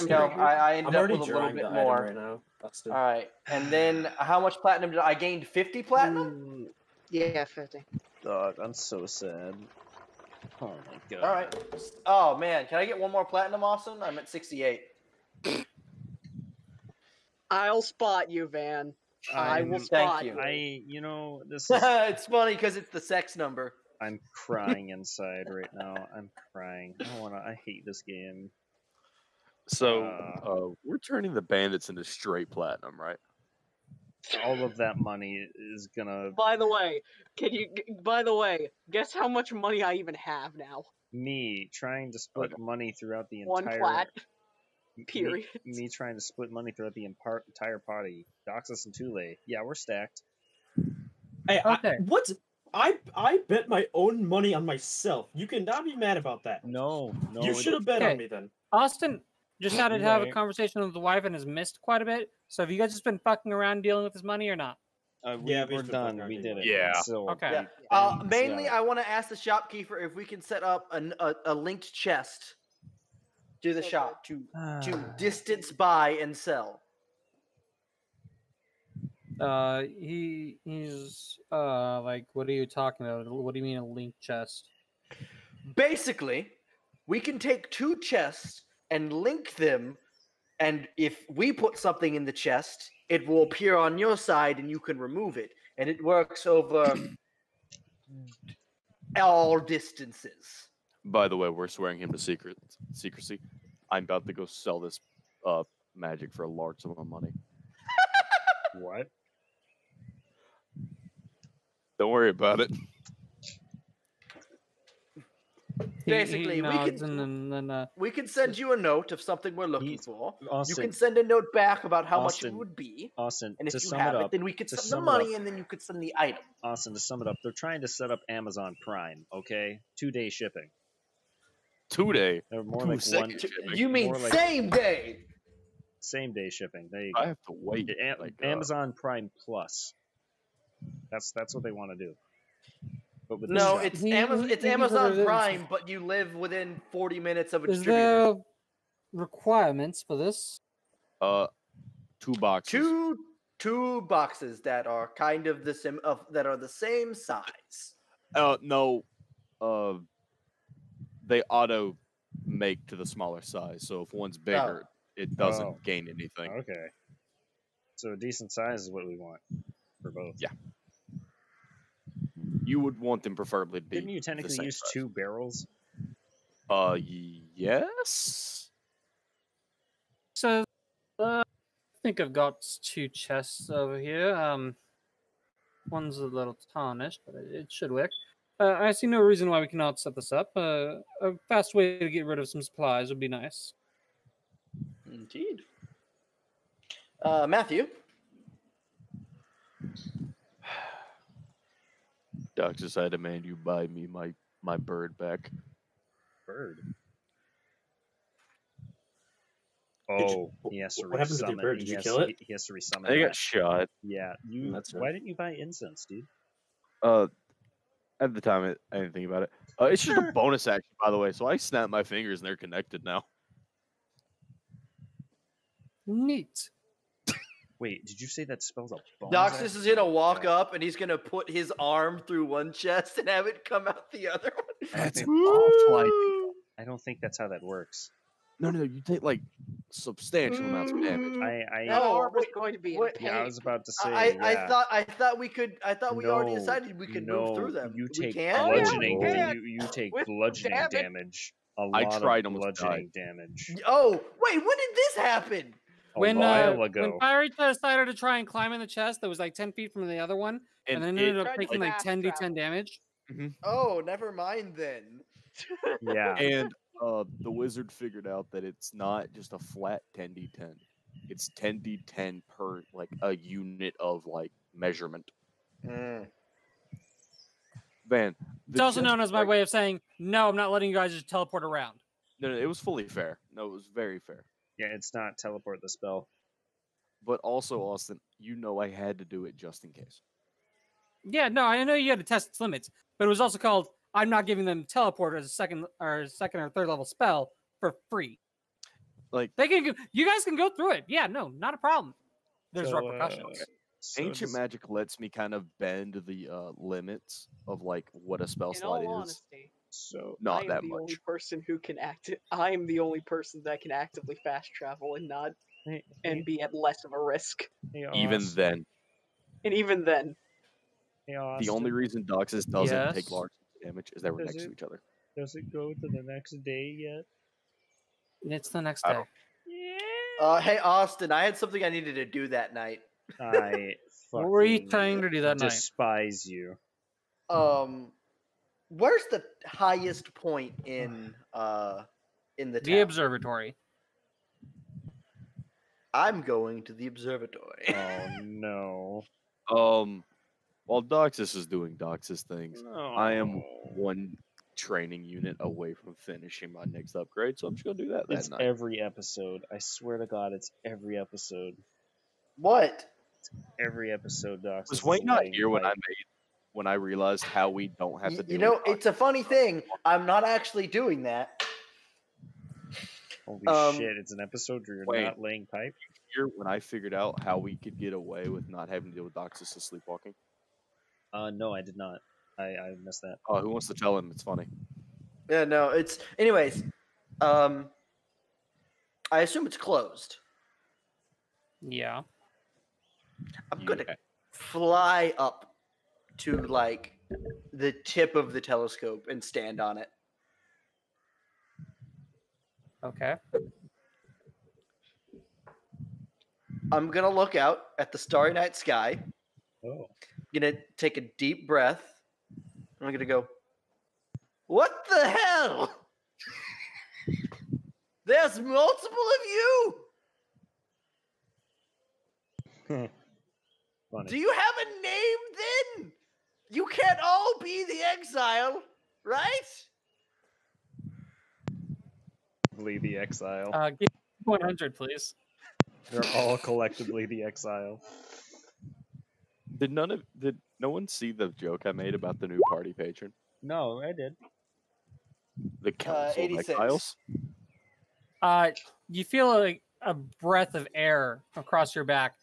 no, I ended I'm up already with a little drawing bit the more. item right now. Busted. All right, and then how much platinum did I gain? 50 platinum. Yeah, 50. Dog, I'm so sad. Oh my god. All right. Oh man, can I get one more platinum, Austin? I'm at 68. I'll spot you, Van. I will I'm- spot you. This is It's funny because it's the sex number. I'm crying inside right now. I'm crying. I hate this game. So, we're turning the bandits into straight platinum, right? All of that money is gonna By the way, by the way, guess how much money I even have now? me trying to split money throughout the 1 entire plat. me- Period. Me trying to split money throughout the entire party. Doxus and Tule. Yeah, we're stacked. Hey, Okay. what? I bet my own money on myself. You cannot be mad about that. No. You should have bet on Okay. me then. Austin just had to have a Right. conversation with the wife and has missed quite a bit. So have you guys just been fucking around dealing with his money or not? We're we've been done. fucking We did arguing. it. Yeah. So, Okay. Yeah. and, Mainly, yeah. I want to ask the shopkeeper if we can set up a linked chest to the Okay. shop to distance buy and sell. He's like, what are you talking about? What do you mean a linked chest? Basically, we can take 2 chests and link them, and if we put something in the chest, it will appear on your side and you can remove it. And it works over all distances. By the way, we're swearing him to secrecy. I'm about to go sell this magic for a large sum of money. What? Don't worry about it. Basically, he we nods can- and then We can send you a note of something we're looking He's- for. You Austin, can send a note back about how much it Austin, would be. Austin, And if to you sum have it it, up, then we could to send the sum it money up- and then you could send the item. Austin, to sum it up, they're trying to set up Amazon Prime, okay? 2-day shipping. 2-day. They're more 2 like second one shipping. You mean more like- same day? same-day shipping. There you go. I have to wait. Amazon Prime Plus. That's what they want to do. But with No, the it's He- Amazon. he- It's he- Amazon he- Prime, but you live within 40 minutes of a is distributor. there requirements for this? 2 boxes. Two boxes that are kind of that are the same size. No. They auto make to the smaller size. So if one's bigger, it doesn't Oh. gain anything. Okay. So a decent size is what we want for both. Yeah. You would want them preferably to be. Didn't you the technically same use size. 2 barrels? Yes. So, I think I've got 2 chests over here. One's a little tarnished, but it should work. I see no reason why we cannot set this up. A fast way to get rid of some supplies would be nice. Indeed. Matthew. Doxus, I demand you buy me my bird back. Bird. Did you- Oh, he has to what happened to the resummon. bird? Did he you has kill to- it? He has to resummon. I that. got shot. Yeah, you. That's Why right. didn't you buy incense, dude? At the time, I didn't think about it. It's just a bonus action, by the way. So I snap my fingers and they're connected now. Neat. Wait, did you say that spells a bonus? Doxus action? is gonna walk Yeah. up and he's gonna put his arm through one chest and have it come out the other one. That's think- an awful idea. I don't think that's how that works. No, you take like substantial amounts of damage. That Oh, arm is wait, going to be in wait. pain. Yeah, I was about to say. I thought we could. I thought we already No, decided we could no, move through them. You we take can. Oh, yeah, bludgeoning. we can. You take With bludgeoning damage. damage. A I lot tried, of almost bludgeoning damage. Oh wait, when did this happen? A When while ago. Pyrita decided to try and climb in the chest that was like 10 feet from the other one, and then ended up tried to taking like fast 10d10 travel. damage. Oh, never mind then. Yeah. And the wizard figured out that it's not just a flat 10d10. It's 10d10 per like a unit of like measurement. Van. It's also known as my way of saying, no, I'm not letting you guys just teleport around. No, it was fully fair. No, it was very fair. Yeah, it's not teleport the spell. But also, Austin, you know I had to do it just in case. Yeah, no, I know you had to test its limits, but it was also called, I'm not giving them teleport as a second or third level spell for free. Like, They can, you guys can go through it. Yeah, no, not a problem. There's So, repercussions. so ancient does- magic lets me kind of bend the limits of like what a spell In slot all is. honesty, So Not I am that the much. only person who can I am the only person that can actively fast travel and not hey, and be at less of a risk. hey, Even Austin, then, And even then, hey, the only Austin, reason Doxus doesn't take Yes? large damage is that we're Does next it? to each other. does it go to the next day yet? It's the next I day. don't- Hey Austin, I had something I needed to do that night. I What were you fucking trying to do that night? despise you. Where's the highest point in the The town? observatory. I'm going to the observatory. Oh no. While Doxus is doing Doxus things, I am No. one training unit away from finishing my next upgrade, so I'm just gonna do that It's night. every episode. I swear to God, it's every episode. What? Every episode, Doc. Was Wayne not here when I realized how we don't have to do You know, it? it's a funny thing. I'm not actually doing that. Holy shit! It's an episode where you're Wait. not laying pipe. Here when I figured out how we could get away with not having to deal with Doxus sleepwalking. No, I did not. I missed that. Oh, who wants to tell him? It's funny. Yeah, no, it's anyways. I assume it's closed. Yeah. I'm gonna Yeah. fly up to like the tip of the telescope and stand on it. Okay. I'm gonna look out at the starry night sky. Oh. Gonna take a deep breath. I'm gonna go, what the hell? There's multiple of you. Funny. Do you have a name then? You can't all be the exile, right? Collectively the exile. Give me 100, please. They're all collectively the exile. Did no one see the joke I made about the new party patron? No, I did. The Council of 86. Exiles? You feel like a breath of air across your back,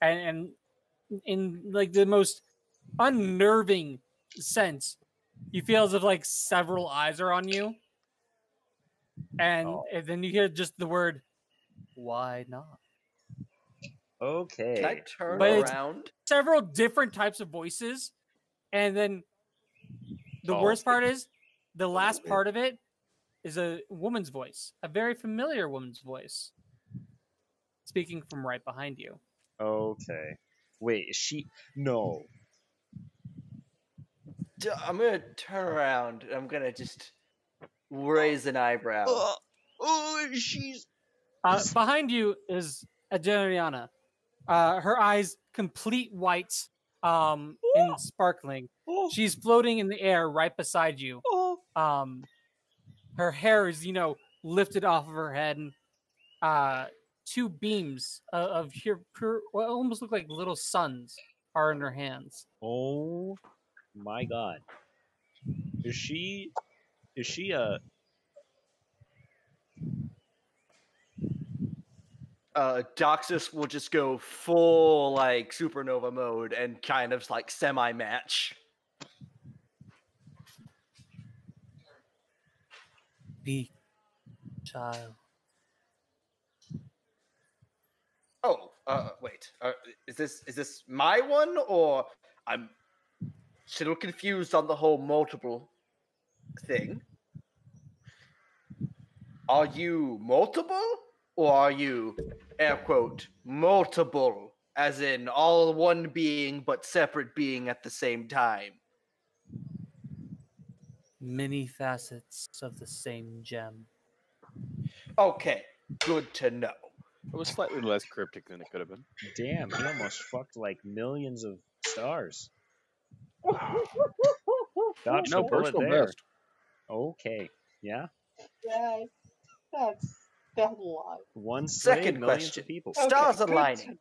and in like the most unnerving sense, you feel as if like several eyes are on you, and then you hear just the word, "Why not?" Okay. Can I turn But it's- around? Several different types of voices, and then the Oh, worst part is the last weird. part of it is a woman's voice, a very familiar woman's voice, speaking from right behind you. Okay. Wait, is she? No. I'm gonna turn around. And I'm gonna just raise an eyebrow. She's. Behind you is Adriana. Her eyes complete white, and sparkling. She's floating in the air right beside you. Her hair is, lifted off of her head, and two beams of pure, what almost look like little suns, are in her hands. Oh my god. Is she? Is she a? Doxus will just go full like supernova mode and kind of like semi-match. Be child. Oh, wait. Is this my one, or I'm still confused on the whole multiple thing? Are you multiple, or are you, air quote, multiple, as in all one being but separate being at the same time? Many facets of the same gem. Okay, good to know. It was slightly less cryptic than it could have been. Damn, he almost fucked like millions of stars. Dodged No a bullet personal there. best. Okay. Yeah. Yeah, that's a lot. One slave, Second millions question. of people. Stars Okay, good aligning.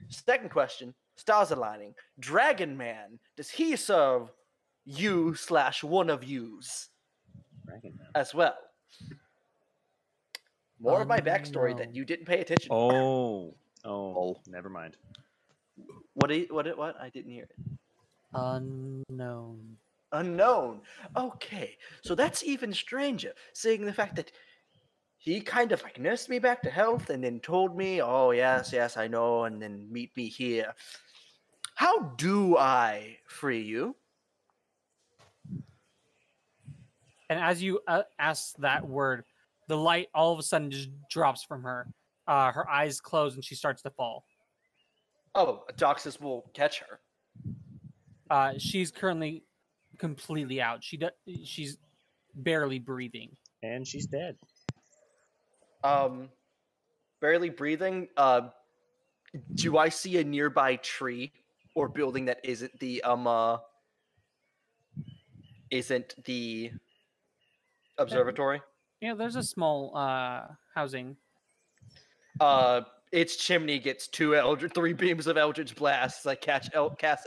Second question. Stars aligning. Dragon Man, does he serve you/one of yous Dragon Man. as well? More of my backstory that Unknown. you didn't pay attention to. Oh, never mind. What? I didn't hear it. Unknown. Unknown. Okay, so that's even stranger, seeing the fact that he kind of like nursed me back to health and then told me, oh, yes, I know, and then meet me here. How do I free you? And as you ask that word, the light all of a sudden just drops from her. Her eyes close and she starts to fall. Oh, Doxus will catch her. She's currently completely out. She's barely breathing. And she's dead. Barely breathing. Do I see a nearby tree or building that isn't the observatory? Yeah, there's a small housing. Its chimney gets three beams of Eldritch Blast. I cast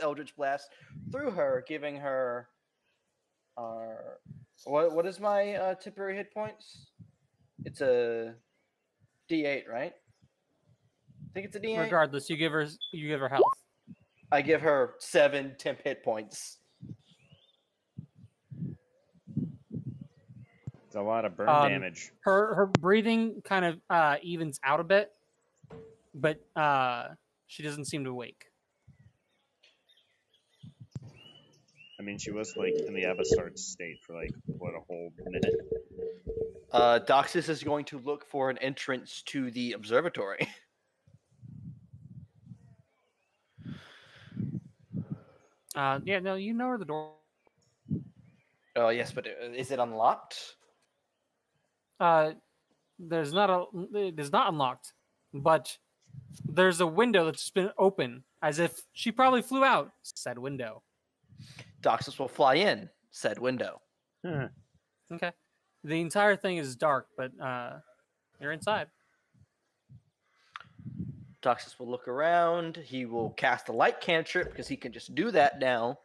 Eldritch Blast through her, giving her what is my temporary hit points? It's a D8, right? I think it's a D8. Regardless, you give her health. I give her 7 temp hit points. It's a lot of burn damage. Her breathing kind of evens out a bit, but she doesn't seem to wake. I mean, she was like in the Avastar state for like what, a whole minute. Doxus is going to look for an entrance to the observatory. Yeah, no, you know where the door. Oh yes, but is it unlocked? It is not unlocked, but there's a window that's been open, as if she probably flew out said window. Doxus will fly in said window. Okay. The entire thing is dark, but you're inside. Doxus will look around. He will cast a light cantrip because he can just do that now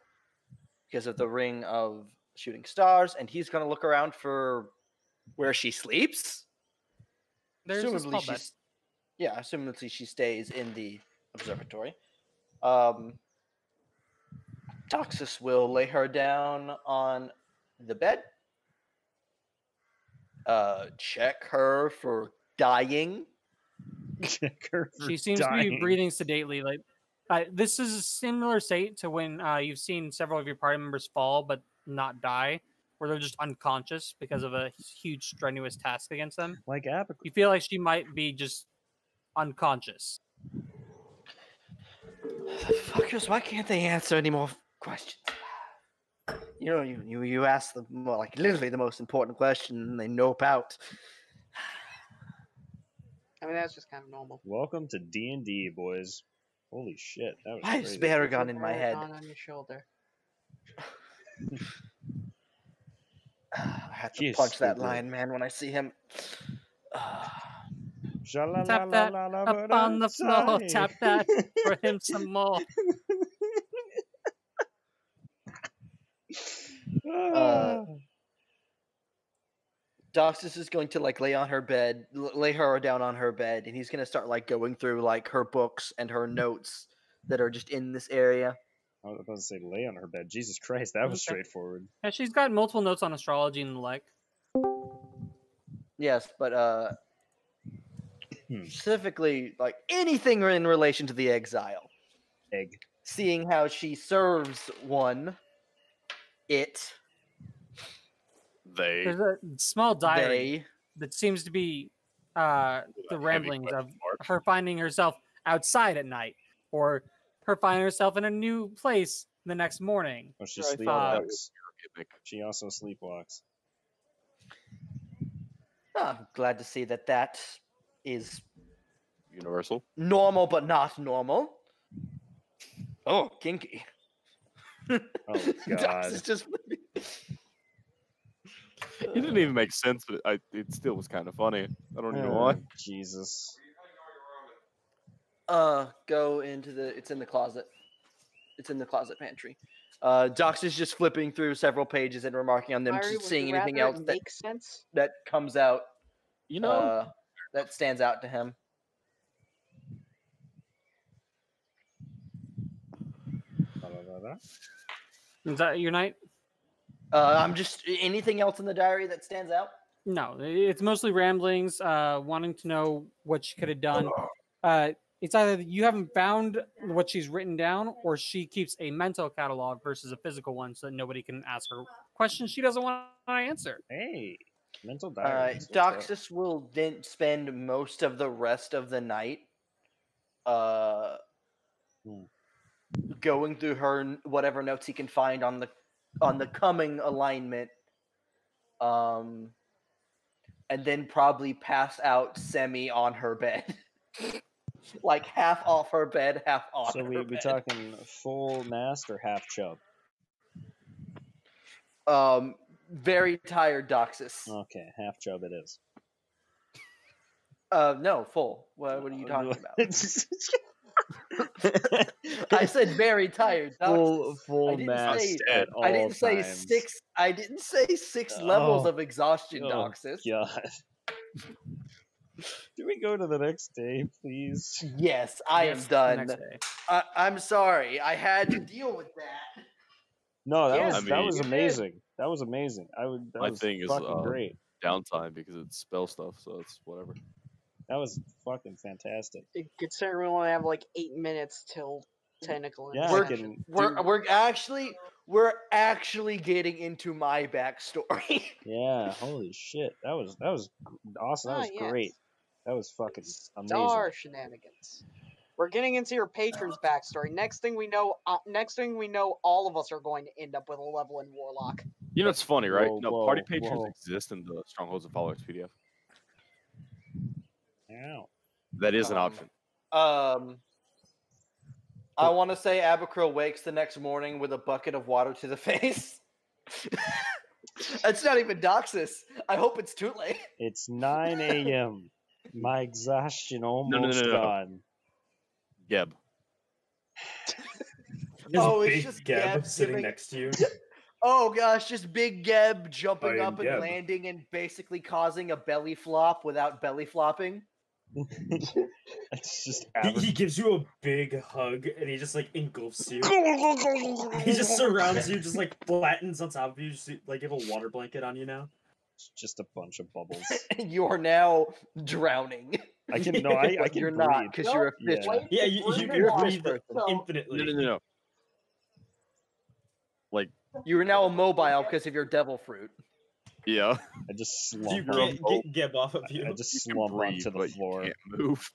because of the ring of shooting stars, and he's going to look around for where she sleeps. There's a small bed. Assumably she stays in the observatory. Doxus will lay her down on the bed. Check her for dying. Check her for She seems dying. to be breathing sedately. Like this is a similar state to when you've seen several of your party members fall but not die, where they're just unconscious because of a huge strenuous task against them. Like Apic. You feel like she might be just unconscious. Fuckers, why can't they answer any more questions? You know, you ask them like literally the most important question, and they nope out. I mean, that's just kind of normal. Welcome to D&D, boys. Holy shit, that was Why is crazy. Baragon in my head? On your shoulder. I have He to is punch that stupid. lion man when I see him. Tap that up on the floor. Tap that for him some more. Doxus is going to like lay her down on her bed, and he's gonna start like going through like her books and her notes that are just in this area. I was about to say lay on her bed. Jesus Christ, that was Okay. straightforward. Yeah, she's got multiple notes on astrology and the like. Yes, but specifically like anything in relation to the exile. Egg. Seeing how she serves it, They There's a small diary they, that seems to be the heavy ramblings of question mark. her finding herself outside at night, or her finding herself in a new place the next morning. Oh, she Right, sleepwalks. She also sleepwalks. I'm glad to see that is universal. normal but not normal. Oh, kinky. Oh Dox god. is just It didn't even make sense, but it still was kind of funny. I don't even know why. Jesus. Go into it's in the closet. It's in the closet pantry. Dox is just flipping through several pages and remarking on them, Myri, just would seeing you anything rather else it that makes sense? comes out, You know, that stands out to him. Is that your night? I'm just anything else in the diary that stands out. No, it's mostly ramblings, wanting to know what she could have done. It's either you haven't found what she's written down, or she keeps a mental catalog versus a physical one, so that nobody can ask her questions she doesn't want to answer. Hey. Mental All right, diaries. what's up? Doxus will then spend most of the rest of the night, going through her whatever notes he can find on the coming alignment, and then probably pass out semi on her bed, like half off her bed, half on. So her we bed. talking full mast or half chub? Very tired, Doxus. Okay, half chub it is. No, full. What are you talking about? I said very tired. Doxus. full I didn't mast say- at all I didn't say times. six. I didn't say six levels Oh, of exhaustion, Oh Doxus. god. Can we go to the next day, please? Yes, I am Yes, the done. next day. I'm sorry. I had to deal with that. No, that Yes, was I that mean- was You did. amazing. That was amazing. That My was thing is, fucking great. downtime because it's spell stuff, so it's whatever. That was fucking fantastic. Considering we only have like 8 minutes till technical Yeah, I intersection. can- We're actually getting into my backstory. Yeah, holy shit. That was awesome. That was yes. great. That was fucking amazing. Star shenanigans. We're getting into your patron's backstory. Next thing we know, all of us are going to end up with a level in Warlock. You know, it's funny, right? Whoa, No, party whoa, patrons whoa. exist in the Strongholds of Followers PDF. Ow. That is an Um, option. I want to say Abakril wakes the next morning with a bucket of water to the face. It's not even Doxus. I hope it's too late. It's 9 a.m. My exhaustion almost no. gone. Geb. There's Oh, it's big just Geb Geb sitting giving- next to you. Oh gosh, just Big Geb jumping I am up and Geb. landing and basically causing a belly flop without belly flopping. It's just He gives you a big hug and he just like engulfs you. He just surrounds you, just like flattens on top of you, just like you have a water blanket on you now. It's just a bunch of bubbles. You are now drowning. I can no, I But can you're breathe. not because you're a Yeah. fish. Wait, Yeah, the you breathing can You're a water. fish breathe person. So, infinitely. No. Like, You are now immobile because of your devil fruit. Yeah. I just You slump. can't get off of you. I just You can slump breathe, onto the but you floor. can't move.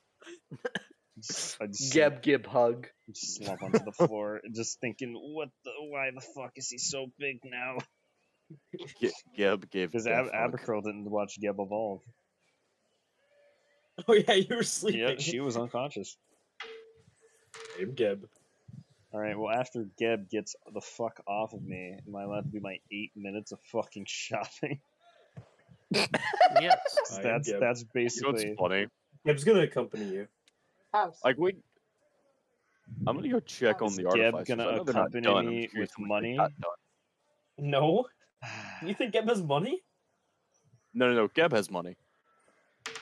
I just Geb hug. just slump onto the floor, just thinking, why the fuck is he so big now? Geb gave Because Death hug. Abercrow didn't watch Geb evolve. Oh yeah, you were sleeping. Yeah, she was unconscious. I'm Geb. Alright, well, after Geb gets the fuck off of me, am I allowed to do my 8 minutes of fucking shopping? Yes. I am That's Geb. You know basically. what's funny? Geb's gonna accompany you. House. Like I'm gonna go check on Is the Geb artificers. gonna I know they're not accompany done. I'm me just curious with how much they money? got done. No. You think Geb has money? No. Geb has money.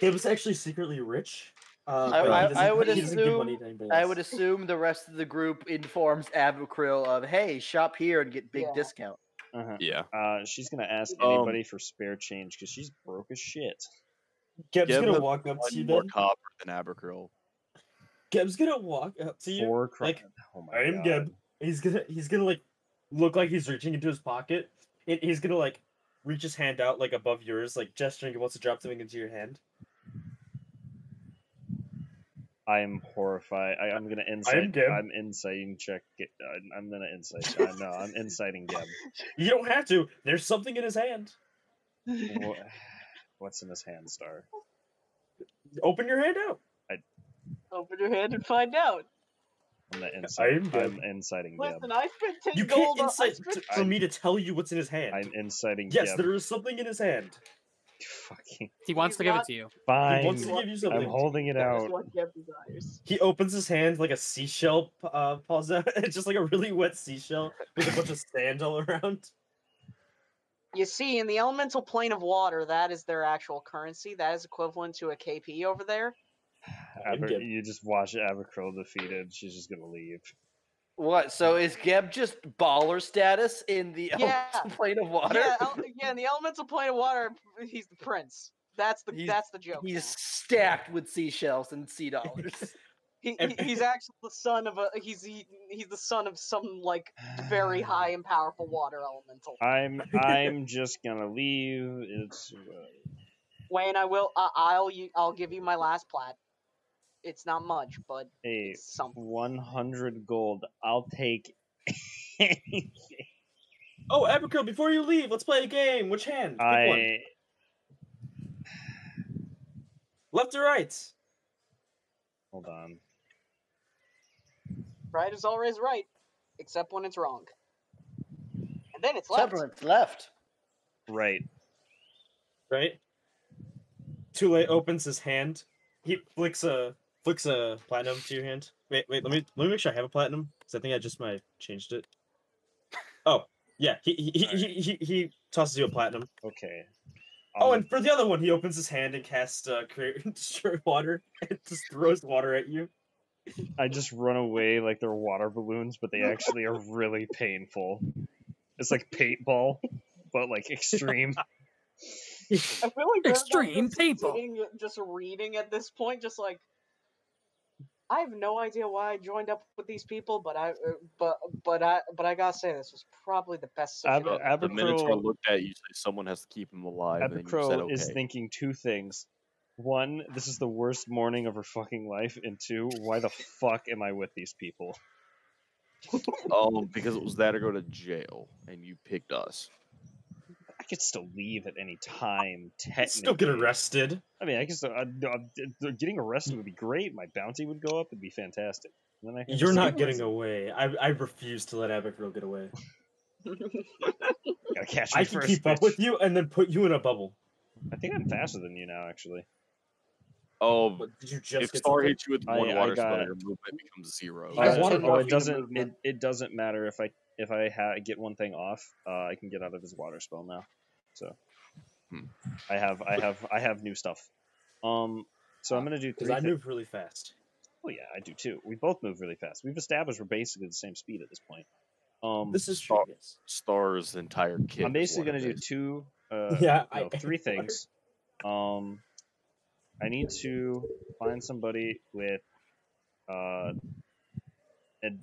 Geb's actually secretly rich. I would he doesn't give money assume to anybody I else. would assume the rest of the group informs Abicril of, hey, shop here and get big Yeah. discount. Uh-huh. Yeah. She's gonna ask Um, anybody for spare change because she's broke as shit. Geb's Geb gonna has walk up to you one more then. copper than Abercrow. Geb's gonna walk up to you. 4 like, oh my I am god. Geb. He's gonna like look like he's reaching into his pocket. He's gonna like reach his hand out like above yours, like gesturing he wants to drop something into your hand. I'm horrified. I'm gonna I am insight. Geb. I'm inciting check. I'm gonna insight. No, I'm inciting Geb. You don't have to. There's something in his hand. What's in his hand, Star? Open your hand out. Open your hand and find out. I'm gonna I incite. am Geb. I'm inciting Geb. Listen, I spent 10 You gold. can't I insight spent- for me to tell you what's in his hand. I'm inciting Yes, Geb. there is something in his hand. Fucking He wants He's to give it not- to you. fine. He wants to give you something. I'm holding it That is out. what Geb desires. He opens his hand like a seashell falls out. It's just like a really wet seashell with a bunch of sand all around. You see, in the elemental plane of water, that is their actual currency. That is equivalent to a KP over there. Geb. You just watch Abercrow defeated. She's just gonna leave. What? So is Geb just baller status in the Yeah. elemental plane of water? Yeah, in the elemental plane of water, he's the prince. That's the joke. He's now. stacked with seashells and sea dollars. He's actually the son of he's the son of some like very high and powerful water elemental. I'm just gonna leave. It's Wayne, I'll give you my last plat. It's not much, but hey, it's something. 100 gold. I'll take anything. Oh, Abercrow, before you leave, let's play a game. Which hand? Pick one. Left or right? Hold on. Right is always right, except when it's wrong. And then it's left. Supplements left. Right. Right. Tule opens his hand. He flicks a platinum to your hand. Wait. Let me make sure I have a platinum because I think I just might have changed it. Oh yeah. He tosses you a platinum. Okay. Oh, and for the other one, he opens his hand and casts Create and Destroy Water and just throws water at you. I just run away like they're water balloons, but they actually are really painful. It's like paintball, but like extreme. I feel like Extreme people. Just reading at this point, just like I have no idea why I joined up with these people, but I gotta say this was probably the best. The Minotaur looked at you, say someone has to keep him alive, and then you said Abercrow okay. is thinking two things. One, this is the worst morning of her fucking life, and two, why the fuck am I with these people? Because it was that or go to jail, and you picked us. I could still leave at any time, technically. Still get arrested. I mean, I guess getting arrested would be great. My bounty would go up. It'd be fantastic. And then I can You're just not get getting away. I refuse to let Abercrow get away. Gotta catch me I can first, keep up bitch. with you and then put you in a bubble. I think I'm faster than you now, actually. Oh, But did you just if get Star something? hits you with I one water got- spell, your movement becomes 0. I wanted Oh, off it your doesn't. movement. It doesn't matter if I get one thing off. I can get out of his water spell now. So I have new stuff. So I'm gonna do Because three. I move really fast. Oh yeah, I do too. We both move really fast. We've established we're basically the same speed at this point. This is true. Yes. Star's entire kit. I'm basically going gonna to do two. Three things. I need to find somebody with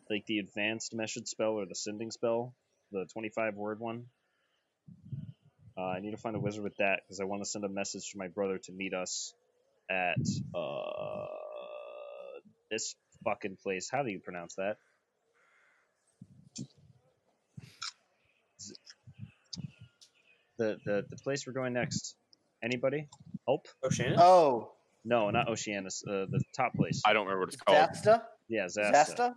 like the advanced meshing spell or the sending spell the 25-word one. I need to find a wizard with that because I want to send a message to my brother to meet us at this fucking place. How do you pronounce that? The place we're going next. Anybody? Help? Oceanus? Oh, No, not Oceanus. The top place. I don't remember what it's called. Zasta? Yeah, Zasta. Zasta?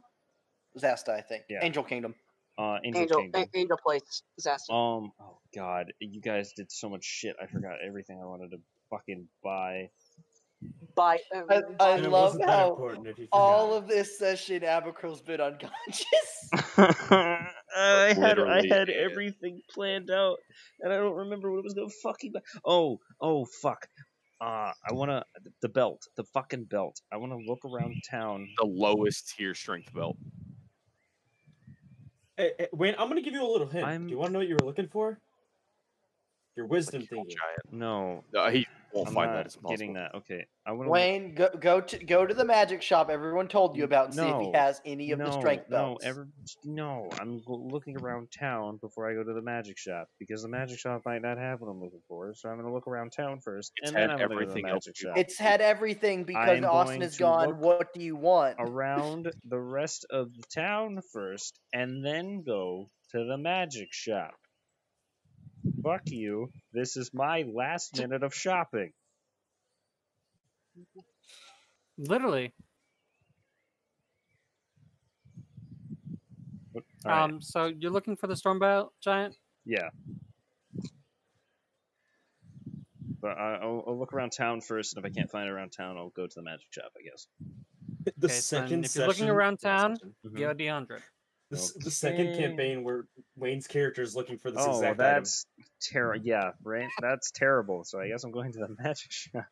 Zasta, I think. Yeah. Angel Kingdom. Angel Kingdom. Angel Place disaster. Oh god, you guys did so much shit. I forgot everything I wanted to fucking buy. By I And it love wasn't that how important if you all forgot. of this session, Abakrill's been unconscious. I Literally had is. everything planned out, and I don't remember what it was going to fucking. Oh fuck. I wanna the belt, the fucking belt. I wanna look around town. The lowest tier strength belt. Hey, Wayne, I'm gonna give you a little hint. I'm- Do you want to know what you were looking for? Your wisdom Kill thingy. giant. No, No, he won't I'm find not that. It's getting impossible. that. Okay, I wanna. Wayne, go to the magic shop everyone told you about and see if he No, has any of the strength belts. No, I'm looking around town before I go to the magic shop because the magic shop might not have what I'm looking for. So I'm gonna look around town first, It's and then had I'm gonna go to the everything else magic you shop. It's had everything because I'm Austin going is to gone. look What do you want? Around the rest of the town first, and then go to the magic shop. Fuck you. This is my last minute of shopping. Literally. All right. So you're looking for the Stormbolt Giant? Yeah. But I'll look around town first, and if I can't find it around town, I'll go to the magic shop, I guess. The Okay, so second if you're looking session- around yeah, town, session. Go D100. The second Okay. campaign where Wayne's character is looking for this Oh, exact that's terrible. Yeah, right? That's terrible. So I guess I'm going to the magic shop.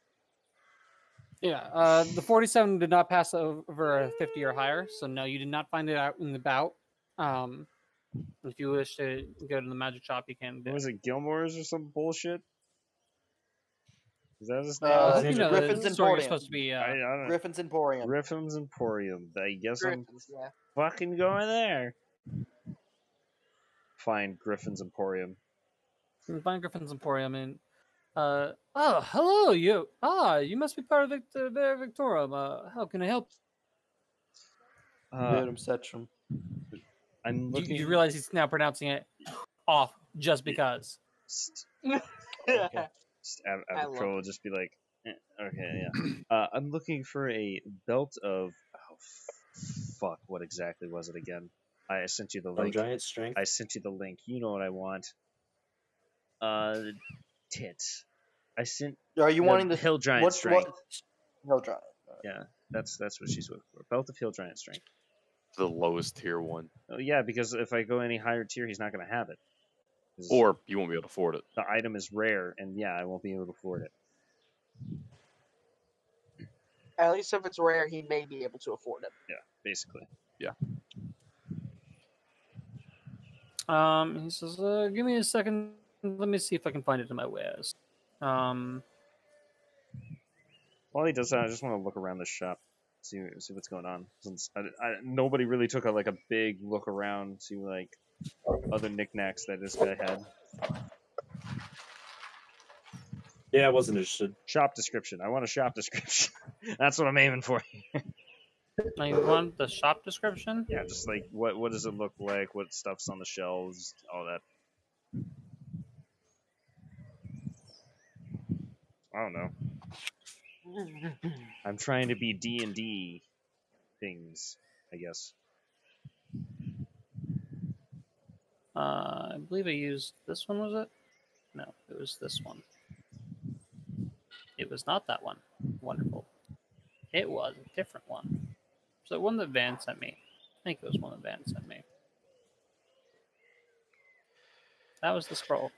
Yeah, the 47 did not pass over a 50 or higher, so no, you did not find it out in the bout. If you wish to go to the magic shop, you can. What was it, Gilmore's or some bullshit? Is that his name? I hope you know Griffin's the story Emporium. is supposed to be. I don't Griffin's Emporium. Griffin's Emporium. I guess Griffins, yeah. I'm fucking going there. Find Griffin's Emporium. You can find Griffin's Emporium and hello, you. You must be part of the Victorium. How can I help? Verum Setrum. I'm looking. You realize he's now pronouncing it off just because. Okay. Just I love Abakril will just be like, okay, yeah. I'm looking for a belt of. Oh, fuck! What exactly was it again? I sent you the item. link. Giant strength. I sent you the link. You know what I want. Tits. I sent. Are you the wanting the hill giant strength? Hill giant. Yeah, that's what she's looking for. Belt of hill giant strength. The lowest tier one. Oh, yeah, because if I go any higher tier, he's not going to have it. 'Cause Or you won't be able to afford it. the item is rare, and yeah, I won't be able to afford it. At least if it's rare, he may be able to afford it. Yeah, basically. He says, give me a second. Let me see if I can find it in my wares. While he does that, I just want to look around the shop, see what's going on. Since nobody really took a big look around, see like other knickknacks that this guy had. Yeah, I wasn't interested. Shop description. I want a shop description. That's what I'm aiming for. Now you want the shop description? Yeah, just like what does it look like? What stuff's on the shelves? All that. I don't know. I'm trying to be D&D things, I guess. I believe I used this one, was it? No, it was this one. It was not that one. Wonderful. It was a different one. So one that Van sent me. I think it was one that Van sent me. That was the scroll.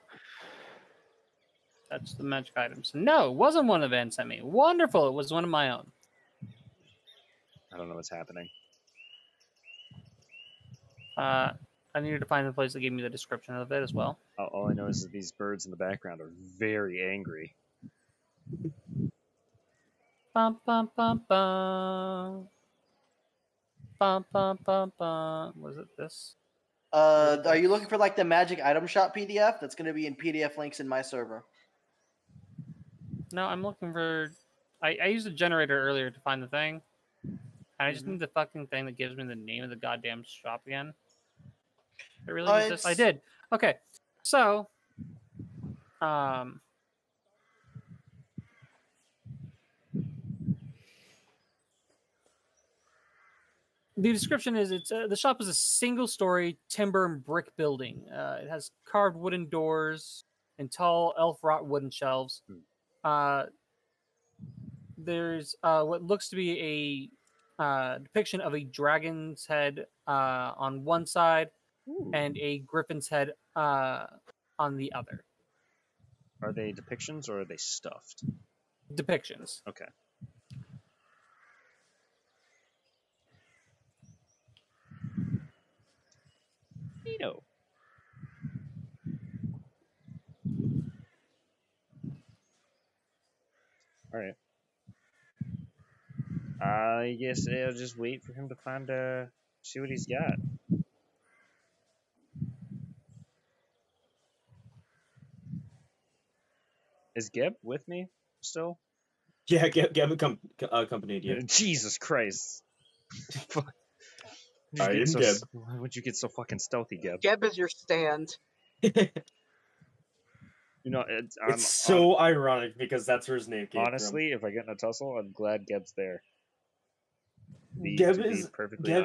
That's the magic items. No, it wasn't one that Van sent me. Wonderful. It was one of my own. I don't know what's happening. I needed to find the place that gave me the description of it as well. All I know is that these birds in the background are very angry. Bum, bum, bum, bum. Bum, bum, bum, bum. Was it this? Are you looking for like the magic item shop PDF? That's going to be in PDF links in my server. No, I'm looking for. I used a generator earlier to find the thing. And I just need the fucking thing that gives me the name of the goddamn shop again. Did I really use this? I did. Okay, so, the description is the shop is a single-story timber and brick building. It has carved wooden doors and tall elf wrought wooden shelves. There's what looks to be a depiction of a dragon's head on one side and a griffin's head on the other. Are they depictions or are they stuffed? Depictions. Okay. Neato. All right. I guess I'll just wait for him to find see what he's got. Is Geb with me still? Yeah, Geb accompanied you. Jesus Christ! Fuck. Alright, Geb. Why would you get so fucking stealthy, Geb? Geb is your stand. You know, It's so ironic because that's where his name came honestly, if I get in a tussle, I'm glad Geb's there. Geb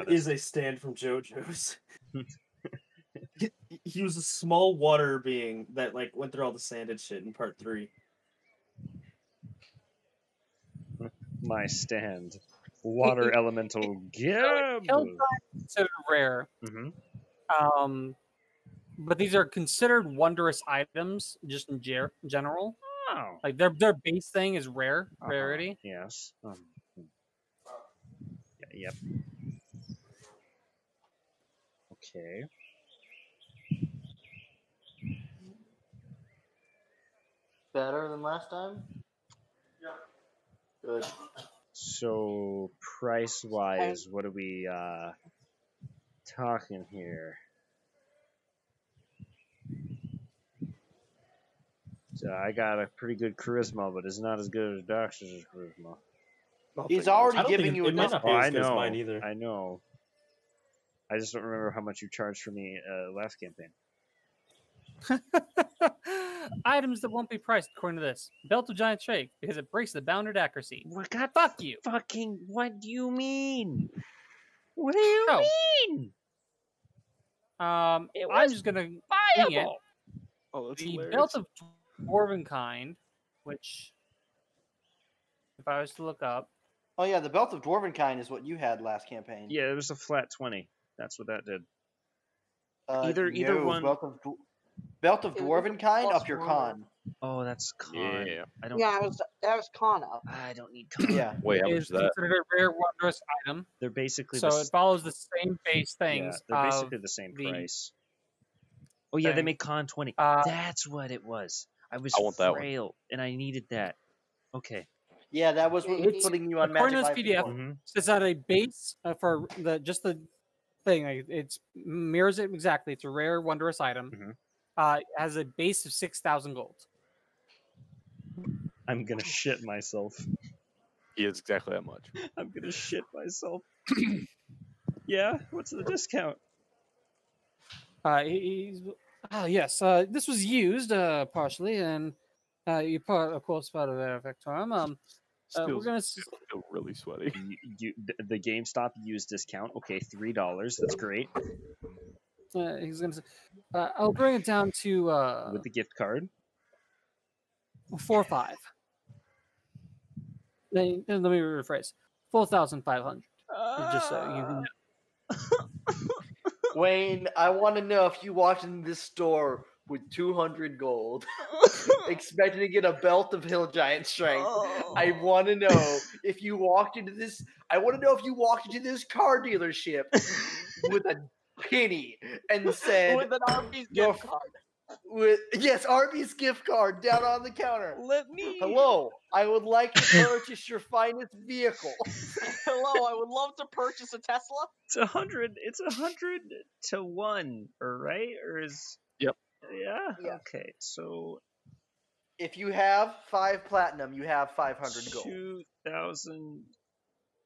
is a stand from JoJo's. He was a small water being that like went through all the sand and shit in part 3. My stand. Water elemental Geb. Considered rare. But these are considered wondrous items just in general. Oh. Like their base thing is rarity. Yes. Yep. Okay. Better than last time? Yeah. Good. So price-wise, what are we talking here? So I got a pretty good charisma, but it's not as good as Doctor's charisma. He's already giving you a discount. I know. Mine either. I know. I just don't remember how much you charged for me last campaign. Items that won't be priced according to this. Belt of Giant Strength, because it breaks the bounded accuracy. What? God, fuck you. Fucking, what do you mean? What do you mean? I'm just gonna wing it. Oh, that's the hilarious. Belt of Dwarven Kind, which, if I was to look up. Oh yeah, the Belt of Dwarven Kind is what you had last campaign. Yeah, it was a flat 20. That's what that did. Either one. Belt of Dwarven Kind up your con. Oh, that's con. Yeah. I don't. Yeah, that was con up. I don't need con. Yeah. Wait, how much is that? Considered a rare wondrous item. They're basically so it follows the same base things. Yeah, they're basically the same price. Oh yeah, they make con 20. That's what it was. I want frail and I needed that. Okay. Yeah, that was what was putting you on Magic Life. PDF, it's at a base for the thing. It mirrors it exactly. It's a rare wondrous item. It has a base of 6,000 gold. I'm gonna shit myself. He is exactly that much. I'm gonna shit myself. Yeah, what's the discount? Yes. This was used partially, and you of course part of the Effectorum. We're gonna feel really sweaty. The GameStop used discount. Okay, $3. That's great. He's gonna say, I'll bring it down to with the gift card. 4 or 5. Let me rephrase. 4,500. Just so you know. Wayne, I want to know if you walked into this store with 200 gold, expecting to get a Belt of Hill Giant Strength. I want to know if you walked into this. I want to know if you walked into this car dealership with a penny and said, with an Arby's gift card. Yes, Arby's gift card down on the counter. Let me. Hello, I would like to purchase your finest vehicle. Hello, I would love to purchase a Tesla. It's 100. It's 100 to 1, or right? Or is? Yep. Yeah. Yeah. Okay. So If you have 5 platinum, you have 500 gold. 2,000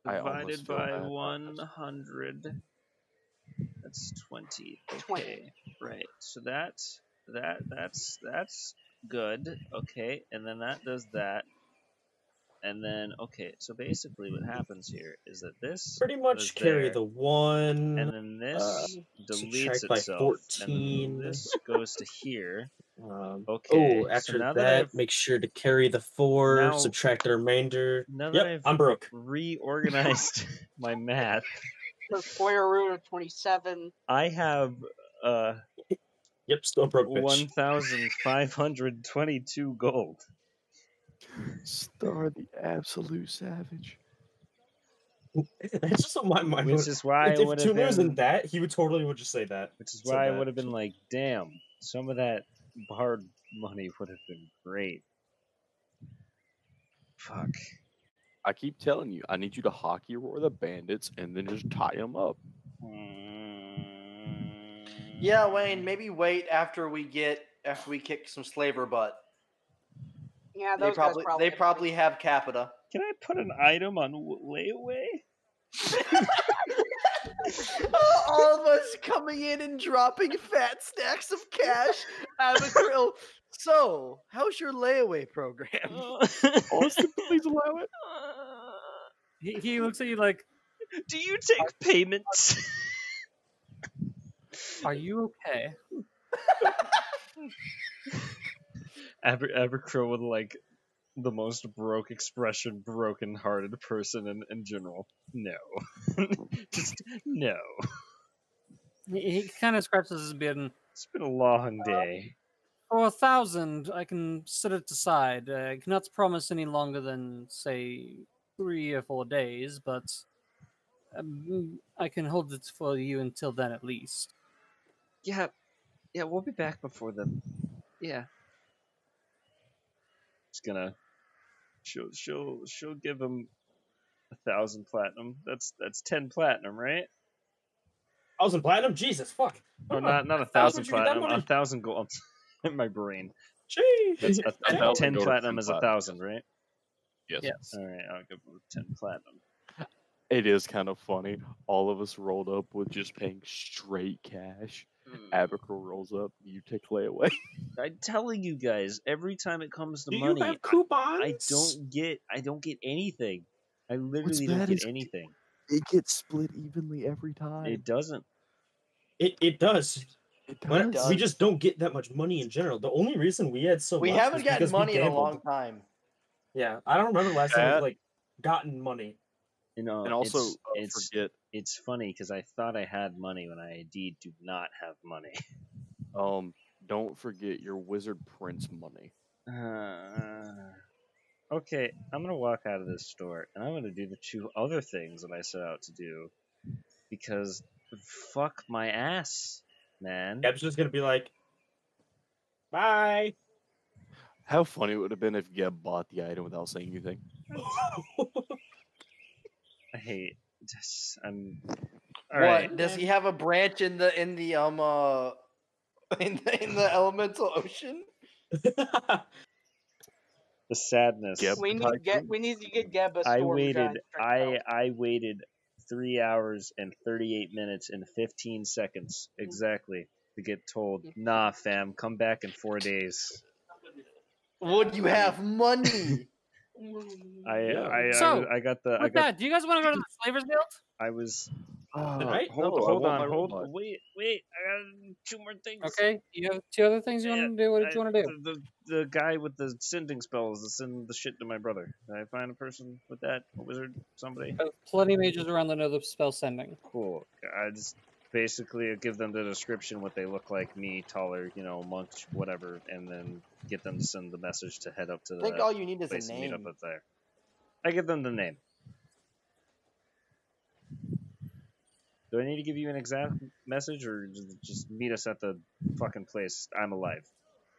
I almost divided feel by bad about 100. That's 20. 20. Okay. Right. So that's good. Okay. And then that does that. And then okay. So basically, what happens here is that this Pretty much goes carry there, the 1. and then this deletes subtract by itself, 14. and then this goes to here. Okay. So After now that, I've make sure to carry the 4. Now- subtract the remainder. now that Yep, I've I'm broke. reorganized my math, The square root of 27. I have Yep, still broke, bitch. 1,522 gold. Star the absolute savage. That's just what my mind Which would. is why I If would have Tunu isn't been. that, he would totally would just say that. Which is said why I that. would have been like, damn, some of that borrowed money would have been great. Fuck. I keep telling you, I need you to hockey roar the bandits and then just tie them up. Yeah, Wayne, maybe wait after we kick some slaver butt. Yeah, They those guys probably have capita. Can I put an item on layaway? All of us coming in and dropping fat stacks of cash. Abigail, so how's your layaway program? Austin, please allow it. He looks at you like, Do you take payments? "Are you okay?" Abercrow with like the most broke expression, broken-hearted person in general. No, just no. He kind of scratches his beard and, It's been a long day. for 1,000, I can set it aside. I cannot promise any longer than, say, 3 or 4 days, but I can hold it for you until then at least. Yeah, we'll be back before then. Yeah. Just gonna. She'll give him 1,000 platinum. That's 10 platinum, right? 1,000 platinum? Jesus, fuck. Or Come on. not 1,000 Where'd you get that platinum. money? 1,000 gold. In my brain. Jeez. That's 1,000 10 gold or platinum 10 is platinum. 1,000, right? Yes. Yes. All right, I'll give him 10 platinum. It is kind of funny. All of us rolled up with just paying straight cash. Abigail rolls up. You take layaway. I'm telling you guys, every time it comes to Do money, you have coupons? I don't get anything. I What's literally don't bad get is anything. it gets split evenly every time. It doesn't. It does. It When- does. We just don't get that much money in general. The only reason we had so We much haven't is gotten because we money in a gambled. long time. Yeah, I don't remember last time That- we've like gotten money. You know, and also, it's forget. it's funny because I thought I had money when I indeed do not have money. Don't forget your wizard prince money. Okay, I'm gonna walk out of this store and I'm gonna do the 2 other things that I set out to do because fuck my ass, man. Gab's just gonna be like, bye. How funny it would have been if Geb bought the item without saying anything. I hate this. I'm. What Alright. does he have a branch in the in the elemental ocean? The sadness. Yep. We need to get Geb a I storm waited. giant strength out. I waited 3 hours and 38 minutes and 15 seconds exactly to get told, nah, fam, come back in 4 days. Would you have money? I got the. I With got. that, do you guys want to go to the Slavers Guild? I was. Tonight? Hold on. Wait. I got 2 more things. Okay, you have 2 other things you want to do. What did you want to do? The guy with the sending spells that send the shit to my brother. Did I find a person with that? A wizard? Somebody? Plenty of mages around that know the spell sending. Cool. I just basically give them the description, what they look like, me, taller, monk, whatever, and then get them to send the message to head up to I think the all you need is place a to meet up name. up there. I give them the name. Do I need to give you an exact message, or just meet us at the fucking place? I'm alive.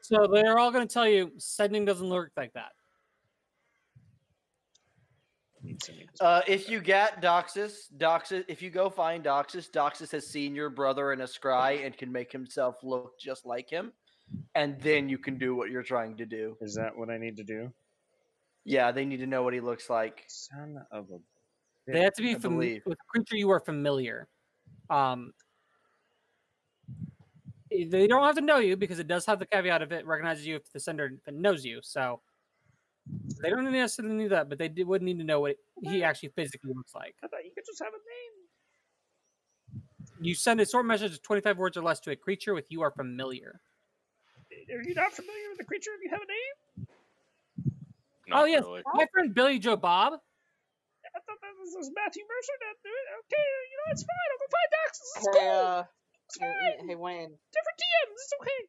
So they're all going to tell you sending doesn't work like that. If you get Doxus, if you go find Doxus has seen your brother in a scry and can make himself look just like him, and then you can do what you're trying to do. Is that what I need to do? Yeah, they need to know what he looks like. Son of a... They have to be I believe. with a creature you are familiar. They don't have to know you because it does have the caveat of it recognizes you if the sender knows you. So they don't necessarily need that, but they would need to know what he actually physically looks like. I thought you could just have a name. You send a short message of 25 words or less to a creature with you are familiar. Are you not familiar with the creature if you have a name? Oh, yes. Really. My friend Billy Joe Bob. I thought that was Matthew Mercer that do it. Okay, you know, it's fine. I'll go find Daxus. It's cool. It's fine. Hey, Wayne. Different DMs. It's okay.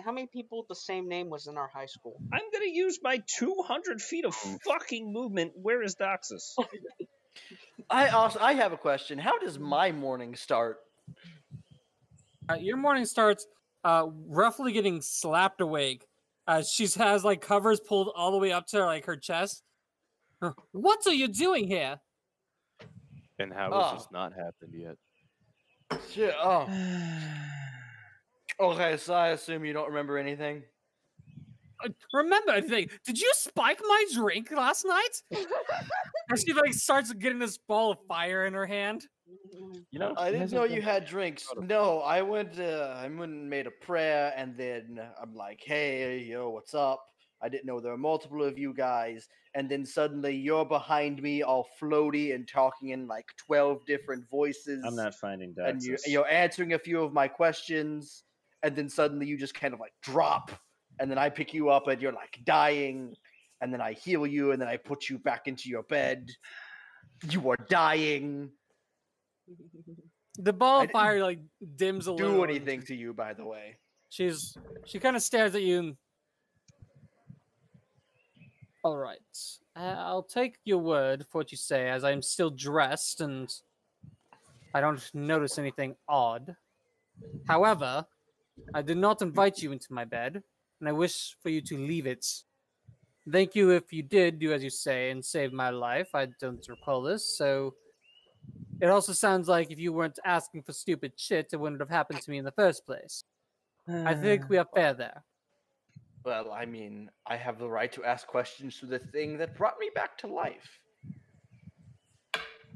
How many people with the same name was in our high school? I'm gonna use my 200 feet of fucking movement. Where is Daxus? I have a question. How does my morning start? Your morning starts roughly getting slapped awake. She has like covers pulled all the way up to like her chest. What are you doing here? And how has this not happened yet? Shit. Oh. Okay, so I assume you don't remember anything. Remember anything? Did you spike my drink last night? And she like starts getting this ball of fire in her hand. You know, I didn't know you had drinks. No, I went and made a prayer, and then I'm like, hey, yo, what's up? I didn't know there were multiple of you guys, and then suddenly you're behind me all floaty and talking in like 12 different voices. I'm not finding Daxus. And you're answering a few of my questions, and then suddenly you just kind of like drop, and then I pick you up and you're like dying, and then I heal you, and then I put you back into your bed. You are dying. The ball of fire like dims a little. Do anything to you, by the way. She kind of stares at you. And... All right, I'll take your word for what you say, as I'm still dressed and I don't notice anything odd. However, I did not invite you into my bed, and I wish for you to leave it. Thank you if you did do as you say and save my life. I don't recall this, so it also sounds like if you weren't asking for stupid shit, it wouldn't have happened to me in the first place. I think we are fair there. Well, I mean, I have the right to ask questions to the thing that brought me back to life.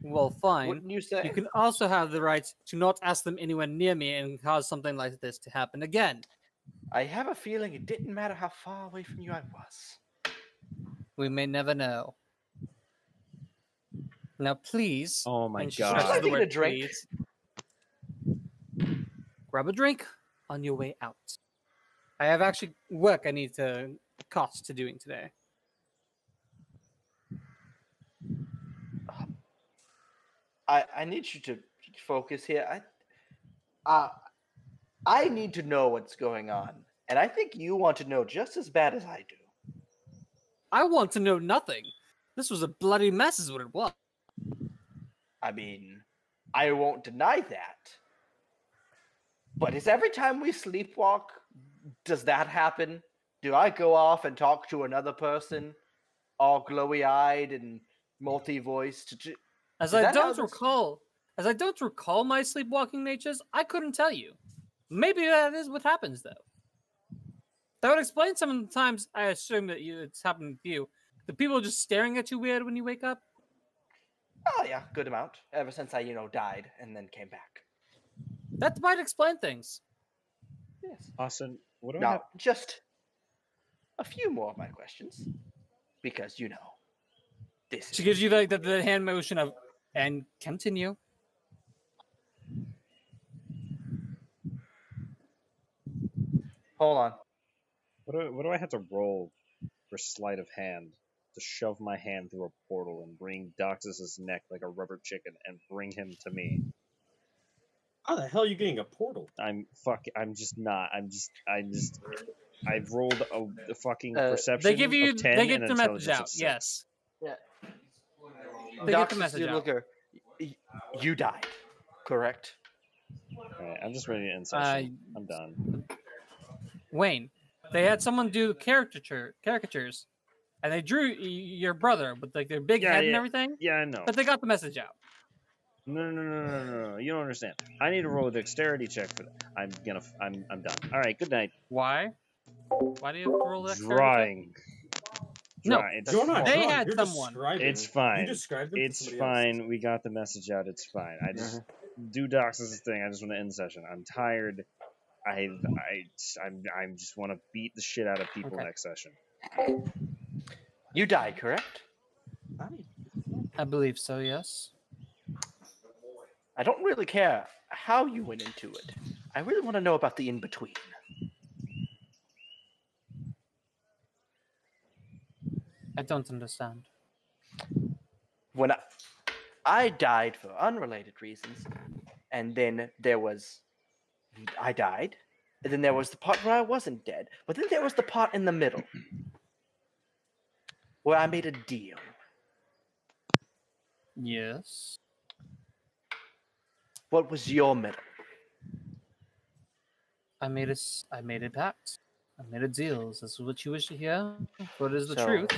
Well, fine. Wouldn't you say? You can also have the right to not ask them anywhere near me and cause something like this to happen again. I have a feeling it didn't matter how far away from you I was. We may never know. Now, please. Oh my and she God. stretches the I need word a drink. please. Grab a drink on your way out. I have actually work I need to cost to doing today. I need you to focus here. I need to know what's going on, and I think you want to know just as bad as I do. I want to know nothing. This was a bloody mess is what it was. I mean, I won't deny that. But is every time we sleepwalk, does that happen? Do I go off and talk to another person, all glowy-eyed and multi-voiced? As I don't recall my sleepwalking natures, I couldn't tell you. Maybe that is what happens, though. That would explain some of the times I assume that it's happened with you. The people just staring at you weird when you wake up. Oh yeah, good amount. Ever since I, died and then came back. That might explain things. Yes. Austin, what do I Now, have? just a few more of my questions, because this. She gives you like the hand motion of, and continue. Hold on. What do I have to roll for sleight of hand to shove my hand through a portal and bring Doxus's neck like a rubber chicken and bring him to me? How the hell are you getting a portal? I've rolled a fucking perception They give you. of 10 They get and the message intelligence out. of 6. Yes. Yeah. They get the Doxus, message out. You died, correct? Alright, I'm just ready to end session. I'm done. Wayne, they had someone do caricatures, and they drew your brother with like their big Yeah, head and yeah. everything. Yeah, I know. But they got the message out. No. You don't understand. I need to roll a dexterity check for that. I'm done. All right. Good night. Why? Why do you have to roll that? Drawing. No, It's You're not They drawing, had you're someone. describing. It's fine. You described them to It's somebody fine. We got the message out. It's fine. I just Dudox is the thing. I just want to end the session. I'm tired. I just want to beat the shit out of people Okay. next session. You died, correct? I believe so. Yes. I don't really care how you went into it. I really want to know about the in-between. I don't understand. When I died for unrelated reasons, and then I died, and then there was the part where I wasn't dead, but then there was the part in the middle where I made a deal. Yes. What was your middle? I made a pact. I made a deal. Is this what you wish to hear? For it is the So- truth.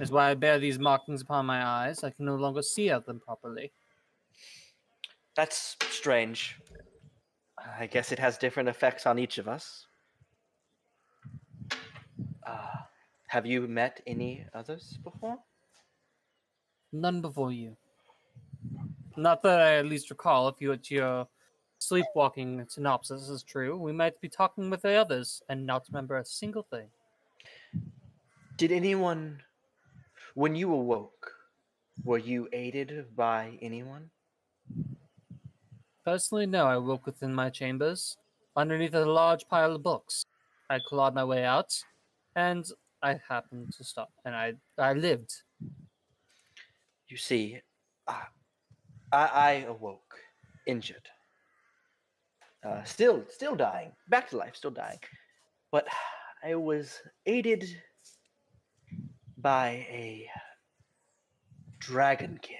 Is why I bear these markings upon my eyes. I can no longer see out them properly. That's strange. I guess it has different effects on each of us. Have you met any others before? None before you. Not that I at least recall. If your sleepwalking synopsis is true, we might be talking with the others and not remember a single thing. Did anyone, when you awoke, were you aided by anyone? Personally, no. I woke within my chambers, underneath a large pile of books. I clawed my way out, and I happened to stop, and I lived. You see, I awoke, injured, still dying, back to life, still dying, but I was aided by a dragonkin.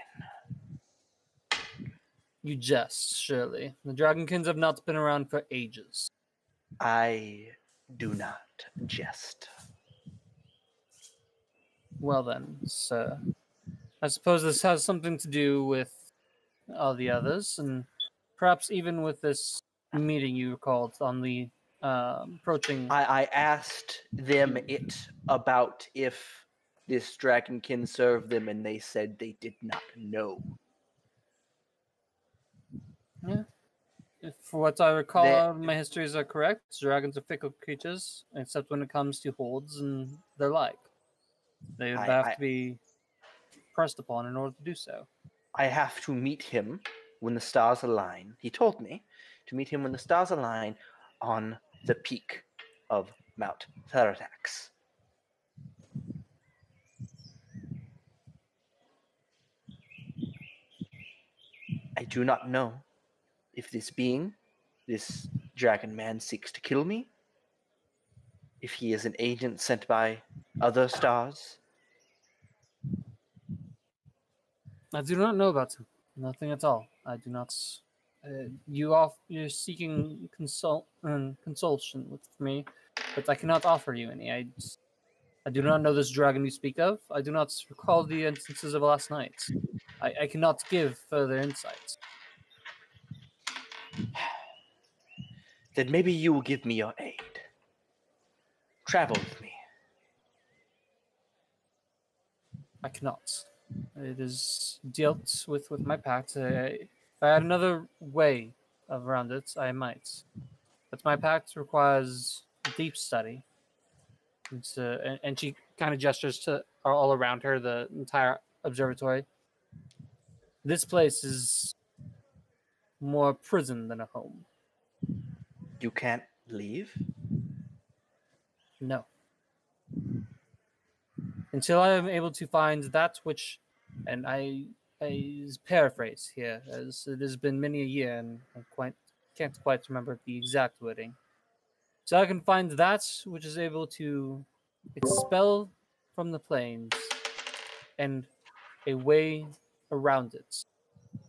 You jest, surely. The Dragonkins have not been around for ages. I do not jest. Well then, sir. I suppose this has something to do with all the others, and perhaps even with this meeting you called on the approaching. I asked them about if this dragonkin served them, and they said they did not know. Yeah. If what I recall, my histories are correct. Dragons are fickle creatures, except when it comes to holds and the like. They have to be pressed upon in order to do so. I have to meet him when the stars align. He told me to meet him when the stars align on the peak of Mount Theratax. I do not know if this dragon man, seeks to kill me, if he is an agent sent by other stars. I do not know about him. Nothing at all. I do not. You're seeking consultation with me, but I cannot offer you any. I do not know this dragon you speak of. I do not recall the instances of last night. I cannot give further insights. Then maybe you will give me your aid. Travel with me. I cannot. It is dealt with my pact. If I had another way around it, I might. But my pact requires deep study. And she kind of gestures to all around her, the entire observatory. This place is more a prison than a home. You can't leave? No. Until I am able to find that which, and I paraphrase here, as it has been many a year, and I can't quite remember the exact wording. So I can find that which is able to expel from the plains and a way around it.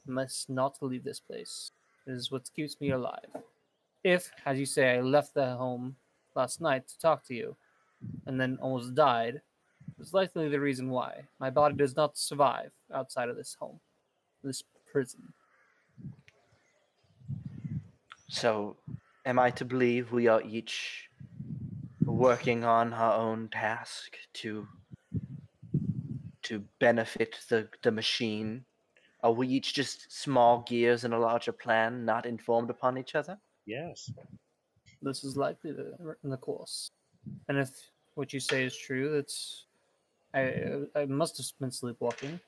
must not leave this place. It is what keeps me alive. If, as you say, I left the home last night to talk to you, and then almost died, it's likely the reason why. My body does not survive outside of this home, this prison. So, am I to believe we are each working on our own task to benefit the machine? Are we each just small gears in a larger plan, not informed upon each other? Yes. This is likely the course. And if what you say is true, that's I must have been sleepwalking.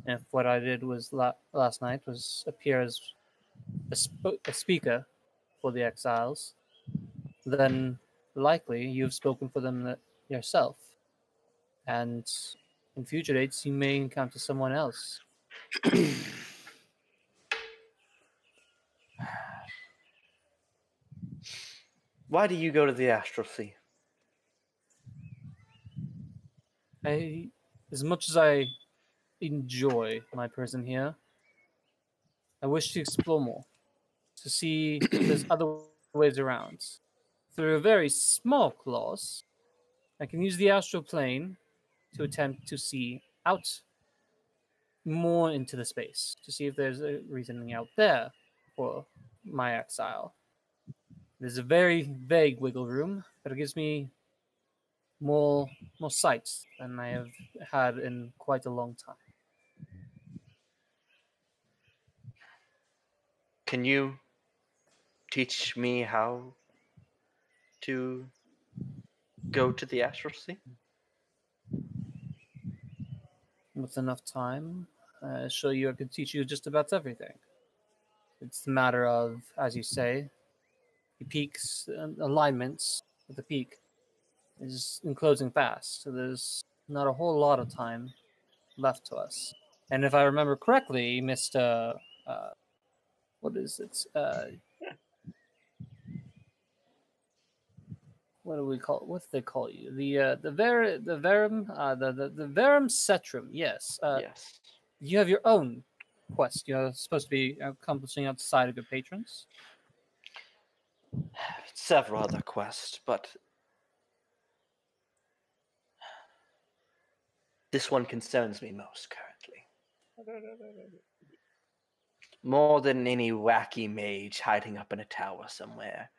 And if what I did was last night was appear as a speaker for the exiles, then likely you've spoken for them yourself. And in future dates, you may encounter someone else. Why do you go to the Astral Sea? As much as I enjoy my prison here, I wish to explore more, to see if there's other ways around. Through a very small clause, I can use the astral plane to attempt to see out more into the space, to see if there's a reasoning out there for my exile. There's a very vague wiggle room, but it gives me more sights than I have had in quite a long time. Can you teach me how to go to the Astral Sea? With enough time, I assure you I could teach you just about everything. It's a matter of, as you say, the peaks and alignments of the peak is enclosing fast, so there's not a whole lot of time left to us. And if I remember correctly, Mr. What is it? What do we call? What do they call you? The Verum Cetrum. Yes. Yes. You have your own quest. You're supposed to be accomplishing outside of your patrons. Several other quests, but this one concerns me most currently. More than any wacky mage hiding up in a tower somewhere.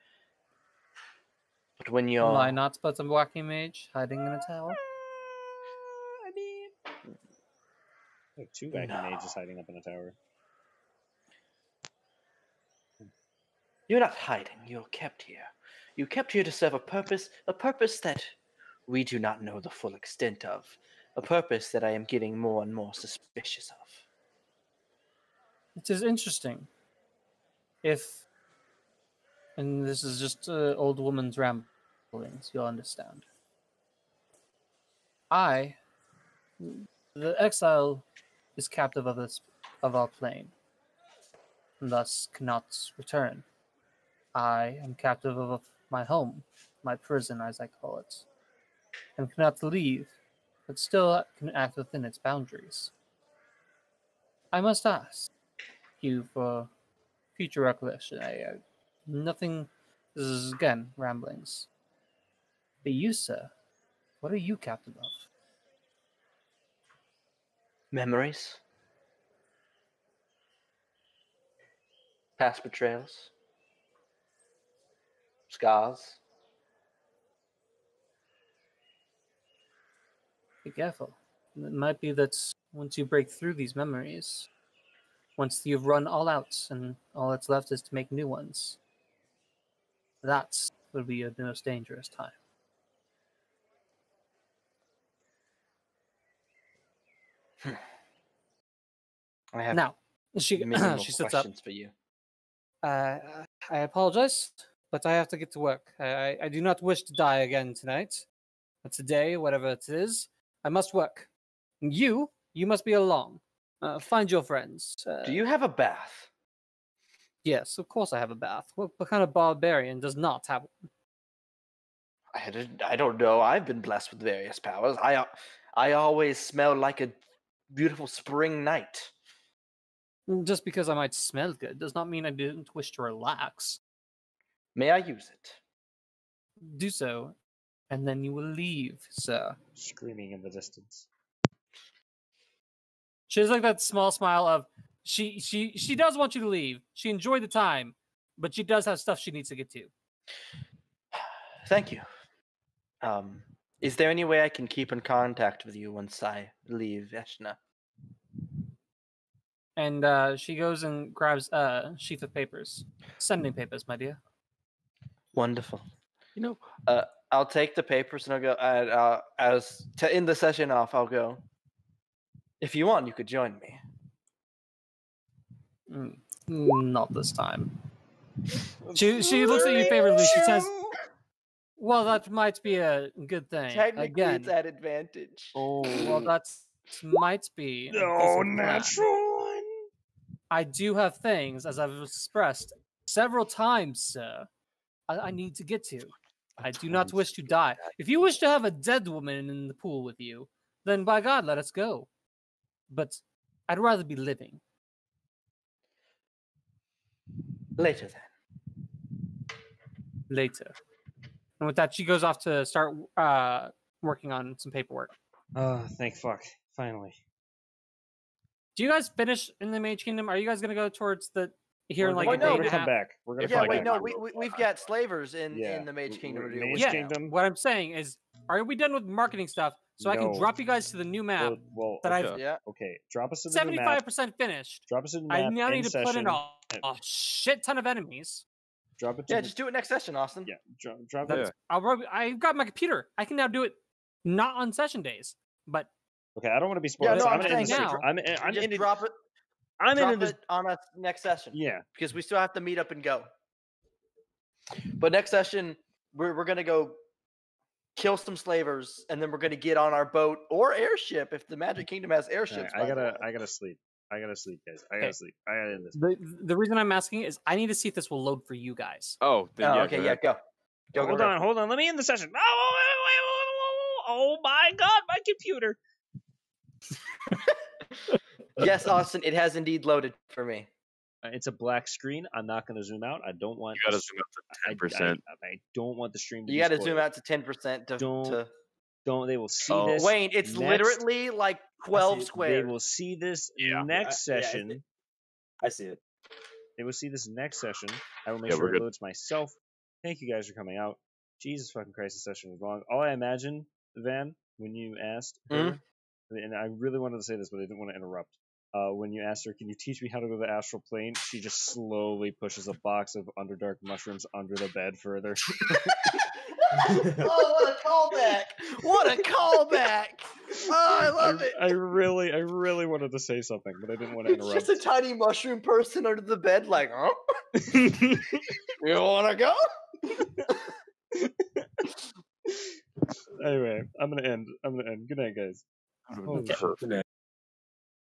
But when you're... Am I not but a wacky mage hiding in a tower? I mean... Like two wacky No. mages hiding up in a tower. You're not hiding, you're kept here. You're kept here to serve a purpose that we do not know the full extent of. A purpose that I am getting more and more suspicious of. It is interesting. If, and this is just old woman's ramblings, you'll understand. The exile, is captive of our plane, and thus cannot return. I am captive of my home, my prison, as I call it, and cannot leave, but still can act within its boundaries. I must ask you for future recollection. Nothing. This is again ramblings. But you, sir, what are you captive of? Memories. Past betrayals. Scars. Be careful. It might be that once you break through these memories, once you've run all out and all that's left is to make new ones, that would be the most dangerous time. I have Now, she many she sits up. questions for you. I apologize, but I have to get to work. I do not wish to die again tonight. But today, whatever it is, I must work. And you must be along. Find your friends. Do you have a bath? Yes, of course I have a bath. What kind of barbarian does not have one? I don't know. I've been blessed with various powers. I always smell like a beautiful spring night. Just because I might smell good does not mean I didn't wish to relax. May I use it? Do so, and then you will leave, sir. Screaming in the distance. She has like that small smile of she does want you to leave. She enjoyed the time, but she does have stuff she needs to get to. Thank you. Is there any way I can keep in contact with you once I leave Eshna? And she goes and grabs a sheaf of papers. Sending papers, my dear. Wonderful. I'll take the papers and I'll go. To end the session off, I'll go. If you want, you could join me. Not this time. She looks at you favorably. She says, "Well, that might be a good thing." Technically, Again, it's at advantage. Oh, well, that might be. A no, decent plan. natural one. I do have things, as I've expressed several times, sir. I need to get to. I do not wish to die. If you wish to have a dead woman in the pool with you, then by God, let us go. But I'd rather be living. Later then. Later. And with that, she goes off to start working on some paperwork. Oh, thank fuck. Finally. Do you guys finish in the Mage Kingdom? Are you guys going to go towards the here in like Well, a day no, and a come half? back. We're gonna Yeah, come wait, back. no, we've got slavers in Yeah. the Mage Kingdom to deal Mage with. Yeah. Kingdom. What I'm saying is, are we done with marketing stuff so I can No. drop you guys to the new map Well, that okay. I've Yeah. Okay, drop us to the new map. 75% finished? Drop us to the I map. now in need to session. put in a shit ton of enemies. Drop it to Yeah, the, just do it next session, Austin. yeah. Drop That's, it. I've got my computer. I can now do it not on session days, but Okay, I don't want to be spoiled. Yeah, no, so I'm I'm gonna end saying this. now. I'm Just in it. drop it. I'm Drop in this. it on us next session. Yeah. Because we still have to meet up and go. But next session, we're gonna go kill some slavers, and then we're gonna get on our boat or airship if the Magic Kingdom has airships. Alright, by the way. I gotta sleep. I gotta sleep, guys. I Okay. gotta sleep. I gotta end this. the reason I'm asking is I need to see if this will load for you guys. Oh, then Oh, yeah, okay, go yeah, ahead. go. Hold on. Let me end the session. Oh my god, my computer. Yes, Austin, it has indeed loaded for me. It's a black screen. I'm not gonna zoom out. I don't want. You gotta zoom up to 10%. I don't want the stream to. You got got to zoom out to 10% to. Don't. They will see Oh. this. Wayne, it's next- literally like 12 They squares. will see this Yeah. next Yeah, session. I see it. They will see this next session. I will make Yeah, sure we're it good. loads myself. Thank you guys for coming out. Jesus fucking Christ, the session was long. All I imagine, Van, when you asked her, and I really wanted to say this, but I didn't want to interrupt. When you asked her, can you teach me how to go to the astral plane? She just slowly pushes a box of Underdark mushrooms under the bed further. Oh, what a callback! What a callback! Oh, I love it. I really wanted to say something, but I didn't want to It's interrupt. just a tiny mushroom person under the bed, like, huh? You wanna go? Anyway, I'm gonna end. Good night, guys. Okay.